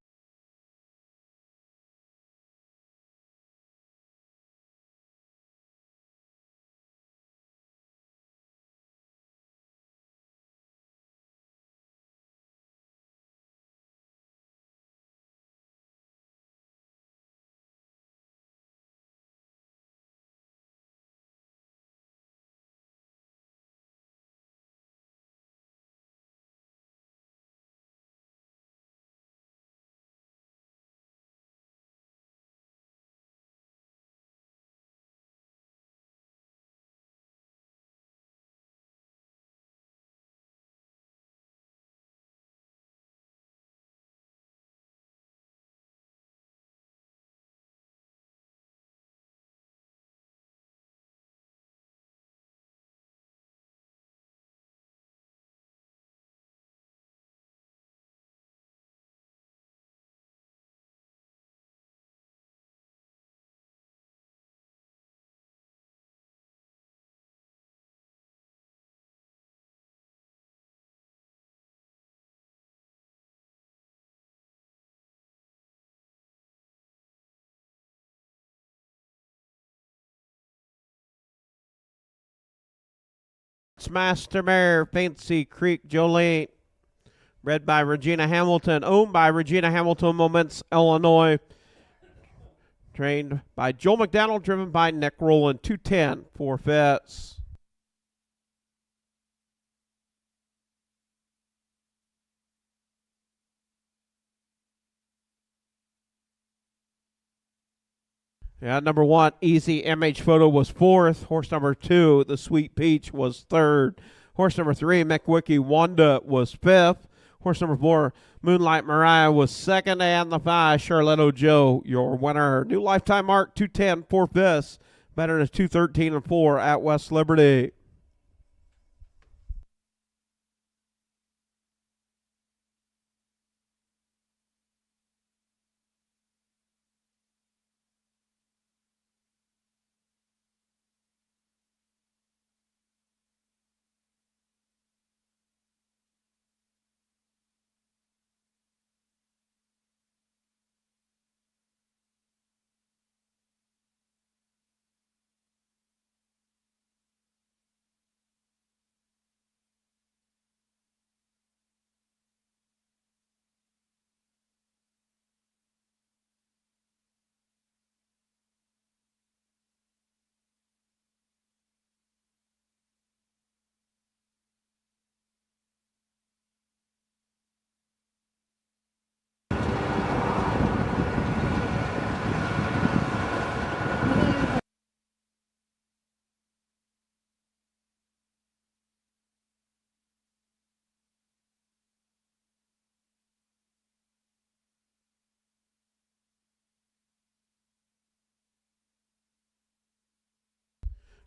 A: Master Mare, Fancy Creek Jolene. Bred by Regina Hamilton. Owned by Regina Hamilton, Moments, Illinois. Trained by Joe McDonald, driven by Nick Rowland. 210 for fifths. Yeah, number 1, Easy MH Photo was 4th. Horse number 2, the Sweet Peach, was 3rd. Horse number 3, McWicky Wanda, was 5th. Horse number 4, Moonlight Mariah, was 2nd. And the 5, Charletto Joe, your winner. New lifetime mark, 210 for fifths. Better than 213 and 4 at West Liberty.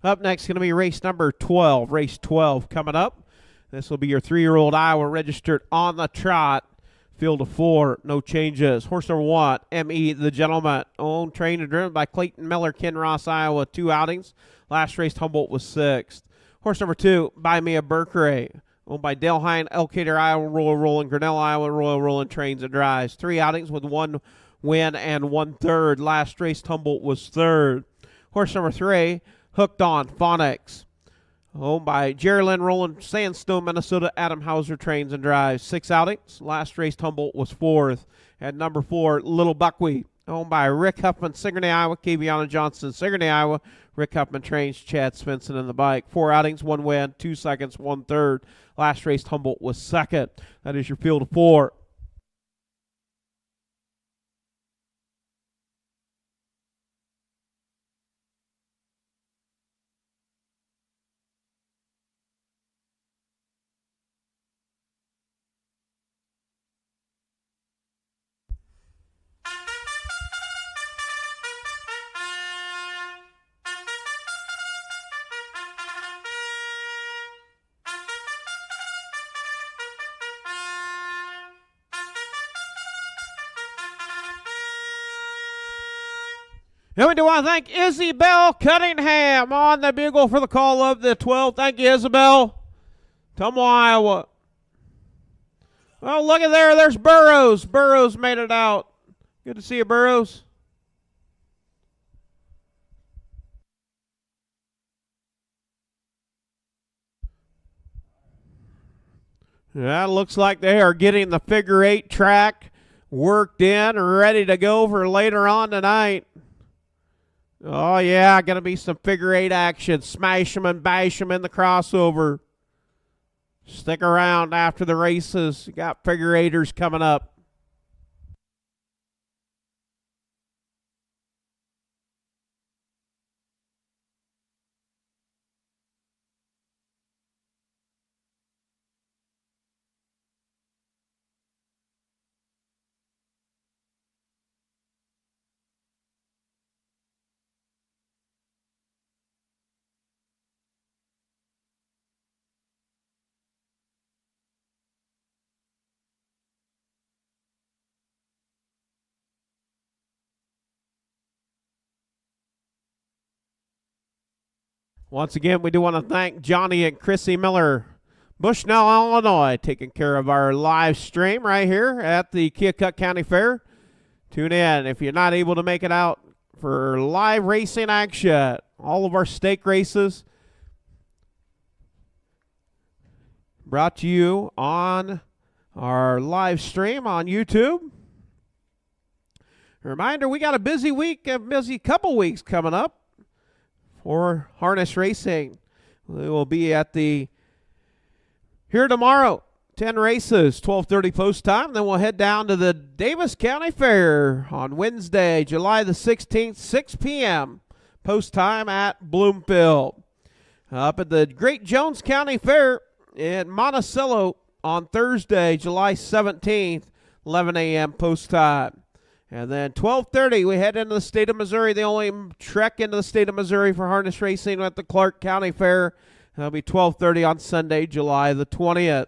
A: Up next going to be race number 12. Race 12 coming up. This will be your 3-year-old Iowa registered on the trot. Field of 4, no changes. Horse number 1, M.E. the Gentleman. Owned, trained, and driven by Clayton Miller, Kinross, Iowa. 2 outings. Last race, Humboldt was 6th. Horse number 2, Buy Me a Berkeray. Owned by Dale Hine, Elkader, Iowa, Royal Roland, Grinnell, Iowa, Royal Roland, trains and drives. 3 outings with 1 win and 1/3. Last race, Humboldt was 3rd. Horse number 3, Hooked on Phonics. Owned by Jerry Lynn Roland, Sandstone, Minnesota, Adam Hauser, trains and drives. 6 outings. Last race, Humboldt was 4th. And number 4, Little Buckwheat. Owned by Rick Huffman, Sigourney, Iowa, Kaviana Johnson, Sigourney, Iowa. Rick Huffman trains Chad Svensson in the bike. 4 outings, 1 win, 2 seconds, 1/3. Last race, Humboldt was 2nd. That is your field of 4. And we do want to thank Isabel Cunningham on the bugle for the call of the 12. Thank you, Isabel. Tomo, Iowa. Well, look at there. There's Burrows. Burrows made it out. Good to see you, Burrows. That looks like they are getting the figure 8 track worked in, ready to go for later on tonight. Oh, yeah, going to be some figure 8 action. Smash them and bash them in the crossover. Stick around after the races. You got figure 8ers coming up. Once again, we do want to thank Johnny and Chrissy Miller, Bushnell, Illinois, taking care of our live stream right here at the Keokuk County Fair. Tune in if you're not able to make it out for live racing action. All of our stake races brought to you on our live stream on YouTube. A reminder, we got a busy week, a busy couple weeks coming up for harness racing. We will be at the here tomorrow, 10 races, 12:30 post time. Then we'll head down to the Davis County Fair on Wednesday, July the 16th, 6 p.m. post time at Bloomfield. Up at the Great Jones County Fair in Monticello on Thursday, July 17th, 11 a.m. post time. And then 12:30, we head into the state of Missouri. The only trek into the state of Missouri for harness racing at the Clark County Fair. That'll be 12:30 on Sunday, July the 20th.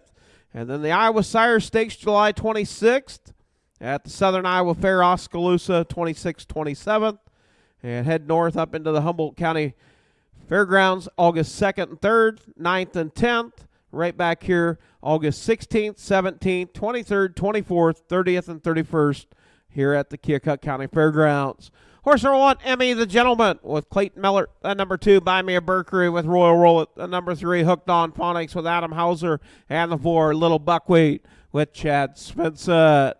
A: And then the Iowa Sire Stakes, July 26th at the Southern Iowa Fair, Oskaloosa, 26th, 27th. And head north up into the Humboldt County Fairgrounds, August 2nd and 3rd, 9th and 10th. Right back here, August 16th, 17th, 23rd, 24th, 30th, and 31st. Here at the Keokuk County Fairgrounds. Horse number 1, Emmy the Gentleman with Clayton Miller. Number 2, Buy Me a Berkeray with Royal Roll. Number 3, Hooked on Phonics with Adam Hauser. And the 4, Little Buckwheat with Chad Svensson.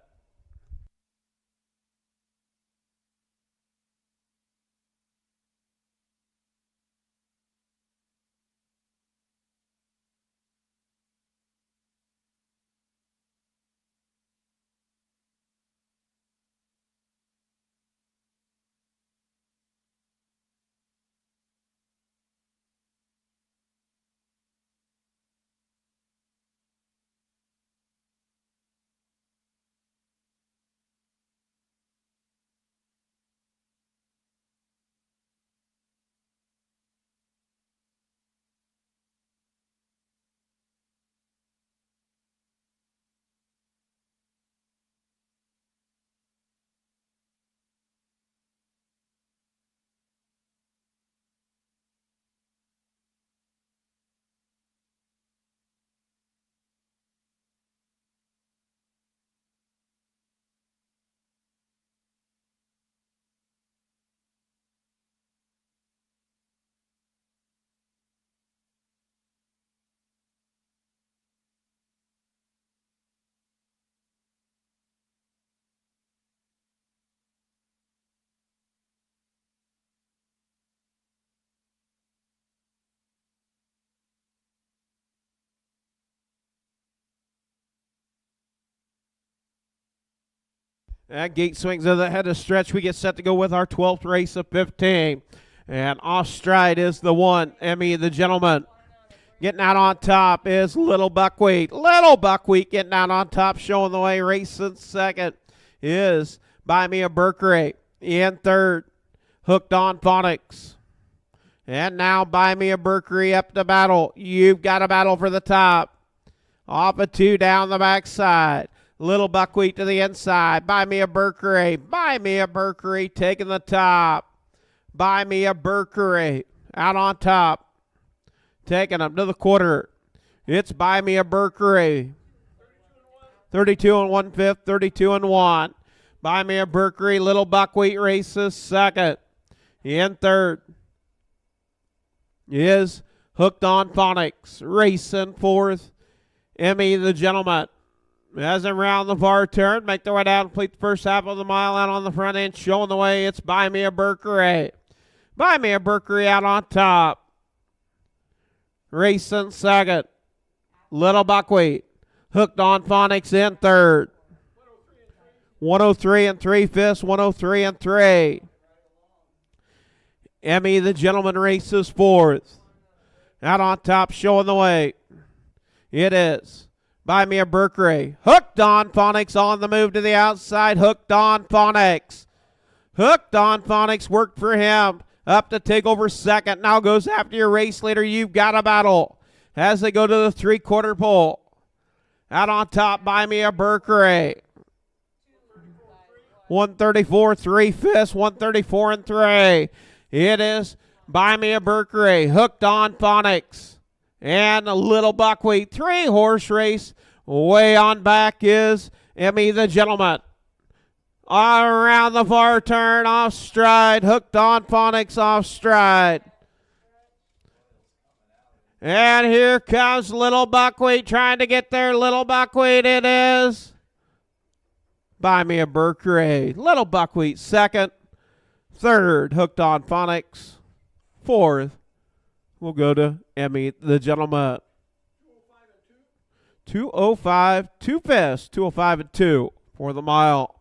A: That gate swings of the head of stretch. We get set to go with our 12th race of 15. And off stride is the one, Emmy the Gentleman. Getting out on top is Little Buckwheat. Little Buckwheat getting out on top, showing the way. Racing second is Buy Me a Berkery. In third, Hooked on Phonics. And now Buy Me a Berkery up to battle. You've got a battle for the top. Off of 2 down the backside. Little Buckwheat to the inside. Buy Me a Berkery. Buy Me a Berkery taking the top. Buy Me a Berkery out on top. Taking them to the quarter. It's Buy Me a Berkery. 32 and 1/5, 32 and 1. Buy Me a Berkery. Little Buckwheat races second. In third is Hooked on Phonics. Racing fourth, Emmy the Gentleman. As they round the far turn, make their way down, complete the first half of the mile out on the front end, showing the way. It's Buy Me a Berkery. Buy Me a Berkery out on top. Racing second, Little Buckwheat. Hooked on Phonics in third. 103 and 3/5, 103 and 3. Emmy the Gentleman races fourth. Out on top, showing the way. It is Buy Me a Berkery. Hooked on Phonics on the move to the outside. Hooked on Phonics. Hooked on Phonics worked for him. Up to take over second. Now goes after your race leader. You've got a battle as they go to the 3/4 pole. Out on top, Buy Me a Berkery. 134, 3/5, 134 and 3. It is Buy Me a Berkery. Hooked on Phonics. And a Little Buckwheat. 3-horse race. Way on back is Emmy the Gentleman. Around the far turn, off stride. Hooked on Phonics off stride. And here comes Little Buckwheat trying to get there. Little Buckwheat it is. Buy Me a Berkery. Little Buckwheat second. Third, Hooked on Phonics. Fourth, we'll go to Emmy the Gentleman. 2:05, 2/5, 2:05 and 2 for the mile.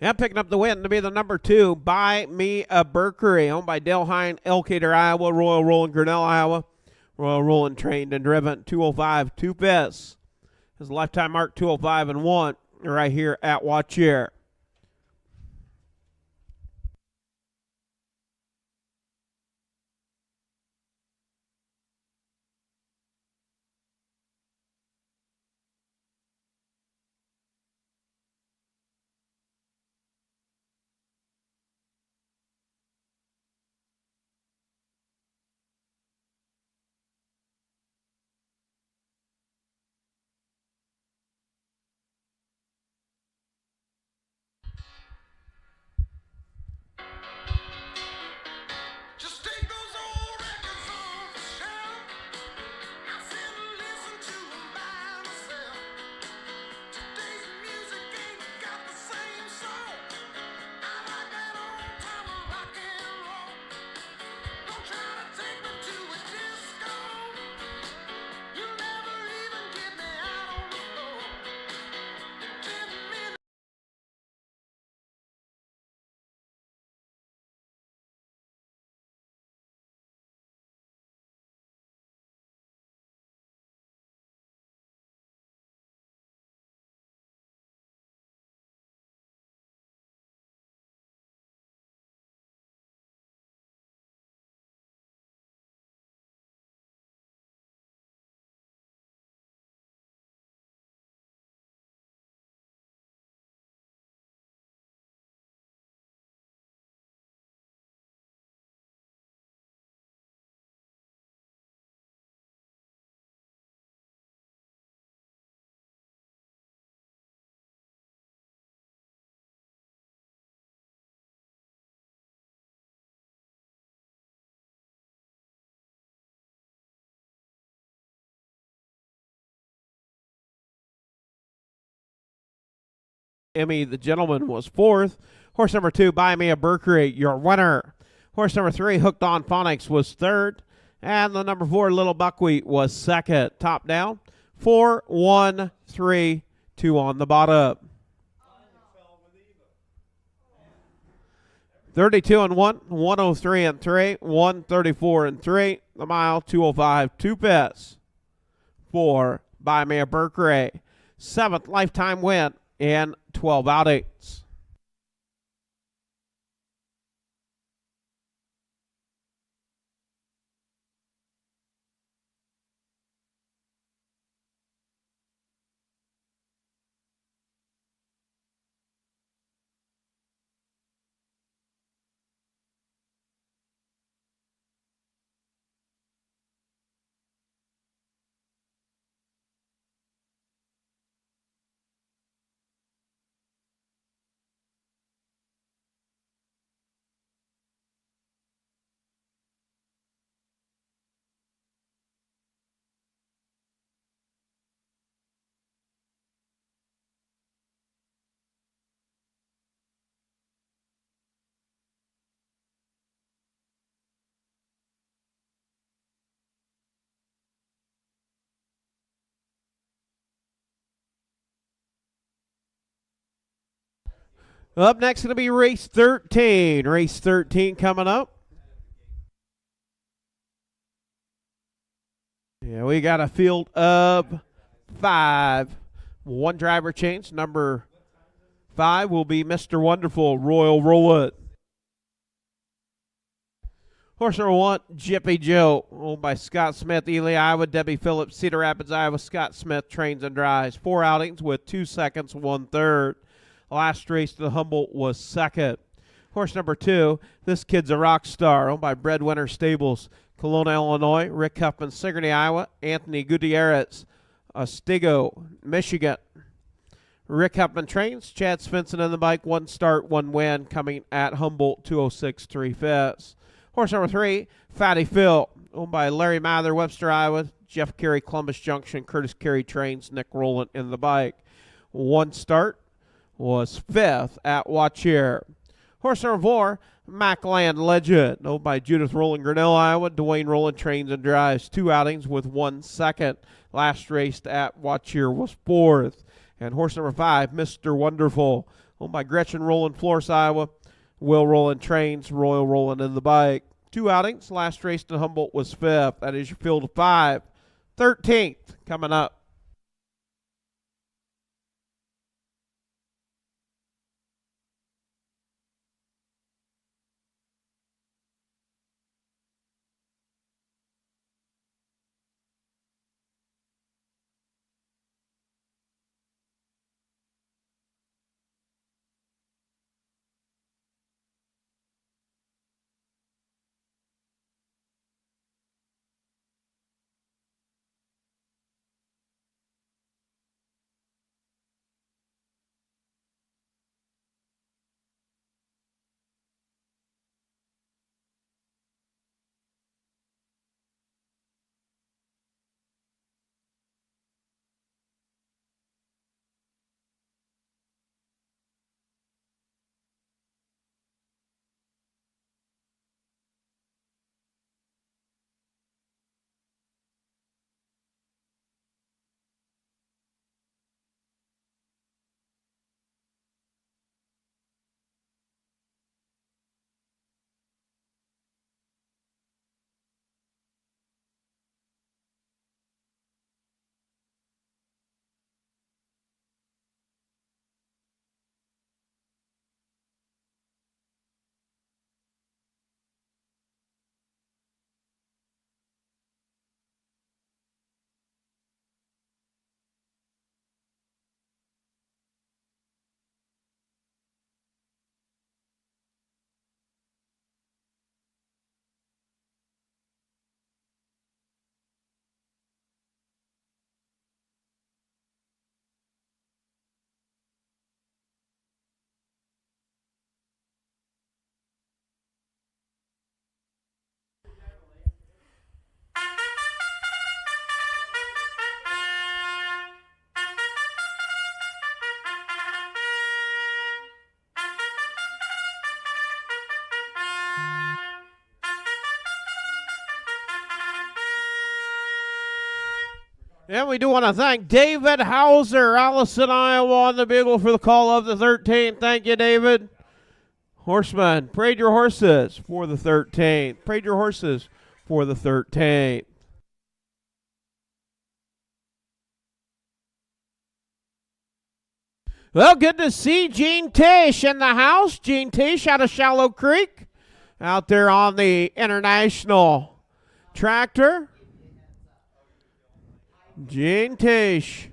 A: And picking up the win to be the number 2, Buy Me a Berkery, owned by Dale Hine, Elkader, Iowa, Royal Roland, Grinnell, Iowa. Royal Roland trained and driven 2:05, 2/5. His lifetime mark 2:05 and 1 right here at Watch Here. Emmy the Gentleman was fourth. Horse number 2, Buy Me a Mercury, your winner. Horse number 3, Hooked on Phonics, was third. And the number 4, Little Buckwheat, was second. Top down, 4, 1, 3, 2 on the bottom. 32 and 1, 103 and 3, 134 and 3. The mile, 205, 2 pits for Buy Me a Mercury. 7th lifetime win in 12 outings. Up next going to be race 13. Race 13 coming up. Yeah, we got a field of 5. 1 driver change. Number 5 will be Mr. Wonderful, Royal Roulette. Horse number 1, Jippy Joe, owned by Scott Smith, Ely, Iowa. Debbie Phillips, Cedar Rapids, Iowa. Scott Smith trains and drives. 4 outings with 2 seconds, 1/3. Last race to the Humboldt was second. Horse number 2, This Kid's a Rock Star, owned by Breadwinner Stables, Kelowna, Illinois. Rick Huffman, Sigourney, Iowa. Anthony Gutierrez, Otsego, Michigan. Rick Huffman trains. Chad Svensson in the bike. 1 start, 1 win, coming at Humboldt, 206 3/5. Horse number 3, Fatty Phil, owned by Larry Mather, Webster, Iowa. Jeff Carey, Columbus Junction. Curtis Carey trains. Nick Rowland in the bike. 1 start, was 5th at Watchier. Horse number 4, Macland Legend, owned by Judith Rowland, Grinnell, Iowa. Dwayne Rowland trains and drives. 2 outings with 1 second. Last race at Watchier was 4th. And horse number 5, Mr. Wonderful, owned by Gretchen Rowland, Florence, Iowa. Will Rowland trains. Royal Rowland in the bike. 2 outings. Last race to Humboldt was 5th. That is your field of 5. 13th coming up. And we do want to thank David Hauser, Allison, Iowa, on the bugle for the call of the 13th. Thank you, David. Horsemen, parade your horses for the 13th. Parade your horses for the 13th. Well, good to see Gene Tish in the house. Gene Tish out of Shallow Creek, out there on the International Tractor. Gene Tish.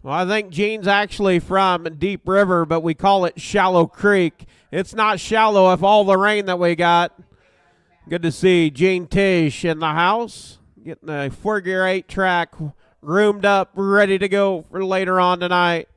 A: Well, I think Gene's actually from Deep River, but we call it Shallow Creek. It's not shallow if all the rain that we got. Good to see Gene Tish in the house, getting a 4-gear 8-track groomed up, ready to go for later on tonight.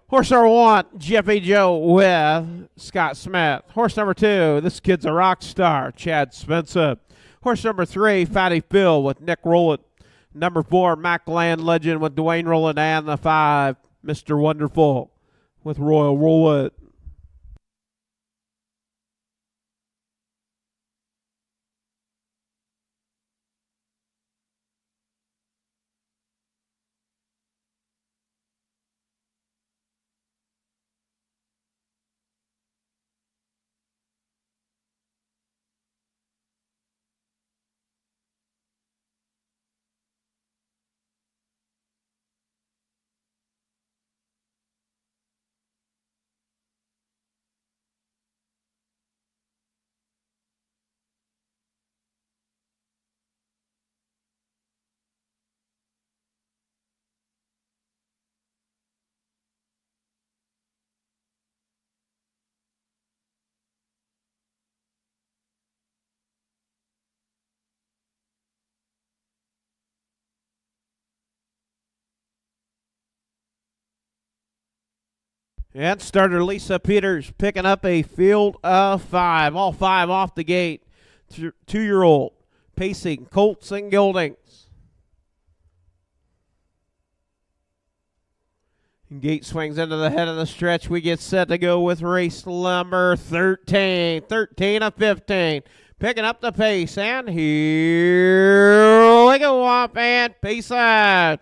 A: Horse number 1, Jiffy Joe with Scott Smith. Horse number 2, this kid's a rock star, Chad Spencer. Horse number 3, Fatty Phil with Nick Rowland. Number 4, Macland Legend with Dwayne Rowland. And the 5, Mr. Wonderful with Royal Rowland. And starter Lisa Peters picking up a field of 5. All 5 off the gate. 2-year-old pacing Colts and Gildings. And gate swings into the head of the stretch. We get set to go with race number 13. 13 of 15. Picking up the pace. And here we go up and pace out.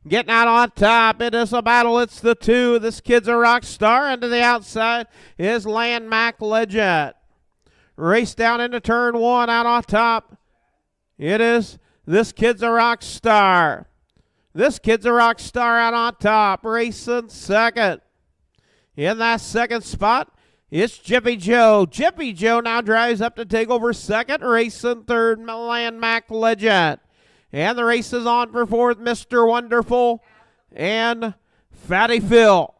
A: Getting out on top. It is a battle. It's the 2. This kid's a rock star. And to the outside is Landmark Legend. Race down into turn 1 out on top. It is this kid's a rock star. This kid's a rock star out on top. Racing second. In that second spot, it's Jiffy Joe. Jiffy Joe now drives up to take over second. Racing third, Landmark Legend. And the race is on for 4th, Mr. Wonderful and Fatty Phil.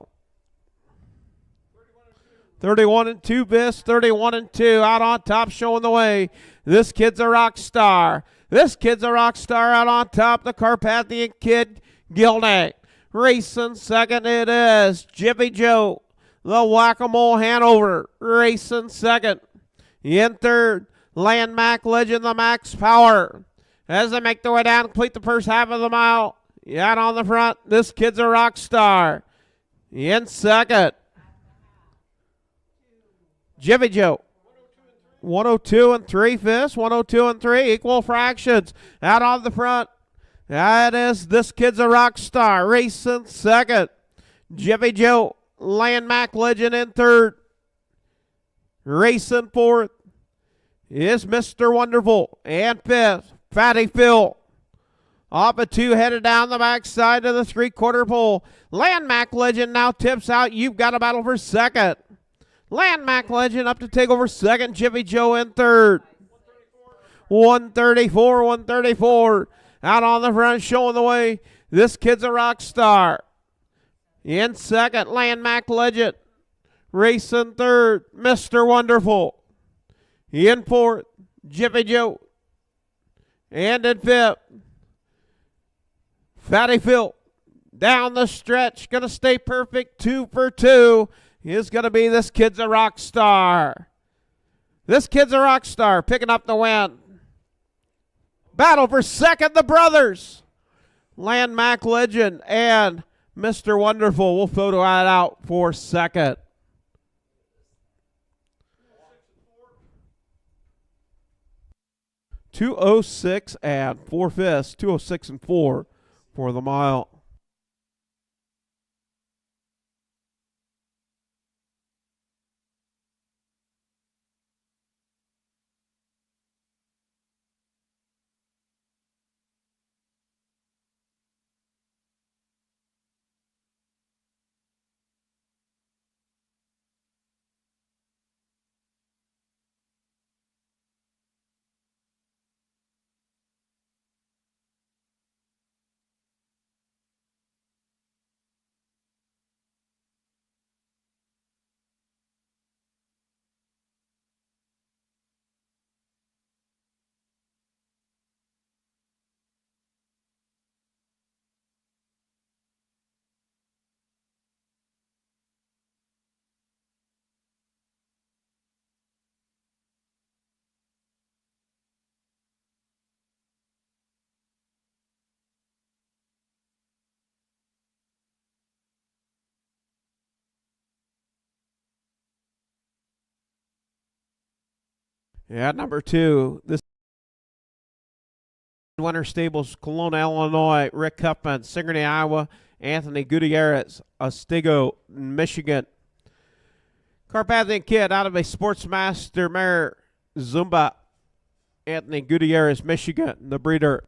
A: 31 and 2 Biss, 31 and 2 out on top, showing the way. This kid's a rock star. This kid's a rock star out on top. The Carpathian kid, Gilday. Racing second, it is Jiffy Joe. The Whack-A-Mole Hanover. Racing second. In third, Landmark Legend, the Max Power. As they make their way down, complete the first half of the mile. Out on the front, this kid's a rock star. In second, Jiffy Joe. 102 and 3 Fist. 102 and 3, equal fractions. Out on the front, that is this kid's a rock star. Racing second, Jiffy Joe. Landmark Legend in third. Racing fourth is Mr. Wonderful. And fifth, Fatty Phil. Off a 2, headed down the backside of the 3/4 pole. Landmark Legend now tips out. You've got a battle for second. Landmark Legend up to take over second. Jiffy Joe in third. 134, 134. Out on the front, showing the way. This kid's a rock star. In second, Landmark Legend. Racing third, Mr. Wonderful. In fourth, Jiffy Joe. And in fifth, Fatty Phil. Down the stretch, going to stay perfect. 2 for 2 is going to be This Kid's a Rock Star. This Kid's a Rock Star picking up the win. Battle for second, the brothers. Landmark Legend and Mr. Wonderful will photo that out for second. .206 and 4/5, 206 and 4 for the mile. Yeah, number 2. This winner stables, Kelowna, Illinois. Rick Huffman, Sigourney, Iowa. Anthony Gutierrez, Otsego, Michigan. Carpathian Kid out of a Sportsmaster mare, Zumba. Anthony Gutierrez, Michigan, the breeder.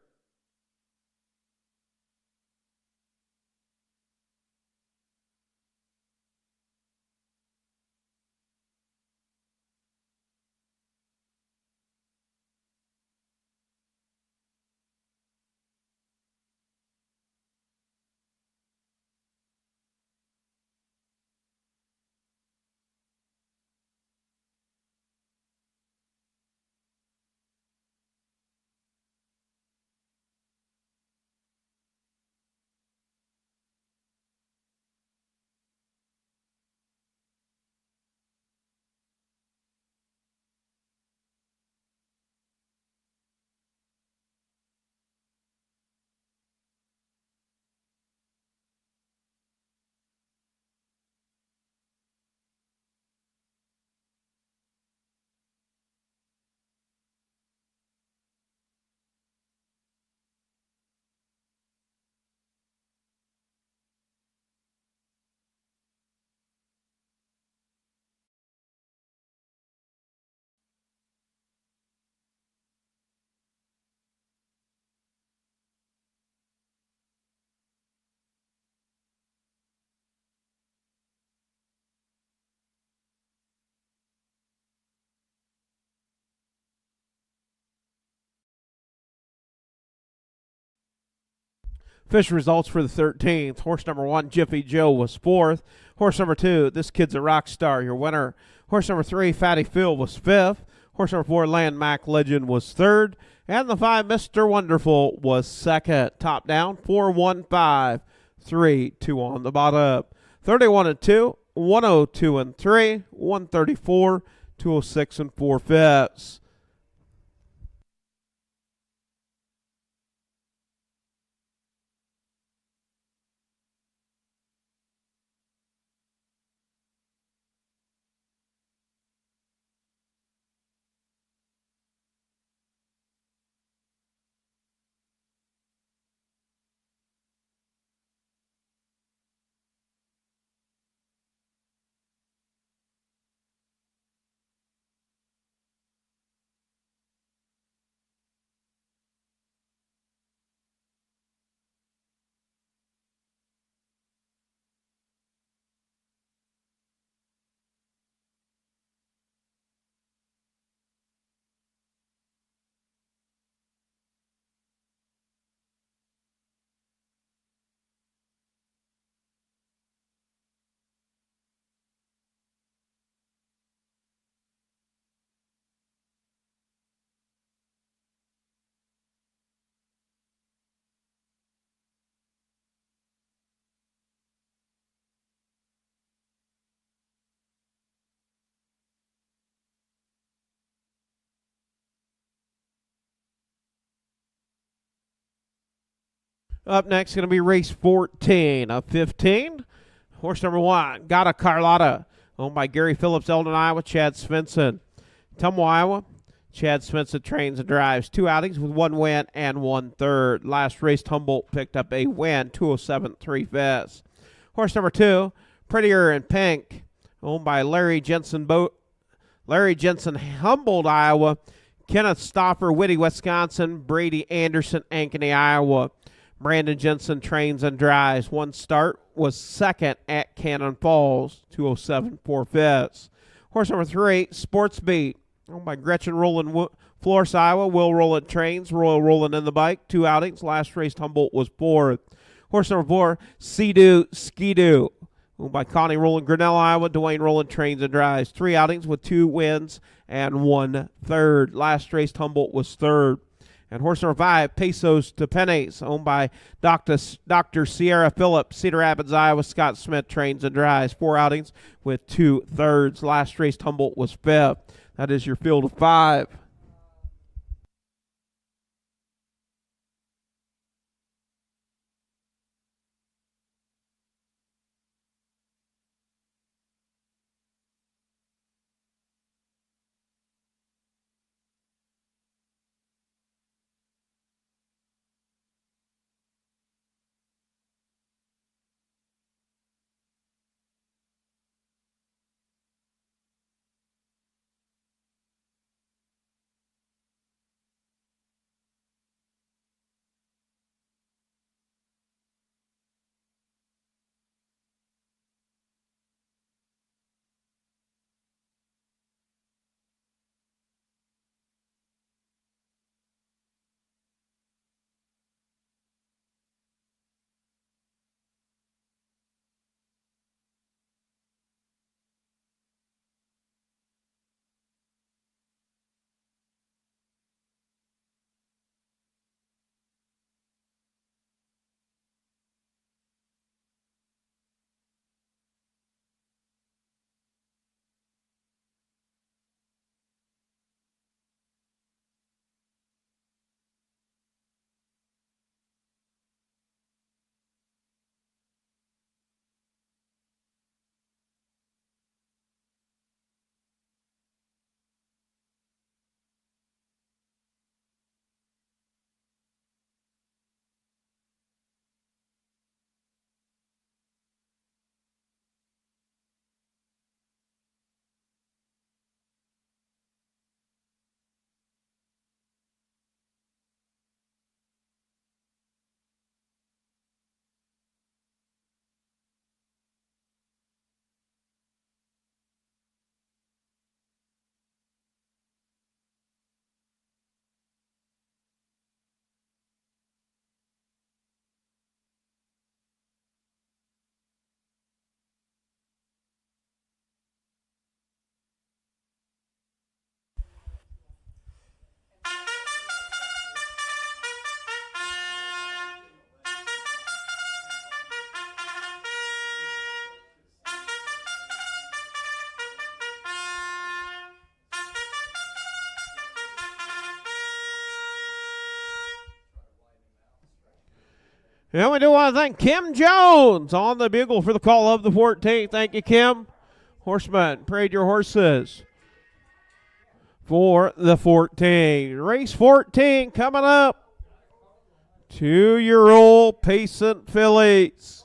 A: Official results for the 13th. Horse number 1, Jiffy Joe, was 4th. Horse number 2, This Kid's a Rock Star, your winner. Horse number 3, Fatty Phil, was 5th. Horse number 4, Landmark Legend, was 3rd. And the 5, Mr. Wonderful, was 2nd. Top down, 4, 1, 5, 3, 2 on the bottom. 31 and 2, 102 and 3, 134, 206 and 4/5. Up next, going to be race 14 of 15. Horse number 1, Gata Carlotta, owned by Gary Phillips, Eldon, Iowa, Chad Svensson. Tumwa, Iowa, Chad Svensson trains and drives 2 outings with 1 win and 1 third. Last race, Humboldt picked up a win, 207 3 fifths. Horse number 2, Prettier in Pink, owned by Larry Jensen, Humboldt, Iowa, Kenneth Stoffer, Whitty, Wisconsin, Brady Anderson, Ankeny, Iowa. Brandon Jensen trains and drives. 1 start, was second at Cannon Falls, 207 4 fifths. Horse number 3, Sports Beat, owned by Gretchen Rowland, Florence, Iowa. Will Rowland trains, Royal Rowland in the bike, 2 outings. Last race, Humboldt was 4th. Horse number 4, Sea-Doo Ski-Doo, owned by Connie Rowland, Grinnell, Iowa. Dwayne Rowland trains and drives. 3 outings with 2 wins and 1 third. Last race, Humboldt was 3rd. And horse number 5, Pesos to Pennies, owned by Dr. Sierra Phillips, Cedar Rapids, Iowa. Scott Smith trains and drives. 4 outings with 2 thirds. Last race, Humboldt was 5th. That is your field of 5. And we do want to thank Kim Jones on the bugle for the call of the 14th. Thank you, Kim. Horsemen, parade your horses for the 14. Race 14 coming up. 2-year-old Pacent fillies.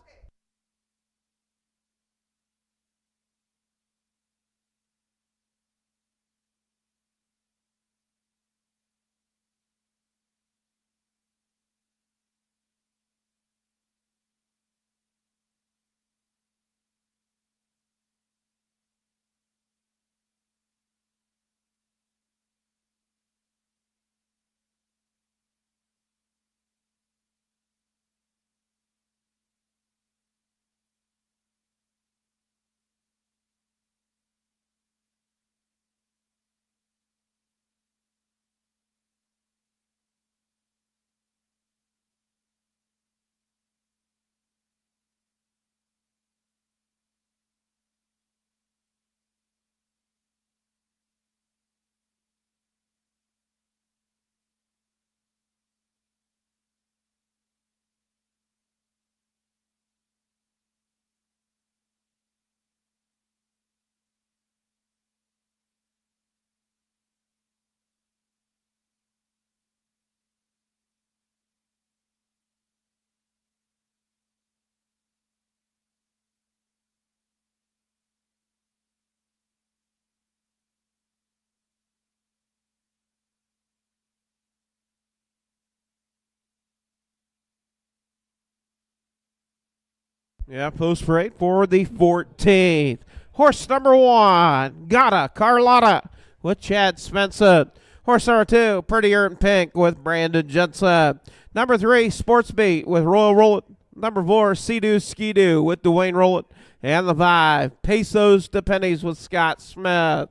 A: Yeah, post parade for the 14th. Horse number 1, Gotta Carlotta with Chad Svensson. Horse number 2, Prettier in Pink with Brandon Jensen. Number 3, Sports Beat with Royal Rollet. Number 4, Sea-Doo Ski-Doo with Dwayne Rollet. And the 5, Pesos to Pennies with Scott Smith.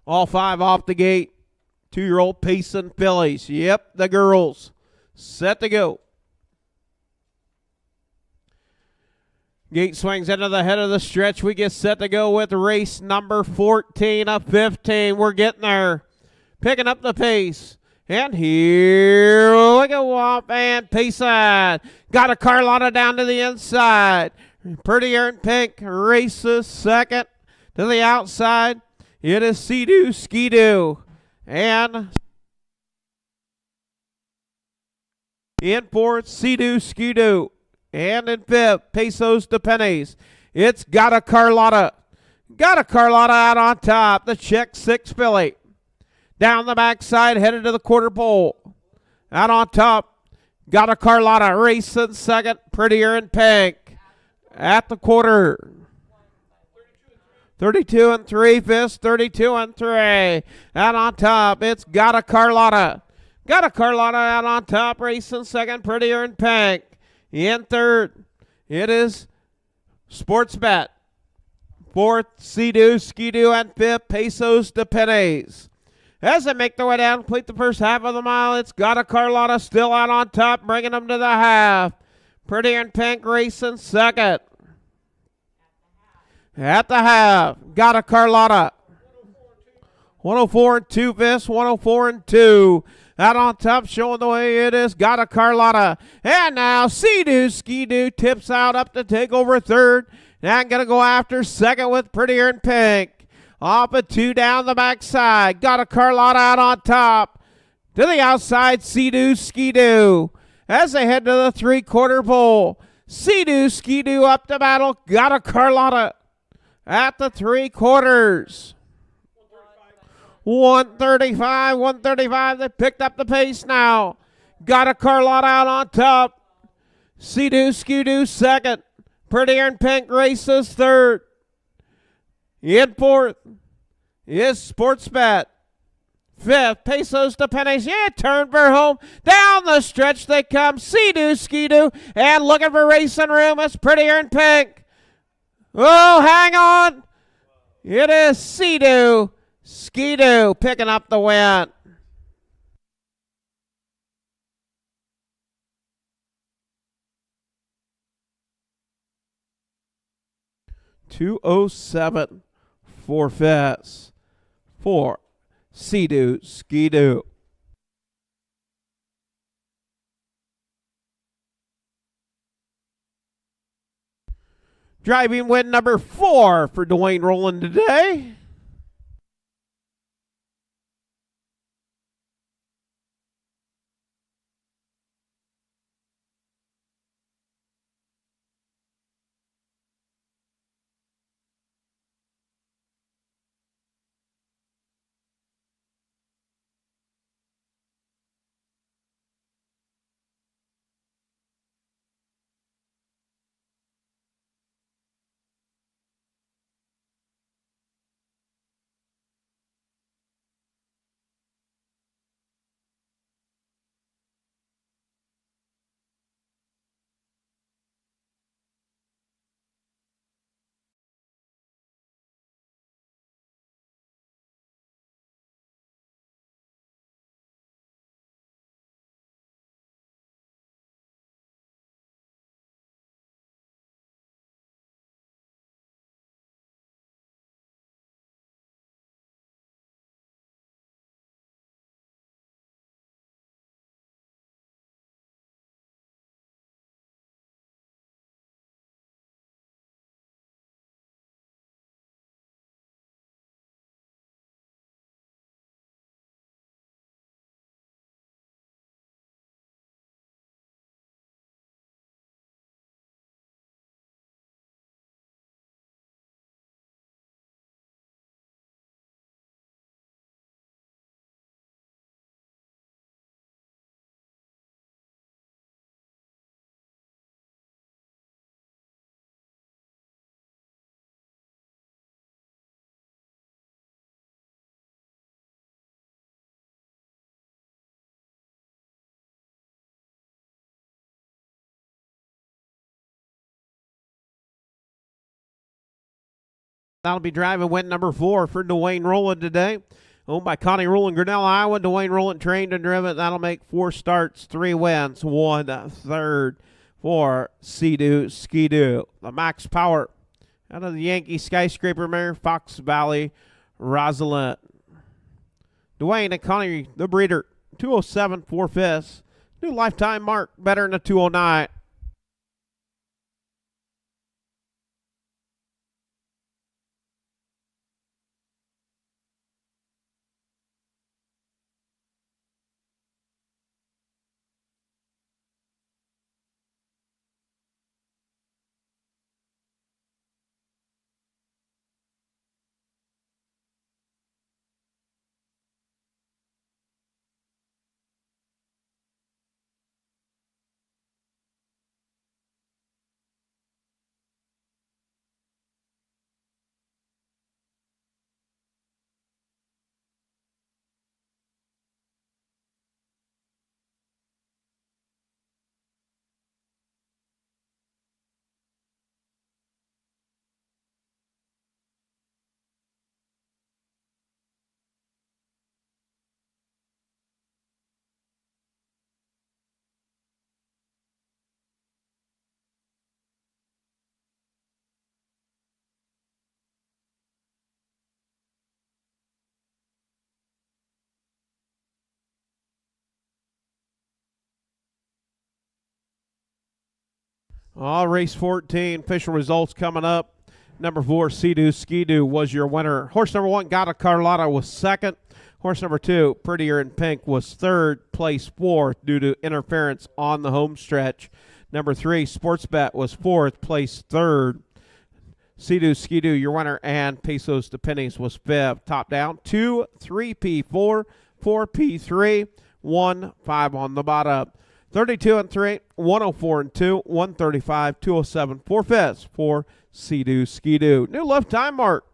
A: All 5 off the gate. 2-year-old Pace and fillies. Yep, the girls. Set to go. Gate swings into the head of the stretch. We get set to go with race number 14 of 15. We're getting there. Picking up the pace. And here we go up and pace on. Got a Carlotta down to the inside. Prettier in Pink races second to the outside. It is Sea-Doo Ski-Doo. And in fourth, Sea-Doo Ski-Doo. And in fifth, Pesos to Pennies. It's Gotta Carlotta. Gotta Carlotta out on top. The check 6 filly. Down the backside, headed to the quarter pole. Out on top, Gotta Carlotta racing second, Prettier in Pink. At the quarter. 32 and 3, fifth, 32 and 3. Out on top, it's Gotta Carlotta. Gotta Carlotta out on top, racing second, Prettier in Pink. In third, it is Sports Bet. Fourth, Sea-Doo, Ski-Doo, and fifth, Pesos to Pennies. As they make their way down, complete the first half of the mile, it's Gotta Carlotta still out on top, bringing them to the half. Prettier in Pink racing second. At the half, Gotta Carlotta. 104 and 2, fifths, 104 and 2. Out on top, showing the way it is Gotta Carlotta. And now Sea-Doo Ski-Doo tips out up to take over third. Now I'm going to go after second with Prettier in Pink. Off a 2 down the backside. Gotta Carlotta out on top. To the outside, Sea-Doo Ski-Doo. As they head to the 3/4 pole. Sea-Doo Ski-Doo up to battle. Gotta Carlotta at the 3/4. 135. They picked up the pace now. Gotta Carlotta out on top. Sea-Doo Ski-Doo second. Prettier in Pink races third. In fourth is Sports Bet. Fifth, Pesos to Pennies. Yeah, turn for home. Down the stretch they come. Sea-Doo Ski-Doo. And looking for racing room. It's Prettier in Pink. Oh, hang on. It is Sea-Doo Ski-Doo picking up the win. $207 for fifths for Sea-Doo Ski-Doo. Driving win number 4 for Dwayne Rowland today. That'll be driving win number 4 for Dwayne Rowland today. Owned by Connie Rowland, Grinnell, Iowa. Dwayne Rowland trained and driven. That'll make 4 starts, 3 wins, 1/3 for Sea-Doo Ski-Doo. The Max Power out of the Yankee Skyscraper mare, Fox Valley Rosalind. Dwayne and Connie, the breeder, 207 4/5. New lifetime mark, better than a 209. Race 14, official results coming up. Number 4, Sea-Doo Ski-Doo was your winner. Horse number 1, Gata Carlotta, was second. Horse number 2, Prettier in Pink, was third, place 4th due to interference on the home stretch. Number 3, Sports Bet, was 4th, place 3rd. Sea-Doo Ski-Doo, your winner, and Pesos to Pennies was 5th. Top down, 2, 3P4, 4P3, 1, 5 on the bottom. 32-3, 104-2, 135, 207, 4/5 for Sea-Doo Ski-Doo. New lifetime mark.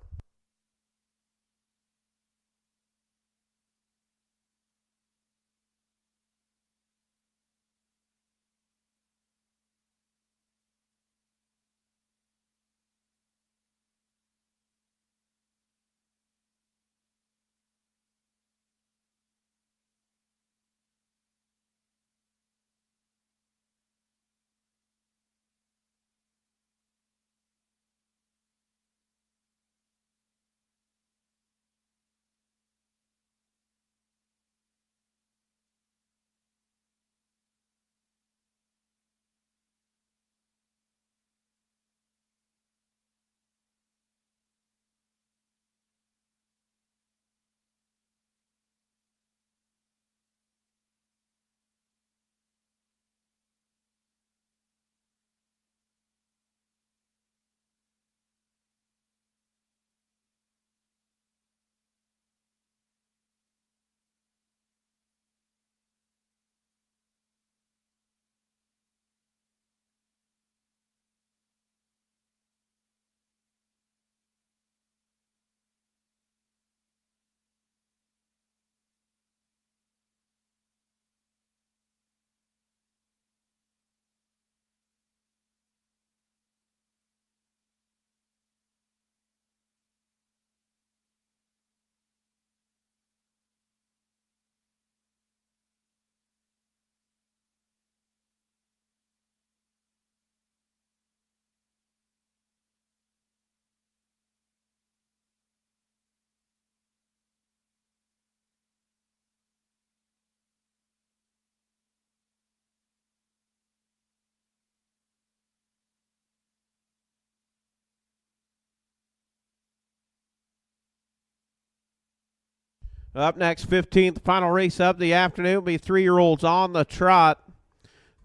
A: Up next, 15th final race of the afternoon will be 3-year-olds on the trot.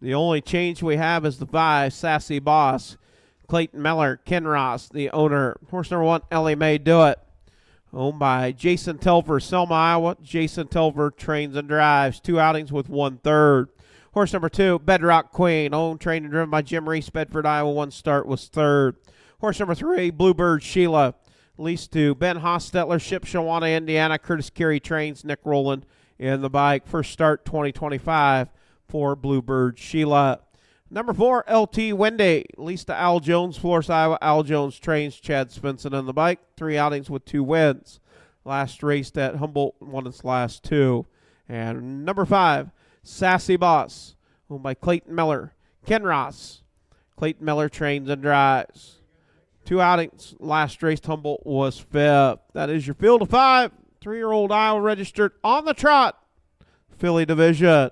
A: The only change we have is the 5, Sassy Boss. Clayton Miller, Ken Ross, the owner. Horse number 1, Ellie Mae Do It. Owned by Jason Telfer, Selma, Iowa. Jason Telfer trains and drives. 2 outings with 1/3. Horse number 2, Bedrock Queen. Owned, trained, and driven by Jim Reese, Bedford, Iowa. 1 start was 3rd. Horse number 3, Bluebird Sheila. Leased to Ben Hostetler, Shipshawana, Indiana. Curtis Kerry trains, Nick Rowland in the bike. First start 2025 for Bluebird Sheila. Number 4, LT Wendy. Leased to Al Jones, Florence, Iowa. Al Jones trains Chad Svensson on the bike. 3 outings with 2 wins. Last raced at Humboldt, won its last 2. And number 5, Sassy Boss, owned by Clayton Miller. Ken Ross. Clayton Miller trains and drives. 2 outings. Last raced Humboldt was 5th. That is your field of 5. 3-year-old Iowa registered on the trot. Filly division.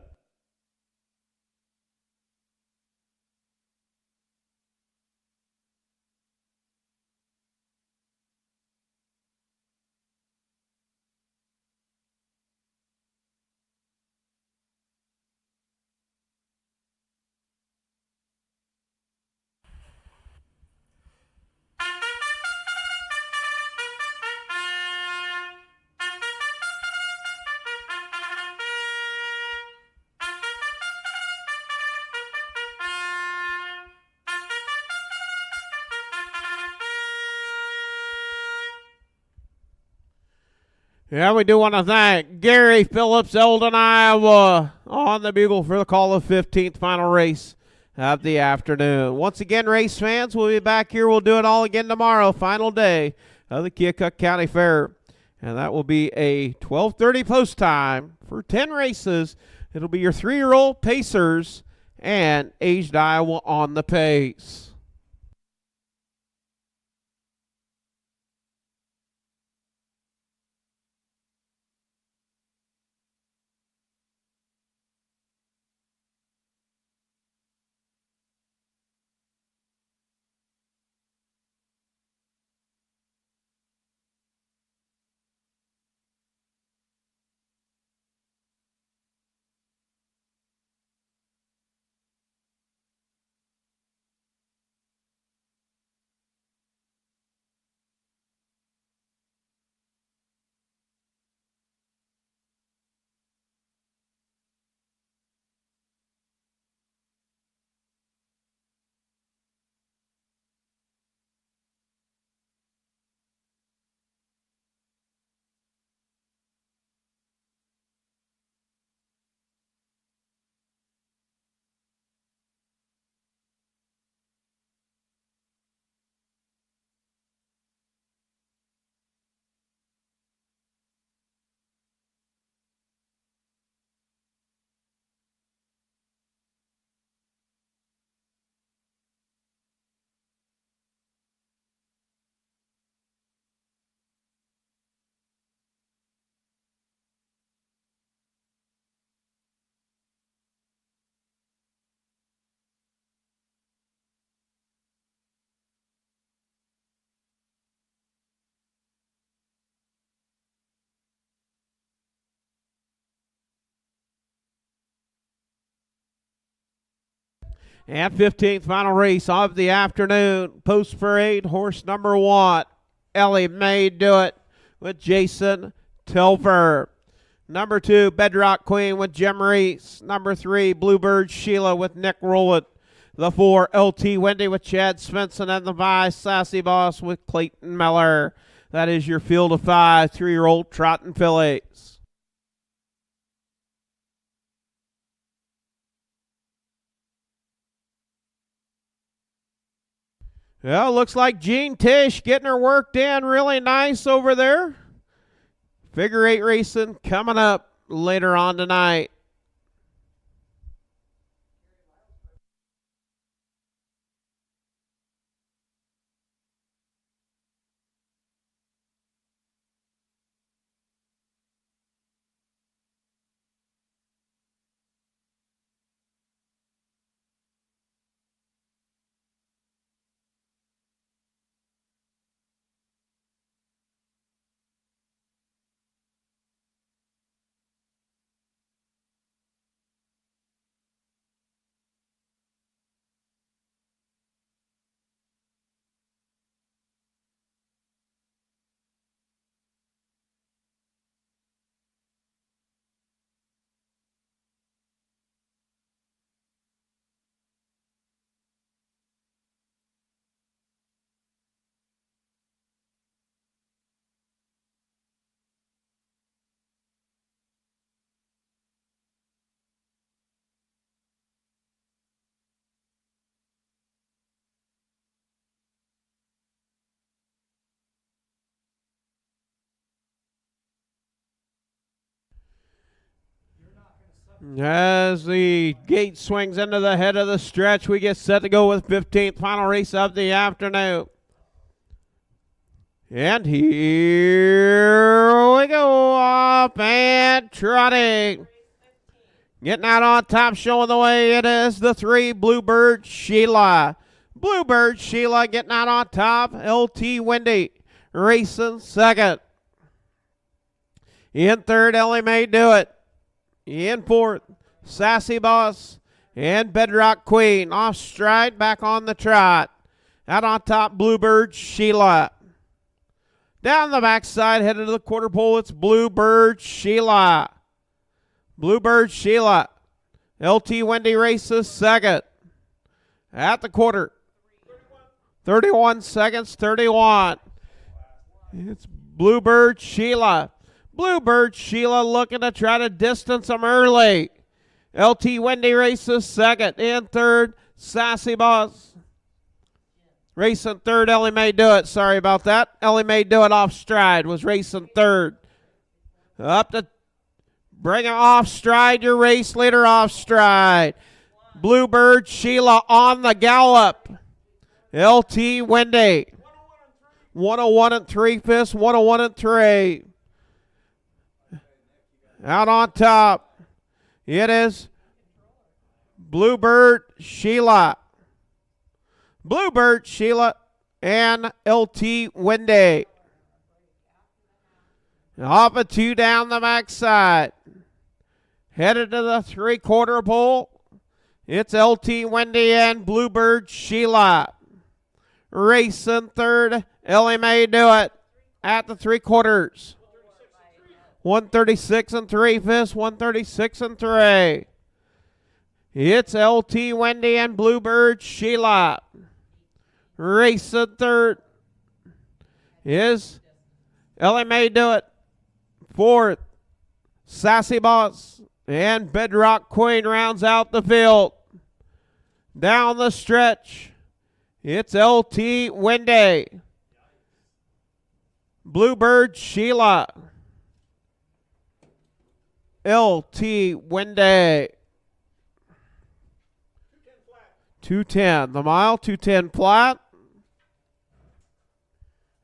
A: Yeah, we do want to thank Gary Phillips, Eldon, Iowa, on the bugle for the call of 15th final race of the afternoon. Once again, race fans, we'll be back here. We'll do it all again tomorrow, final day of the Keokuk County Fair. And that will be a 12:30 post time for 10 races. It'll be your 3-year-old Pacers and aged Iowa on the pace. And 15th final race of the afternoon. Post parade, horse number 1. Ellie May Do It with Jason Tilfer. Number 2, Bedrock Queen with Jim Reese. Number 3, Bluebird Sheila with Nick Rowland. The 4, LT Wendy with Chad Svensson. And the 5, Sassy Boss with Clayton Miller. That is your field of 5 3-year-old trotting fillies. Well, looks like Jean Tish getting her worked in really nice over there. Figure 8 racing coming up later on tonight. As the gate swings into the head of the stretch, we get set to go with 15th final race of the afternoon. And here we go, up and trotting. Getting out on top, showing the way, it is the 3, Bluebird Sheila. Bluebird Sheila getting out on top. LT Wendy racing second. In third, Ellie May Do It. In fourth, Sassy Boss and Bedrock Queen. Off stride, back on the trot. Out on top, Bluebird Sheila. Down the backside, headed to the quarter pole, it's Bluebird Sheila. Bluebird Sheila. LT Wendy races second. At the quarter. 31 seconds, 31. It's Bluebird Sheila. Bluebird Sheila looking to try to distance them early. LT Wendy races second. In third, Sassy Boss. Racing third, Ellie May Do It. Sorry about that. Ellie May Do It off stride was racing third. Up to bring it off stride, your race leader off stride. Bluebird Sheila on the gallop. LT Wendy. 101 and 3/5, 101 and 3. Out on top, it is Bluebird Sheila. Bluebird Sheila and LT Wendy. Off a 2 down the backside. Headed to the 3/4 pole. It's LT Wendy and Bluebird Sheila. Racing third, Ellie May Do It at the 3/4. 136 and 3/5, 136 and 3. It's LT Wendy and Bluebird Sheila. Racing third is Ellie May Do It. Fourth, Sassy Boss and Bedrock Queen rounds out the field. Down the stretch, it's LT Wendy. Bluebird Sheila. LT Wendy. 210 the mile, 210 flat.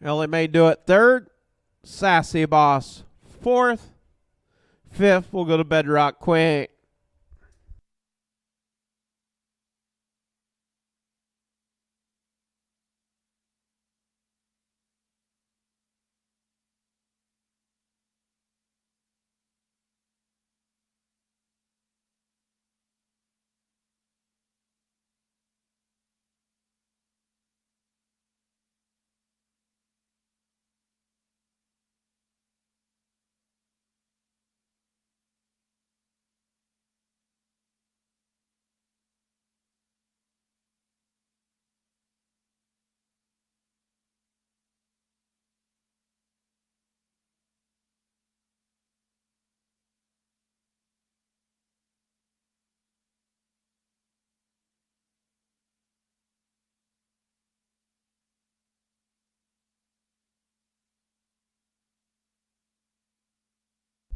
A: Ellie May Do It third. Sassy Boss fourth. Fifth, we'll go to Bedrock Queen.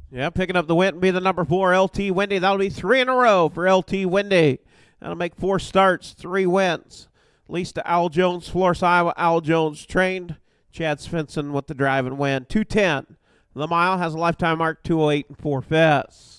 A: Yeah, picking up the win will be the number 4, LT Wendy. That'll be 3 in a row for LT Wendy. That'll make 4 starts, 3 wins. Least to Al Jones, Florence, Iowa. Al Jones trained. Chad Svensson with the drive and win. 210. The mile has a lifetime mark, 208 and 4/5.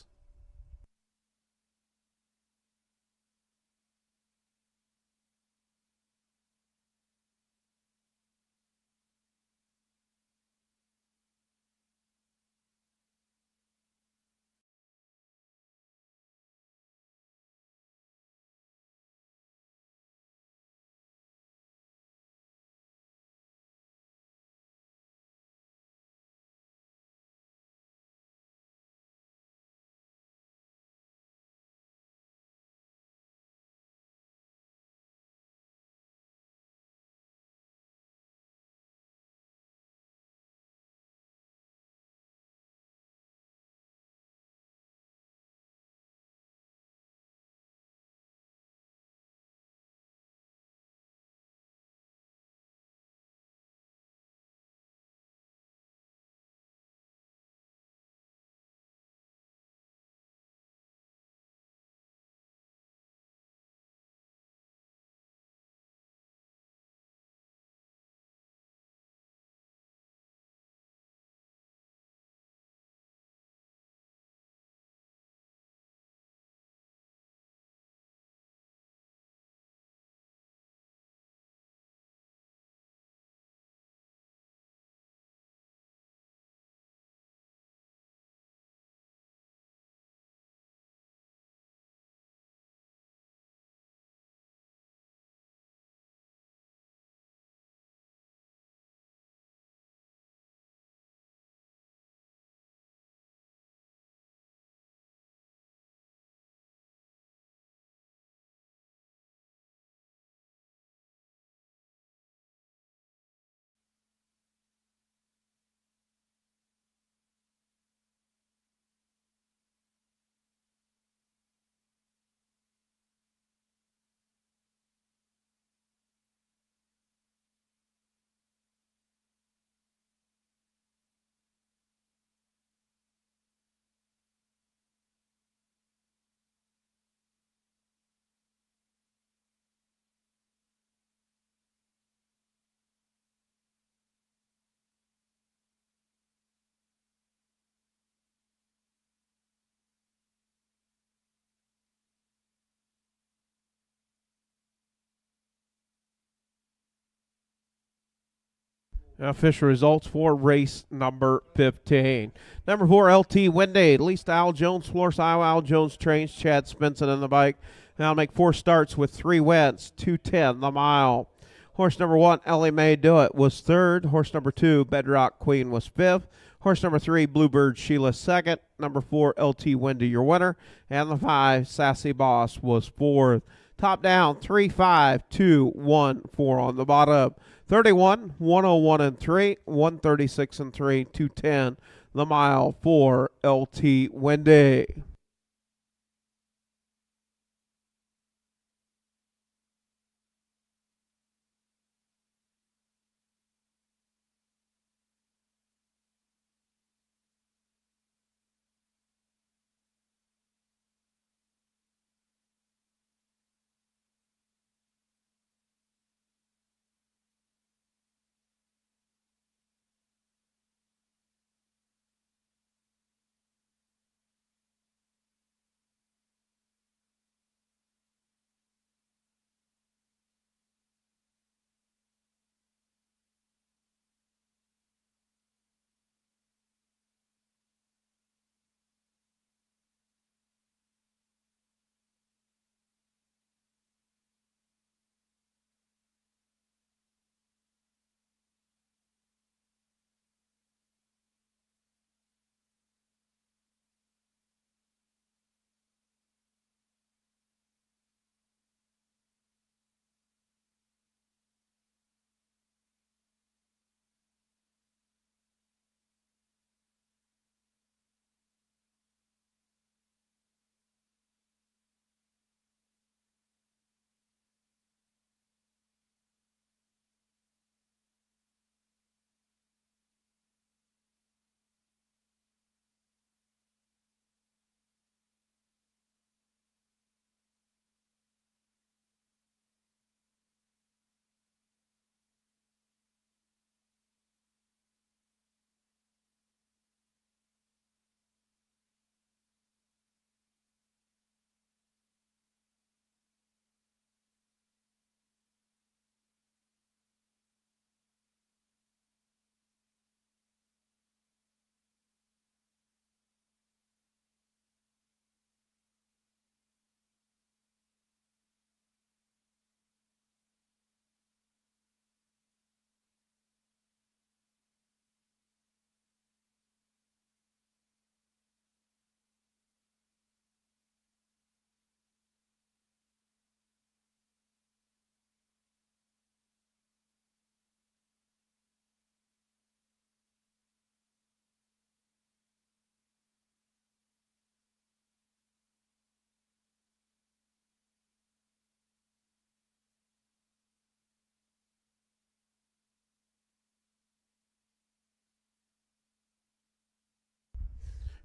A: Official results for race number 15. Number 4, LT Wendy, leased Al Jones, Florence, Iowa. Al Jones trains Chad Spenson in the bike. Now make 4 starts with 3 wins, 2:10 the mile. Horse number 1, Ellie Mae Do It, was 3rd. Horse number 2, Bedrock Queen, was 5th. Horse number 3, Bluebird Sheila, 2nd. Number 4, LT Wendy, your winner. And the 5, Sassy Boss, was 4th. Top down, 3, 5, 2, 1, 4 on the bottom. 31, 101 and 3, 136 and 3, 210 the mile for LT Wendy.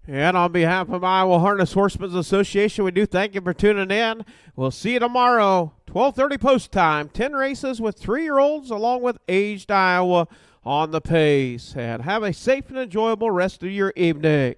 A: And on behalf of Iowa Harness Horseman Association, we do thank you for tuning in. We'll see you tomorrow, 12:30 post time. 10 races with 3-year-olds along with aged Iowa on the pace. And have a safe and enjoyable rest of your evening.